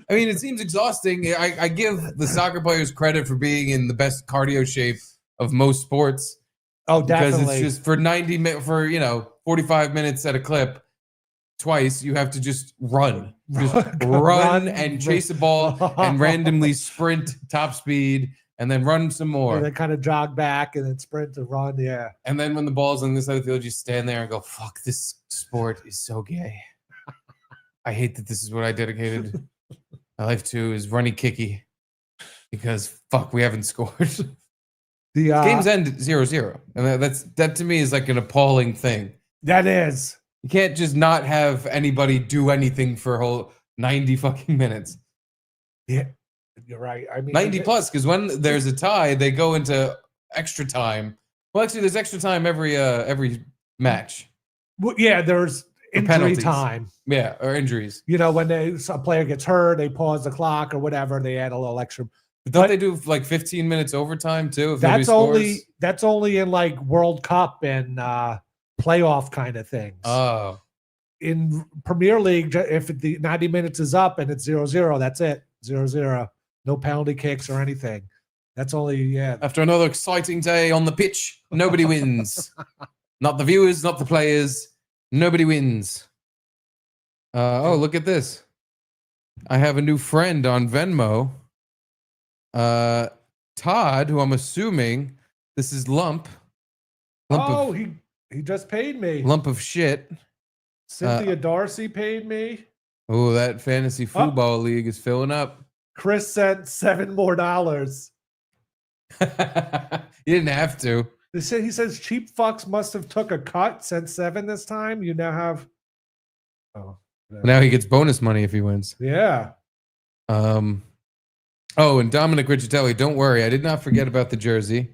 I mean, it seems exhausting. I give the soccer players credit for being in the best cardio shape of most sports. Oh, definitely. Because it's just for 45 minutes at a clip. Twice you have to just run and chase a ball and randomly sprint top speed and then run some more. And then kind of jog back and then sprint and run. Yeah. And then when the ball's on this side of the field, you stand there and go, fuck, this sport is so gay. I hate that this is what I dedicated my life to is runny kicky. because fuck, we haven't scored. The games end 0-0, and that to me is like an appalling thing. That is. You can't just not have anybody do anything for a whole 90 fucking minutes. Yeah, you're right. I mean, 90 plus, because when there's a tie, they go into extra time. Well, actually, there's extra time every match. Well, yeah, there's injury penalties. time. Yeah, or injuries. You know, when a player gets hurt, they pause the clock or whatever. They add a little extra. But don't they do like 15 minutes overtime too? If that's only in like World Cup and playoff kind of things. Oh. In Premier League, if the 90 minutes is up and it's 0-0, that's it. 0-0. No penalty kicks or anything. That's only, After another exciting day on the pitch, nobody wins. Not the viewers, not the players. Nobody wins. Oh, look at this. I have a new friend on Venmo. Todd, who I'm assuming this is Lump. He just paid me. Lump of shit. Cynthia Darcy paid me. Oh, that fantasy football league is filling up. Chris sent $7 more. You didn't have to. He says cheap fucks must have took a cut. Sent 7 this time. You now have. Oh. Now he gets bonus money if he wins. Yeah. Oh, and Dominic Riccitelli, don't worry. I did not forget about the jersey.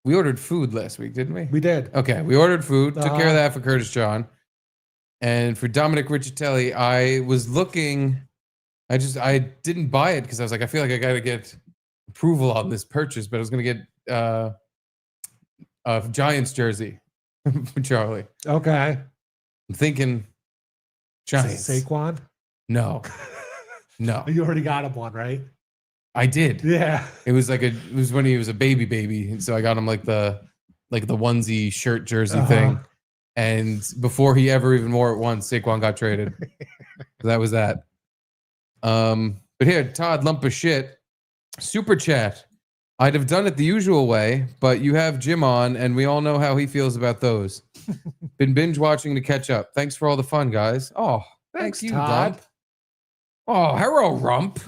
We ordered food last week, didn't we? We did. Okay, we ordered food. Took care of that for Curtis John. And for Dominic Riccitelli, I was looking. I didn't buy it because I was like, I feel like I got to get approval on this purchase, but I was going to get a Giants jersey for Charlie. Okay. I'm thinking Giants. Saquon? No. No. You already got him one, right? I did. Yeah. It was when he was a baby. And so I got him like the onesie shirt jersey thing. And before he ever even wore it once, Saquon got traded. That was that. But here, Todd, lump of shit. Super chat. I'd have done it the usual way, but you have Jim on, and we all know how he feels about those. Been binge watching to catch up. Thanks for all the fun, guys. Oh, thanks you, Todd. Lump. Oh, hello, Rump.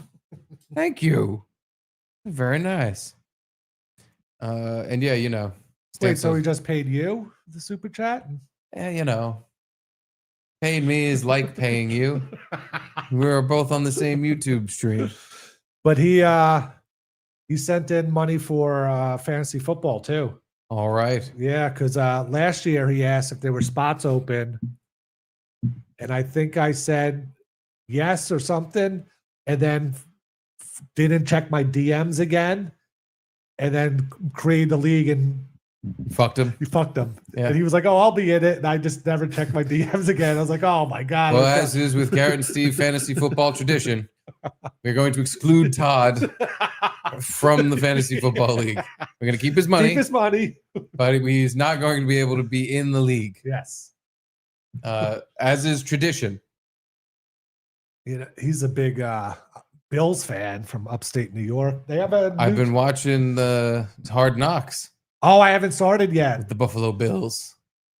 Thank you. Very nice. And yeah, you know. Wait, so he just paid you the super chat? Yeah, you know. Paying me is like paying you. We were both on the same YouTube stream. But he sent in money for fantasy football too. All right. Yeah, because last year he asked if there were spots open, and I think I said yes or something, and then didn't check my DMs again, and then created the league and fucked him. He fucked him. Yeah. And he was like, "Oh, I'll be in it," and I just never checked my DMs again. I was like, "Oh my god!" Well, as is with Garrett and Steve fantasy football tradition, we're going to exclude Todd from the fantasy football league. We're going to keep his money. Keep his money, but he's not going to be able to be in the league. Yes. As is tradition. You know, he's a big Bills fan from upstate New York. They have I've been watching the Hard Knocks. Oh, I haven't started yet. With the Buffalo Bills.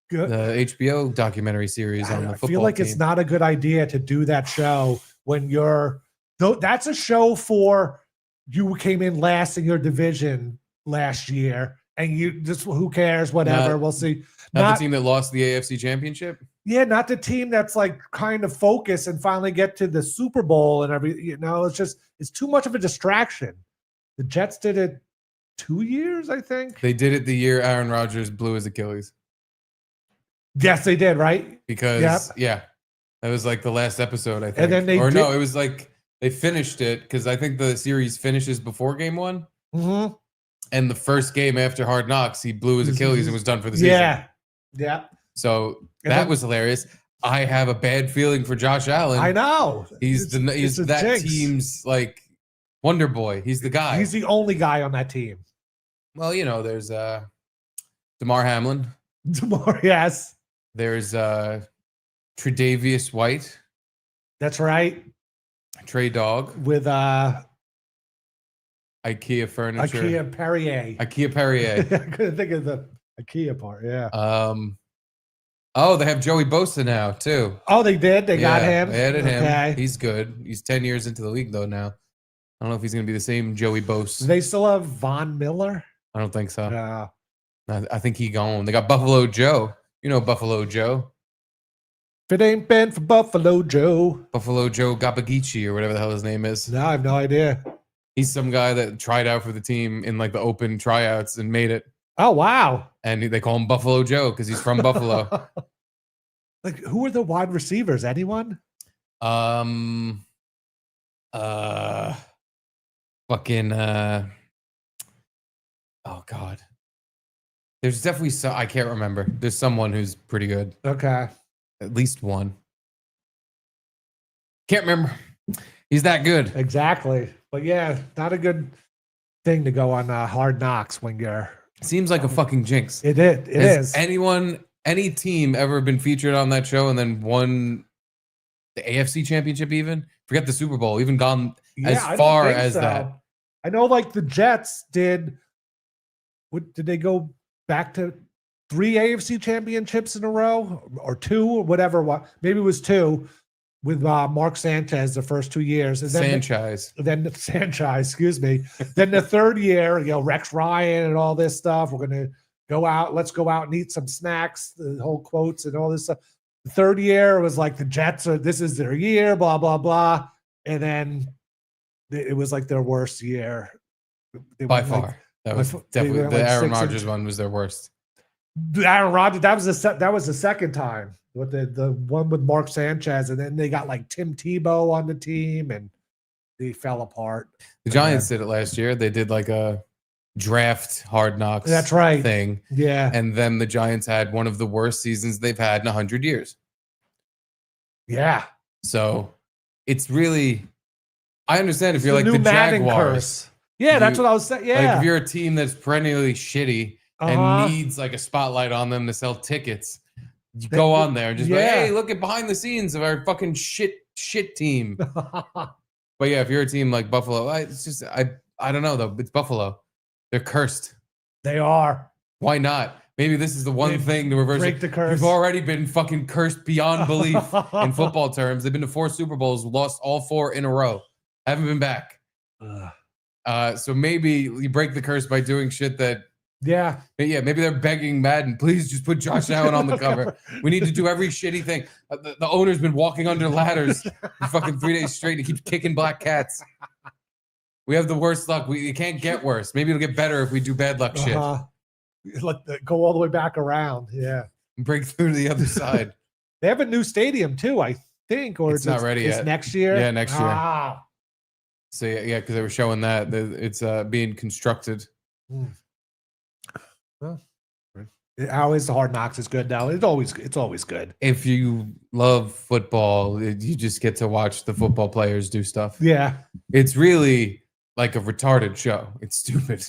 Good. The HBO documentary series on the football team. I feel like it's not a good idea to do that show when that's a show for you came in last in your division last year and you just, who cares, whatever, we'll see. Not the team that lost the AFC championship? Yeah, not the team that's like kind of focused and finally get to the Super Bowl and everything. It's too much of a distraction. The Jets did it 2 years, I think. They did it the year Aaron Rodgers blew his Achilles. Yes, they did, right? Because that was like the last episode, I think. And then it was like they finished it because I think the series finishes before game one. Mm-hmm. And the first game after Hard Knocks, he blew his Achilles and was done for the season. Yeah. So that was hilarious. I have a bad feeling for Josh Allen. I know. He's that jinx. Team's like wonder boy. He's the guy. He's the only guy on that team. Well, you know, there's Damar Hamlin. Damar, yes. There's Tre'Davious White. That's right. Trey Dog. With IKEA furniture. IKEA Perrier. IKEA Perrier. I couldn't think of the IKEA part. Yeah. Oh, they have Joey Bosa now too. Oh, they did. They got him. They added Okay. him. He's good. He's 10 years into the league though now. I don't know if he's going to be the same Joey Bosa. Do they still have Von Miller? I don't think so. No. I think he gone. They got Buffalo Joe. You know Buffalo Joe. If it ain't been for Buffalo Joe. Buffalo Joe Gabagichi or whatever the hell his name is. No, I have no idea. He's some guy that tried out for the team in like the open tryouts and made it. Oh, wow. And they call him Buffalo Joe because he's from Buffalo. Like, who are the wide receivers? Anyone? Fucking oh god. There's definitely I can't remember. There's someone who's pretty good. Okay. At least one. Can't remember. He's that good. Exactly. But yeah, not a good thing to go on Hard Knocks when you're. Seems like a fucking jinx. It is. Any team ever been featured on that show and then won the AFC Championship even? Forget the Super Bowl. Even gone as far as that. I know like the Jets did. What did they go back to 3 AFC championships in a row or 2 or whatever? Maybe it was 2 with Mark Sanchez the first 2 years. And then Sanchez, excuse me. Then the third year, Rex Ryan and all this stuff. We're going to go out. Let's go out and eat some snacks. The whole quotes and all this stuff. The third year was like the Jets this is their year, blah, blah, blah. And then it was like their worst year. By far. That was definitely the Aaron Rodgers one was their worst. Aaron Rodgers, that was the second time with the one with Mark Sanchez, and then they got like Tim Tebow on the team, and they fell apart. The Giants did it last year. They did like a draft Hard Knocks. That's right. Thing. Yeah, and then the Giants had one of the worst seasons they've had in 100 years. Yeah. So it's really. I understand if you're like the Jaguars. Curse. Yeah, that's what I was saying. Yeah. Like if you're a team that's perennially shitty and needs like a spotlight on them to sell tickets, you go on there and just be like, hey, look at behind the scenes of our fucking shit team. But yeah, if you're a team like Buffalo, it's just I don't know though. It's Buffalo. They're cursed. They are. Why not? Maybe this is the one thing to reverse break the curse. You've already been fucking cursed beyond belief in football terms. They've been to 4 Super Bowls, lost all 4 in a row. Haven't been back. So maybe you break the curse by doing shit that. Yeah. Maybe they're begging Madden, please just put Josh Allen on the cover. We need to do every shitty thing. The owner's been walking under ladders for fucking 3 days straight. He keeps kicking black cats. We have the worst luck. It can't get worse. Maybe it'll get better if we do bad luck shit. Go all the way back around. Yeah. Break through to the other side. They have a new stadium too, I think, or it's not ready yet. Next year. Yeah, next year. So yeah, because they were showing that it's being constructed. Well, always the Hard Knocks is good now. It's always good. If you love football, you just get to watch the football players do stuff. Yeah, it's really like a retarded show. It's stupid.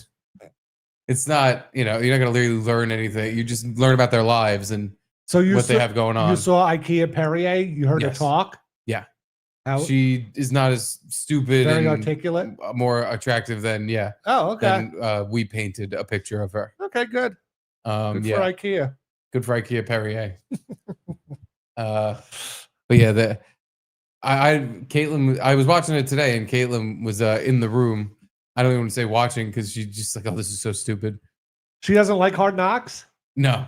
It's not, you're not going to really learn anything. You just learn about their lives and what they have going on. You saw Ikea Perrier. You heard her talk. Yeah. She is not as stupid very and articulate, more attractive than Oh, okay. Than we painted a picture of her. Okay, good. Good for IKEA. Good for IKEA Perrier. But yeah, Caitlin. I was watching it today, and Caitlin was in the room. I don't even want to say watching because she's just like, oh, this is so stupid. She doesn't like Hard Knocks. No,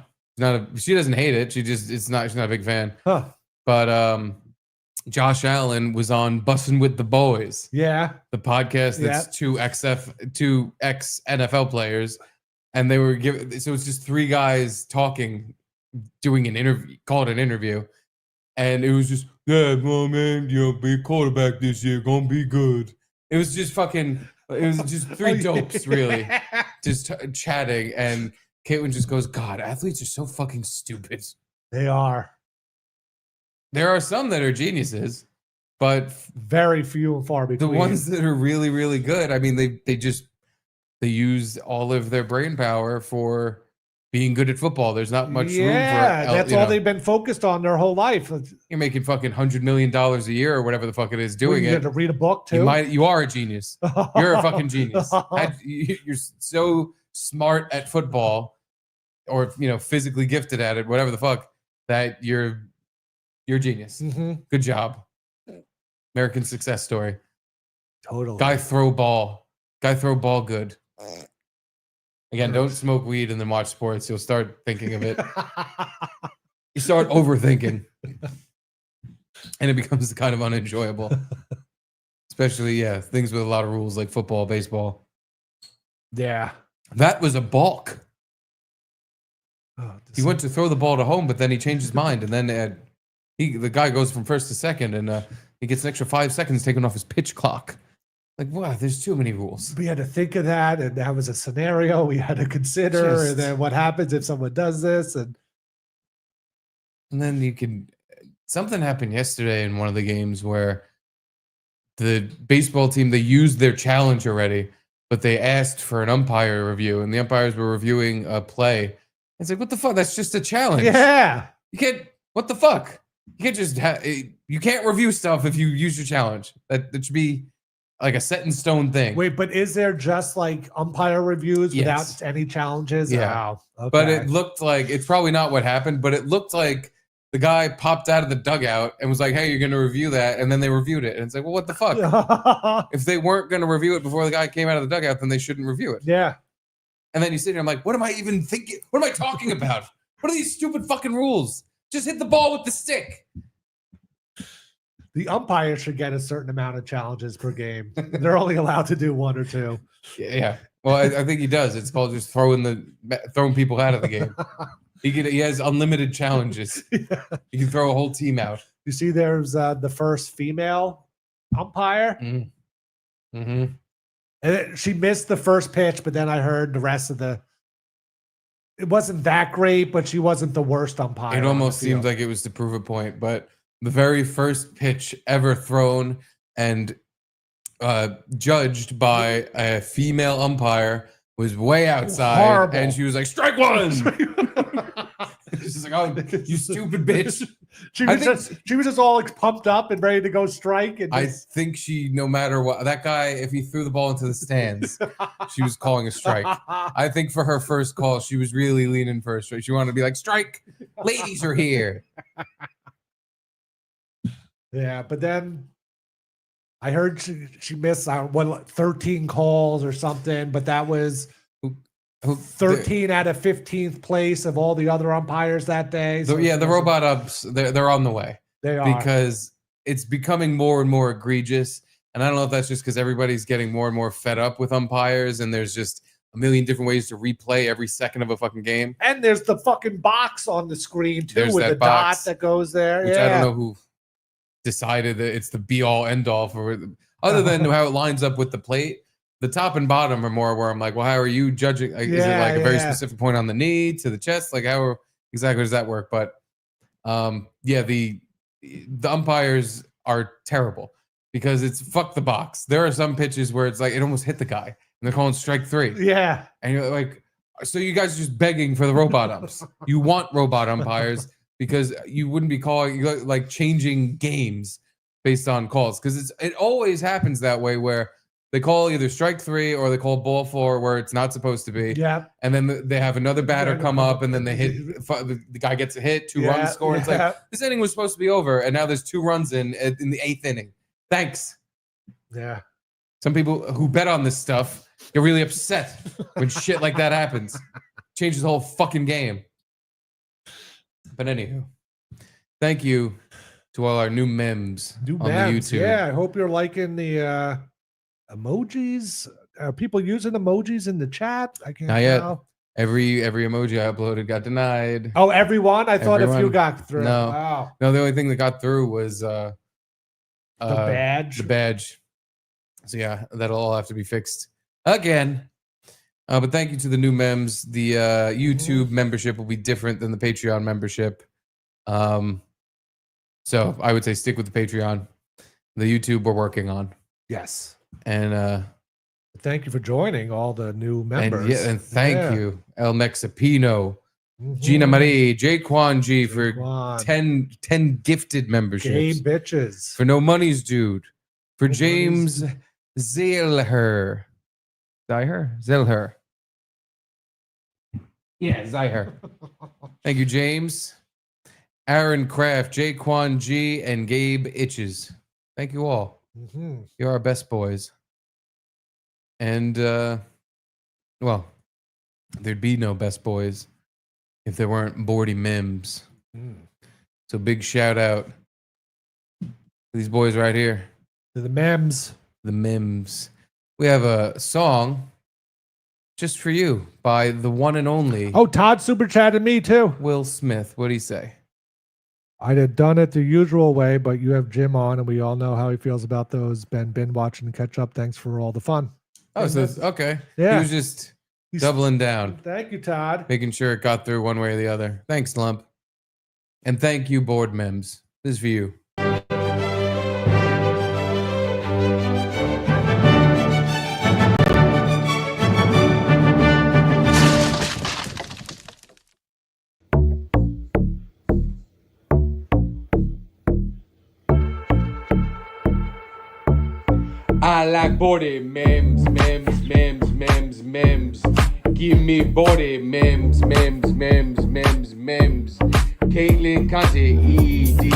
she doesn't hate it. She's not a big fan. Huh. But Josh Allen was on Bussin' with the Boys. Yeah. The podcast that's 2 ex NFL players. And they were so it's just 3 guys talking, doing an interview, called an interview. And it was just, well, man, be a quarterback this year, gonna be good. It was just fucking, it was just 3 dopes, really, just chatting. And Caitlin just goes, God, athletes are so fucking stupid. They are. There are some that are geniuses, but very few and far between. The ones that are really, really good, I mean, they use all of their brain power for being good at football. There's not much room for that's all they've been focused on their whole life. You're making fucking $100 million a year or whatever the fuck it is doing you it. To read a book too. You are a genius. You're a fucking genius. You're so smart at football, or physically gifted at it, whatever the fuck. that you're a genius. Good job. American success story. Totally. Guy throw ball good. Again, don't smoke weed and then watch sports. You'll start thinking of it. You start overthinking. And it becomes kind of unenjoyable. Especially, things with a lot of rules like football, baseball. Yeah. That was a balk. Oh, he went to throw the ball to home, but then he changed his mind. And then the guy goes from first to second, and he gets an extra 5 seconds taken off his pitch clock. Like, wow, there's too many rules. We had to think of that, and that was a scenario we had to consider. And then what happens if someone does this? And then something happened yesterday in one of the games where the baseball team, they used their challenge already, but they asked for an umpire review, and the umpires were reviewing a play. It's like, what the fuck? That's just a challenge. Yeah. You can't, what the fuck? You can't just you can't review stuff if you use your challenge. That should be like a set in stone thing. Wait, but is there just like umpire reviews without any challenges? Yeah. Oh, okay. But it looked like, it's probably not what happened, but it looked like the guy popped out of the dugout and was like, hey, you're going to review that. And then they reviewed it. And it's like, well, what the fuck? If they weren't going to review it before the guy came out of the dugout, then they shouldn't review it. Yeah. And then you sit there, I'm like, what am I even thinking? What am I talking about? What are these stupid fucking rules? Just hit the ball with the stick. The umpire should get a certain amount of challenges per game. They're only allowed to do 1 or 2. Yeah. Well, I think he does. It's called just throwing people out of the game. He has unlimited challenges. Yeah. He can throw a whole team out. You see, there's the first female umpire. Mm-hmm. And she missed the first pitch, but then I heard the rest of it wasn't that great, but she wasn't the worst umpire. It almost seemed like it was to prove a point, but the very first pitch ever thrown and judged by a female umpire was way outside. Horrible. And she was like, strike one. She's like, oh, you stupid bitch. She was just all like, pumped up and ready to go strike. And I think no matter what, that guy, if he threw the ball into the stands, she was calling a strike. I think for her first call, she was really leaning for a strike. She wanted to be like, strike, ladies are here. Yeah, but then I heard she missed 13 calls or something, but that was 13 out of 15th place of all the other umpires that day. So the robot umps, they're on the way. They are. Because it's becoming more and more egregious. And I don't know if that's just because everybody's getting more and more fed up with umpires, and there's just a million different ways to replay every second of a fucking game. And there's the fucking box on the screen too, there's with the box, dot that goes there. Which I don't know who decided that it's the be all end all for, other than how it lines up with the plate. The top and bottom are more where I'm like, well, how are you judging? Like, is it like a very specific point on the knee to the chest? Like, how exactly does that work? But the umpires are terrible because it's fuck the box. There are some pitches where it's like it almost hit the guy and they're calling strike 3. Yeah. And you're like, so you guys are just begging for the robot umps. You want robot umpires because you wouldn't be calling, like, changing games based on calls. Because it always happens that way where they call either strike 3 or they call ball 4 where it's not supposed to be. Yeah. And then they have another batter come up and then they hit, the guy gets a hit, 2 runs scored. It's like, this inning was supposed to be over. And now there's 2 runs in the 8th inning. Thanks. Yeah. Some people who bet on this stuff get really upset when shit like that happens. Changes the whole fucking game. But anywho, thank you to all our new memes on the YouTube. Yeah, I hope you're liking the emojis. Are people using emojis in the chat? I can't tell. Every emoji I uploaded got denied. Oh, everyone? I thought a few got through. No. Wow. No, the only thing that got through was the badge. The badge. So yeah, that'll all have to be fixed again. But thank you to the new mems. The YouTube membership will be different than the Patreon membership. So I would say stick with the Patreon. The YouTube we're working on. Yes. And thank you for joining all the new members. And thank you, El Mexipino, Gina Marie, Jaquan G for 10 gifted memberships. Gay bitches. For no money's dude. For James Zilher. Zilher. Yeah, Zyher. Thank you, James. Aaron Kraft, Jaquan G, and Gabe Itches. Thank you all. Mm-hmm. You're our best boys. And, well, there'd be no best boys if there weren't Bordy Mims. So big shout out to these boys right here. The Mems. The Mims. We have a song just for you by the one and only. Oh, Todd super chatted me too. Will Smith. What'd he say? I'd have done it the usual way, but you have Jim on, and we all know how he feels about those. Been watching and catch up. Thanks for all the fun. Oh, so okay. Yeah. He was just doubling down. Thank you, Todd. Making sure it got through one way or the other. Thanks, Lump. And thank you, Board Mems. This is for you. I like body memes. Give me body memes. Caitlin Conte, E-D.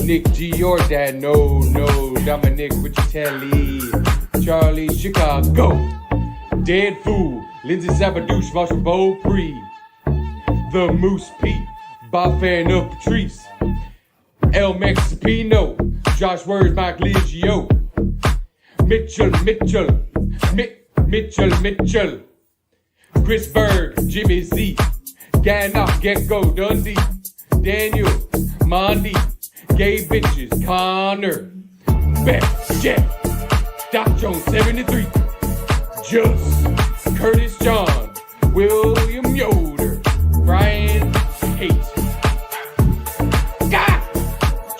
Nick G, your dad, no. Dominic Richatelli. Charlie, Chicago. Dead Fool. Lindsay Sabadouche, Marshall Beaupre. The Moose Pete. Bob Fan of Patrice. El Mexipino. Josh Words, Mike Liggio. Mitchell. Chris Berg, Jimmy Z. Gannock, Gecko, Dundee. Daniel, Mondi. Gay Bitches, Connor. Beth, Jeff. Doc Jones, 73. Just. Curtis John. William Yoder. Brian Haight. God!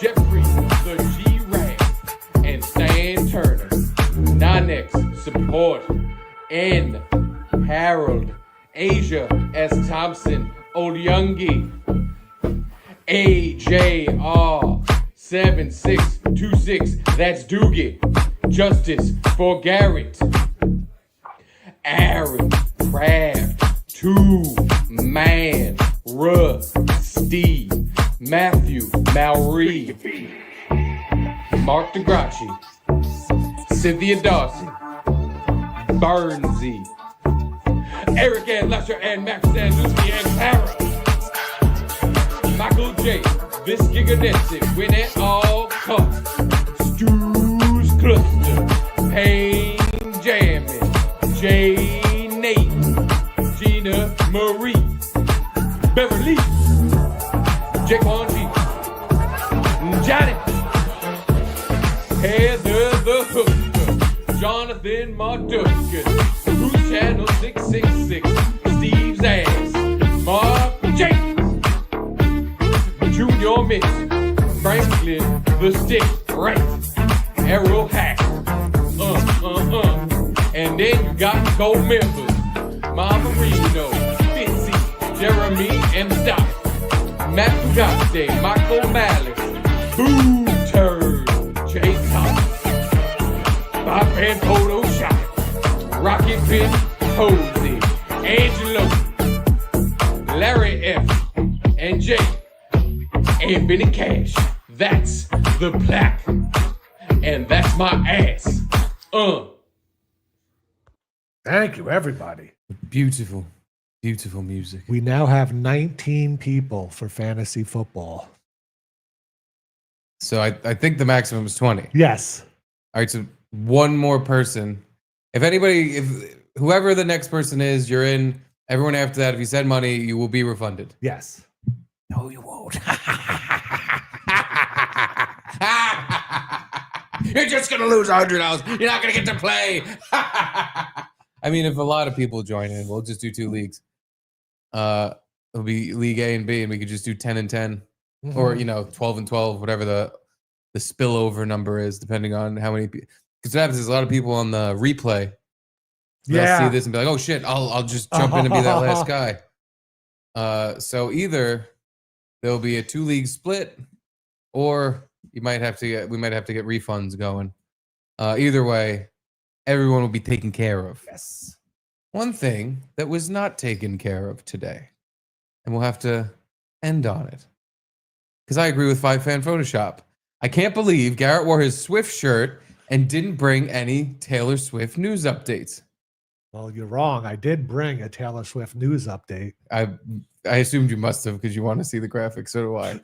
Jeffrey, the G-Rag. And Stan Turner. Nanex, Support. N. Harold. Asia S. Thompson. Old Youngie. AJR 7626. That's Doogie. Justice for Garrett. Aaron Kraft. 2-Man. Steve. Matthew Mallory. Mark DeGraci. Cynthia Dawson. Burnsy. Eric and Lusher and Max and Lucy and Para. Michael J. This Giganettic. Win at all costs. Stu's Cluster. Pain Jammin'. Jay Nate. Gina Marie. Beverly. Jaquan G. Johnny. Heather the Hooker. Jonathan Mardukas. Bruce Channel 666. Steve's ass. Mark James. Junior Mitch. Franklin the Stick. Right. Errol Hack. And then you got gold members. Mama Reno. Fitzy. Jeremy M. Stock. Matt Bugatti. Michael Malice. Boo Turd. Jay Thomas. Bob and Photo Shop. Rocket Pin. Posey. Angelo. Larry F. And Jay. And Benny Cash. That's the plaque. And that's my ass. Thank you, everybody. Beautiful music. We now have 19 people for fantasy football. So I think the maximum is 20. Yes. All right, so one more person. If whoever the next person is, you're in. Everyone after that, if you send money, you will be refunded. Yes. No, you won't. You're just going to lose $100. You're not going to get to play. I mean, if a lot of people join in, we'll just do 2 leagues. It'll be League A and B, and we could just do 10 and 10. Mm-hmm. Or, 12 and 12, whatever the spillover number is, depending on how many people. Because what happens is a lot of people on the replay, they'll see this and be like, oh shit, I'll just jump in and be that last guy. So either there'll be a 2-league split, or we might have to get refunds going. Either way, everyone will be taken care of. Yes. One thing that was not taken care of today, and we'll have to end on it. Because I agree with 5fan Photoshop. I can't believe Garrett wore his Swift shirt and didn't bring any Taylor Swift news updates. Well, you're wrong. I did bring a Taylor Swift news update. I assumed you must have because you want to see the graphics. So do I.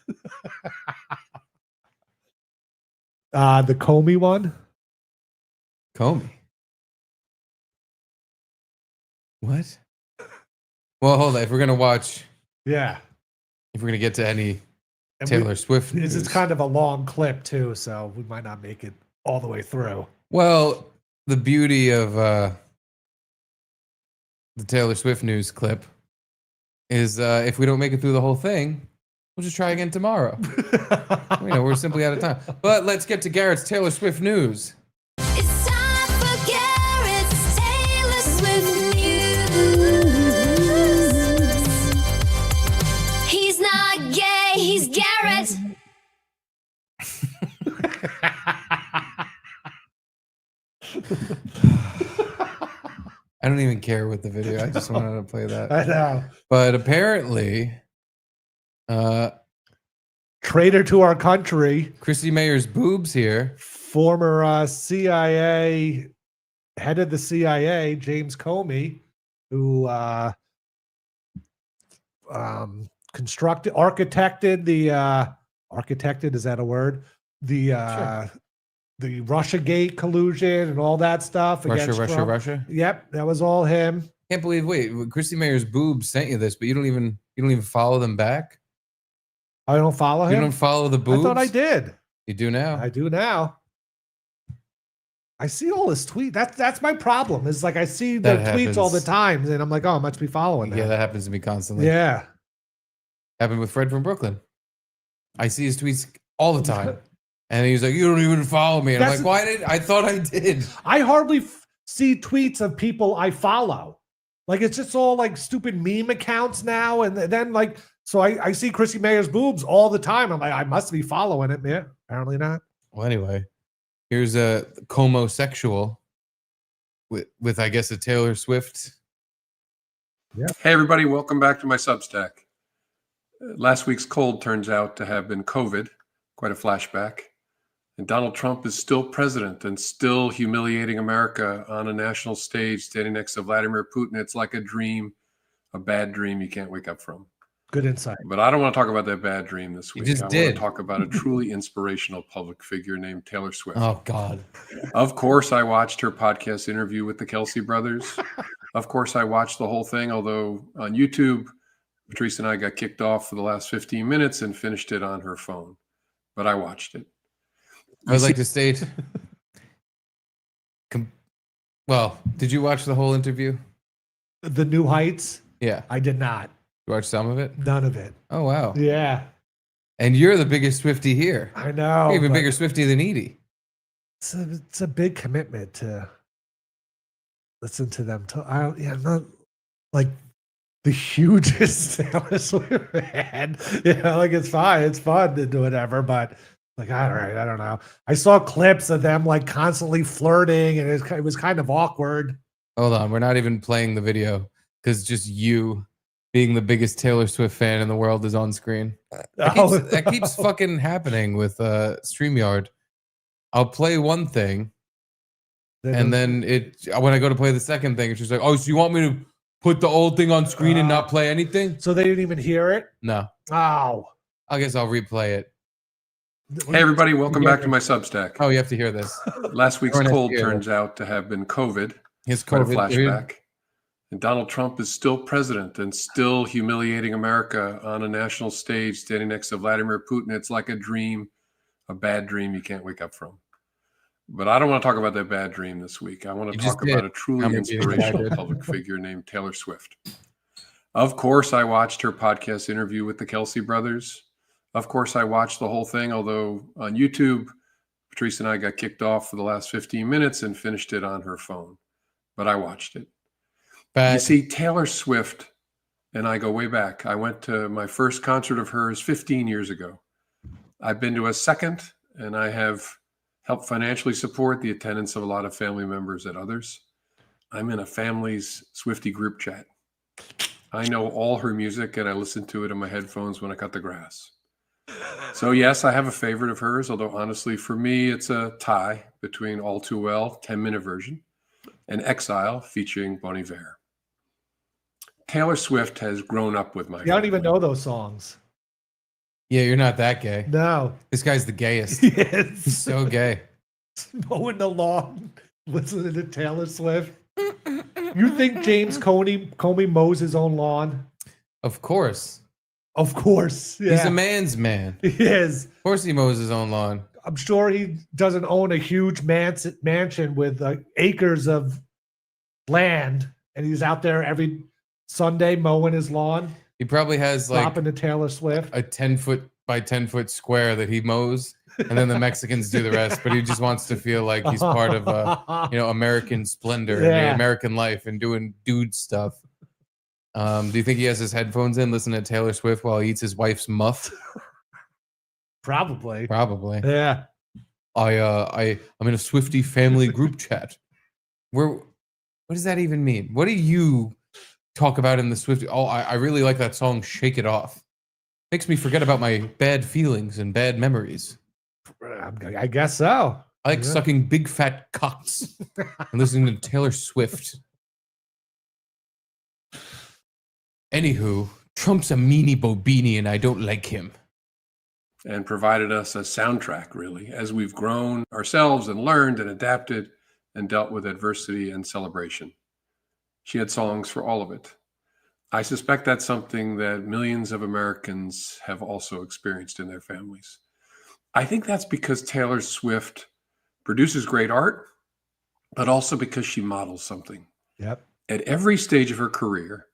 The Comey one. Comey. What? Well, hold on. If we're gonna watch, yeah. If we're gonna get to any And Taylor Swift news, it's kind of a long clip too, so we might not make it all the way through. Well, the beauty of the Taylor Swift news clip is if we don't make it through the whole thing, we'll just try again tomorrow. We're simply out of time. But let's get to Garrett's Taylor Swift news. It's time for Garrett's Taylor Swift news. He's not gay, he's Garrett. I don't even care with the video. I just wanted to play that. I know. But apparently, traitor to our country, Christy Mayer's boobs here. Former CIA head of the CIA, James Comey, who architected is that a word? The Russiagate collusion and all that stuff. Russia. Yep, that was all him. Can't believe. Wait, Christy Mayer's boobs sent you this, but you don't even follow them back. I don't follow him. You don't follow the boobs. I thought I did. You do now. I do now. I see all his tweets. That's my problem. Is like I see the tweets all the time, and I'm like, oh, I must be following them. Yeah, that happens to me constantly. Yeah, happened with Fred from Brooklyn. I see his tweets all the time. And he's like, you don't even follow me. And I'm like, why did I thought I did? I hardly see tweets of people I follow. Like, it's just all like stupid meme accounts now. And then like, so I see Chrissy Mayer's boobs all the time. I'm like, I must be following it. Yeah, apparently not. Well, anyway, here's a homosexual with I guess a Taylor Swift. Yeah. Hey, everybody. Welcome back to my Substack. Last week's cold turns out to have been COVID. Quite a flashback. And Donald Trump is still president and still humiliating America on a national stage, standing next to Vladimir Putin. It's like a dream, a bad dream you can't wake up from. Good insight. But I don't want to talk about that bad dream this week. I want to talk about a truly inspirational public figure named Taylor Swift. Oh, God. Of course, I watched her podcast interview with the Kelce brothers. Of course, I watched the whole thing, although on YouTube, Patrice and I got kicked off for the last 15 minutes and finished it on her phone. But I watched it. I would like to state. Well, did you watch the whole interview? The New Heights? Yeah. I did not. You watched some of it? None of it. Oh, wow. Yeah. And you're the biggest Swiftie here. I know. You're even bigger Swiftie than Edie. It's a big commitment to listen to them. I'm not like the hugest Taylor Swift fan. Like it's fine. It's fun to do whatever, but like, all right, I don't know. I saw clips of them like constantly flirting and it was kind of awkward. Hold on. We're not even playing the video because just you being the biggest Taylor Swift fan in the world is on screen. That keeps fucking happening with StreamYard. I'll play one thing and then when I go to play the second thing, it's just like, oh, so you want me to put the old thing on screen and not play anything? So they didn't even hear it? No. Oh. I guess I'll replay it. Hey, everybody. Welcome back to my Substack. Oh, you have to hear this. Last week's cold turns out to have been COVID. His Quite a COVID. flashback. And Donald Trump is still president and still humiliating America on a national stage, standing next to Vladimir Putin. It's like a dream, a bad dream you can't wake up from. But I don't want to talk about that bad dream this week. I want to talk about a truly inspirational public figure named Taylor Swift. Of course, I watched her podcast interview with the Kelce brothers. Of course, I watched the whole thing, although on YouTube, Patrice and I got kicked off for the last 15 minutes and finished it on her phone. But I watched it. You see, Taylor Swift and I go way back. I went to my first concert of hers 15 years ago. I've been to a second, and I have helped financially support the attendance of a lot of family members at others. I'm in a family's Swiftie group chat. I know all her music, and I listen to it in my headphones when I cut the grass. So yes, I have a favorite of hers, although honestly, for me, it's a tie between All Too Well, 10-minute version, and Exile featuring Bon Iver. Taylor Swift has grown up with my I don't even know those songs. Yeah, you're not that gay. No. This guy's the gayest. Yes. He's so gay. Mowing the lawn, listening to Taylor Swift. You think James Comey mows his own lawn? Of course. Of course. Yeah. He's a man's man. He is. Of course he mows his own lawn. I'm sure he doesn't own a huge mansion with acres of land, and he's out there every Sunday mowing his lawn. He probably has like dropping to Taylor Swift. A 10-foot by 10-foot square that he mows, and then the Mexicans do the rest. But he just wants to feel like he's part of American splendor and the American life and doing dude stuff. Do you think he has his headphones in, listening to Taylor Swift while he eats his wife's muff? Probably. Yeah. I'm in a Swiftie family group chat. What does that even mean? What do you talk about in the Swiftie? Oh, I really like that song, Shake It Off. Makes me forget about my bad feelings and bad memories. I guess so. I like sucking big fat cocks and listening to Taylor Swift. Anywho, Trump's a meanie bobini and I don't like him. And provided us a soundtrack, really, as we've grown ourselves and learned and adapted and dealt with adversity and celebration. She had songs for all of it. I suspect that's something that millions of Americans have also experienced in their families. I think that's because Taylor Swift produces great art, but also because she models something. Yep. At every stage of her career,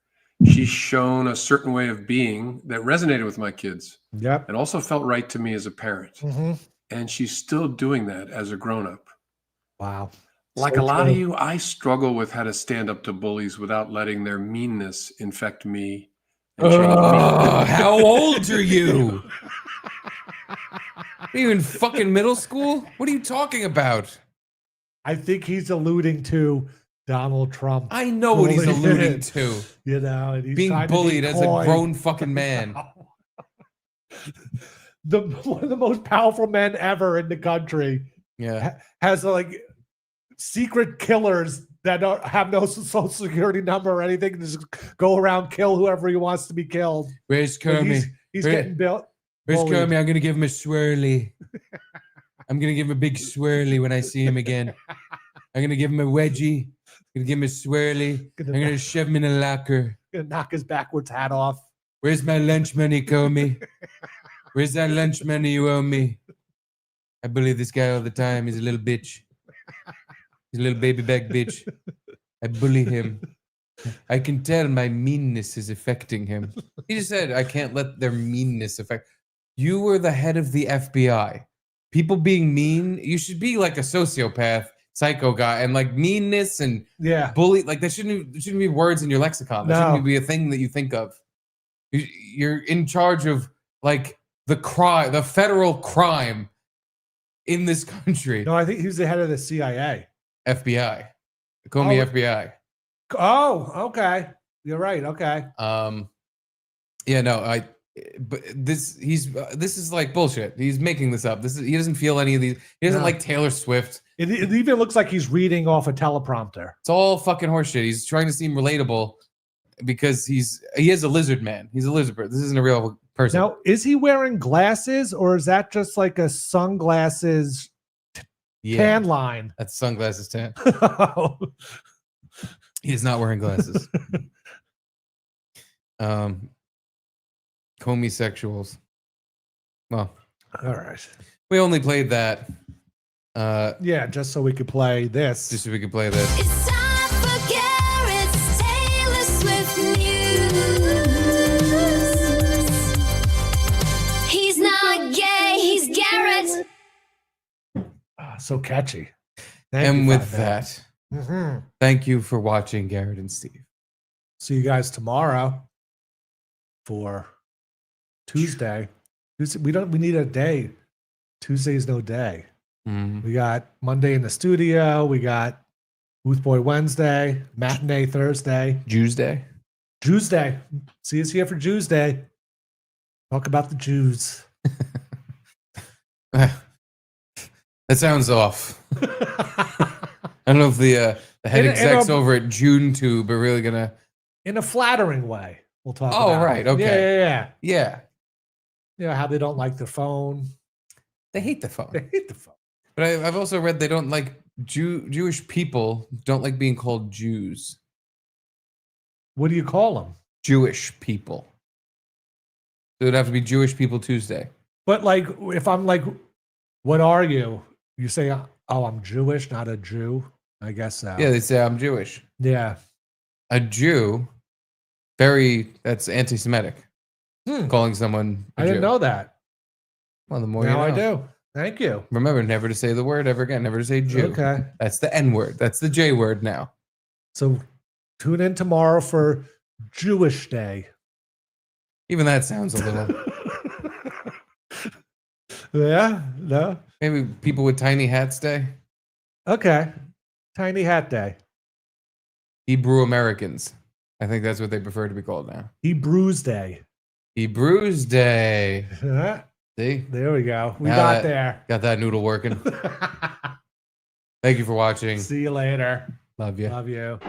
she's shown a certain way of being that resonated with my kids. Yep. And also felt right to me as a parent. Mm-hmm. And she's still doing that as a grown-up. Wow. Like So a lot true. of you, I struggle with how to stand up to bullies without letting their meanness infect me. And change me. How old are you? Are you in fucking middle school? What are you talking about? I think he's alluding to Donald Trump. I know what he's bullying alluding him, to. You know, and he's Being trying to be bullied as a coy. grown fucking man. One of the most powerful men ever in the country. Yeah. Has like secret killers that have no social security number or anything. Just go around, kill whoever he wants to be killed. Where's But Kermit? He's getting built. Where's bullied. Kermit? I'm going to give him a swirly. I'm going to give him a big swirly when I see him again. I'm going to give him a wedgie. I'm going to give him a swirly. I'm going to shove him in a locker. Gonna knock his backwards hat off. Where's my lunch money, Comey? Where's that lunch money you owe me? I bully this guy all the time. He's a little bitch. He's a little baby back bitch. I bully him. I can tell my meanness is affecting him. He just said, I can't let their meanness affect. You were the head of the FBI. People being mean, you should be like a sociopath, psycho guy, and like meanness and bully, like there shouldn't be words in your lexicon. There shouldn't be a thing that you think of. You're in charge of like the federal crime in this country. No, I think he's the head of the CIA. FBI. They call me FBI. Oh, okay. You're right. Okay. Yeah, no, but this is like bullshit. He's making this up. He doesn't feel any of these. He doesn't like Taylor Swift. It even looks like he's reading off a teleprompter. It's all fucking horseshit. He's trying to seem relatable because he is a lizard man. He's a lizard bird. This isn't a real person. Now, is he wearing glasses or is that just like a sunglasses tan line? That's sunglasses tan. He is not wearing glasses. Comey-sexuals. Well, all right. We only played that. Yeah, just so we could play this. Just so we could play this. It's time for Garrett's Taylor Swift news. He's not gay, he's Garrett. So catchy. And with that, Mhm. thank you for watching Garrett and Steve. See you guys tomorrow for Tuesday. We need a day. Tuesday's no day. We got Monday in the studio. We got Booth Boy Wednesday, matinee Thursday. Tuesday. Jews Day. See us here for Jews Day. Talk about the Jews. That sounds off. I don't know if the head execs over at JuneTube are really gonna. In a flattering way, we'll talk. Oh, about right. it. Okay. Yeah. Yeah, how they don't like the phone. They hate the phone. They hate the phone. But I've also read they don't like Jewish people don't like being called Jews. What do you call them? Jewish people. So it'd have to be Jewish People Tuesday. But like, if I'm like, what are you? You say, oh, I'm Jewish, not a Jew. I guess so. Yeah, they say I'm Jewish. Yeah. A Jew, that's anti-Semitic. Calling someone a I didn't Jew. know that. Well, the more now you know. I do. Thank you. Remember, never to say the word ever again. Never to say Jew. Okay. That's the N word. That's the J word now. So tune in tomorrow for Jewish Day. Even that sounds a little. Yeah. No. Maybe people with tiny hats day. Okay. Tiny Hat Day. Hebrew Americans. I think that's what they prefer to be called now. Hebrews Day. Hebrews Day. See? There we go. We Now got there. Got that noodle working. Thank you for watching. See you later. Love you. Love you.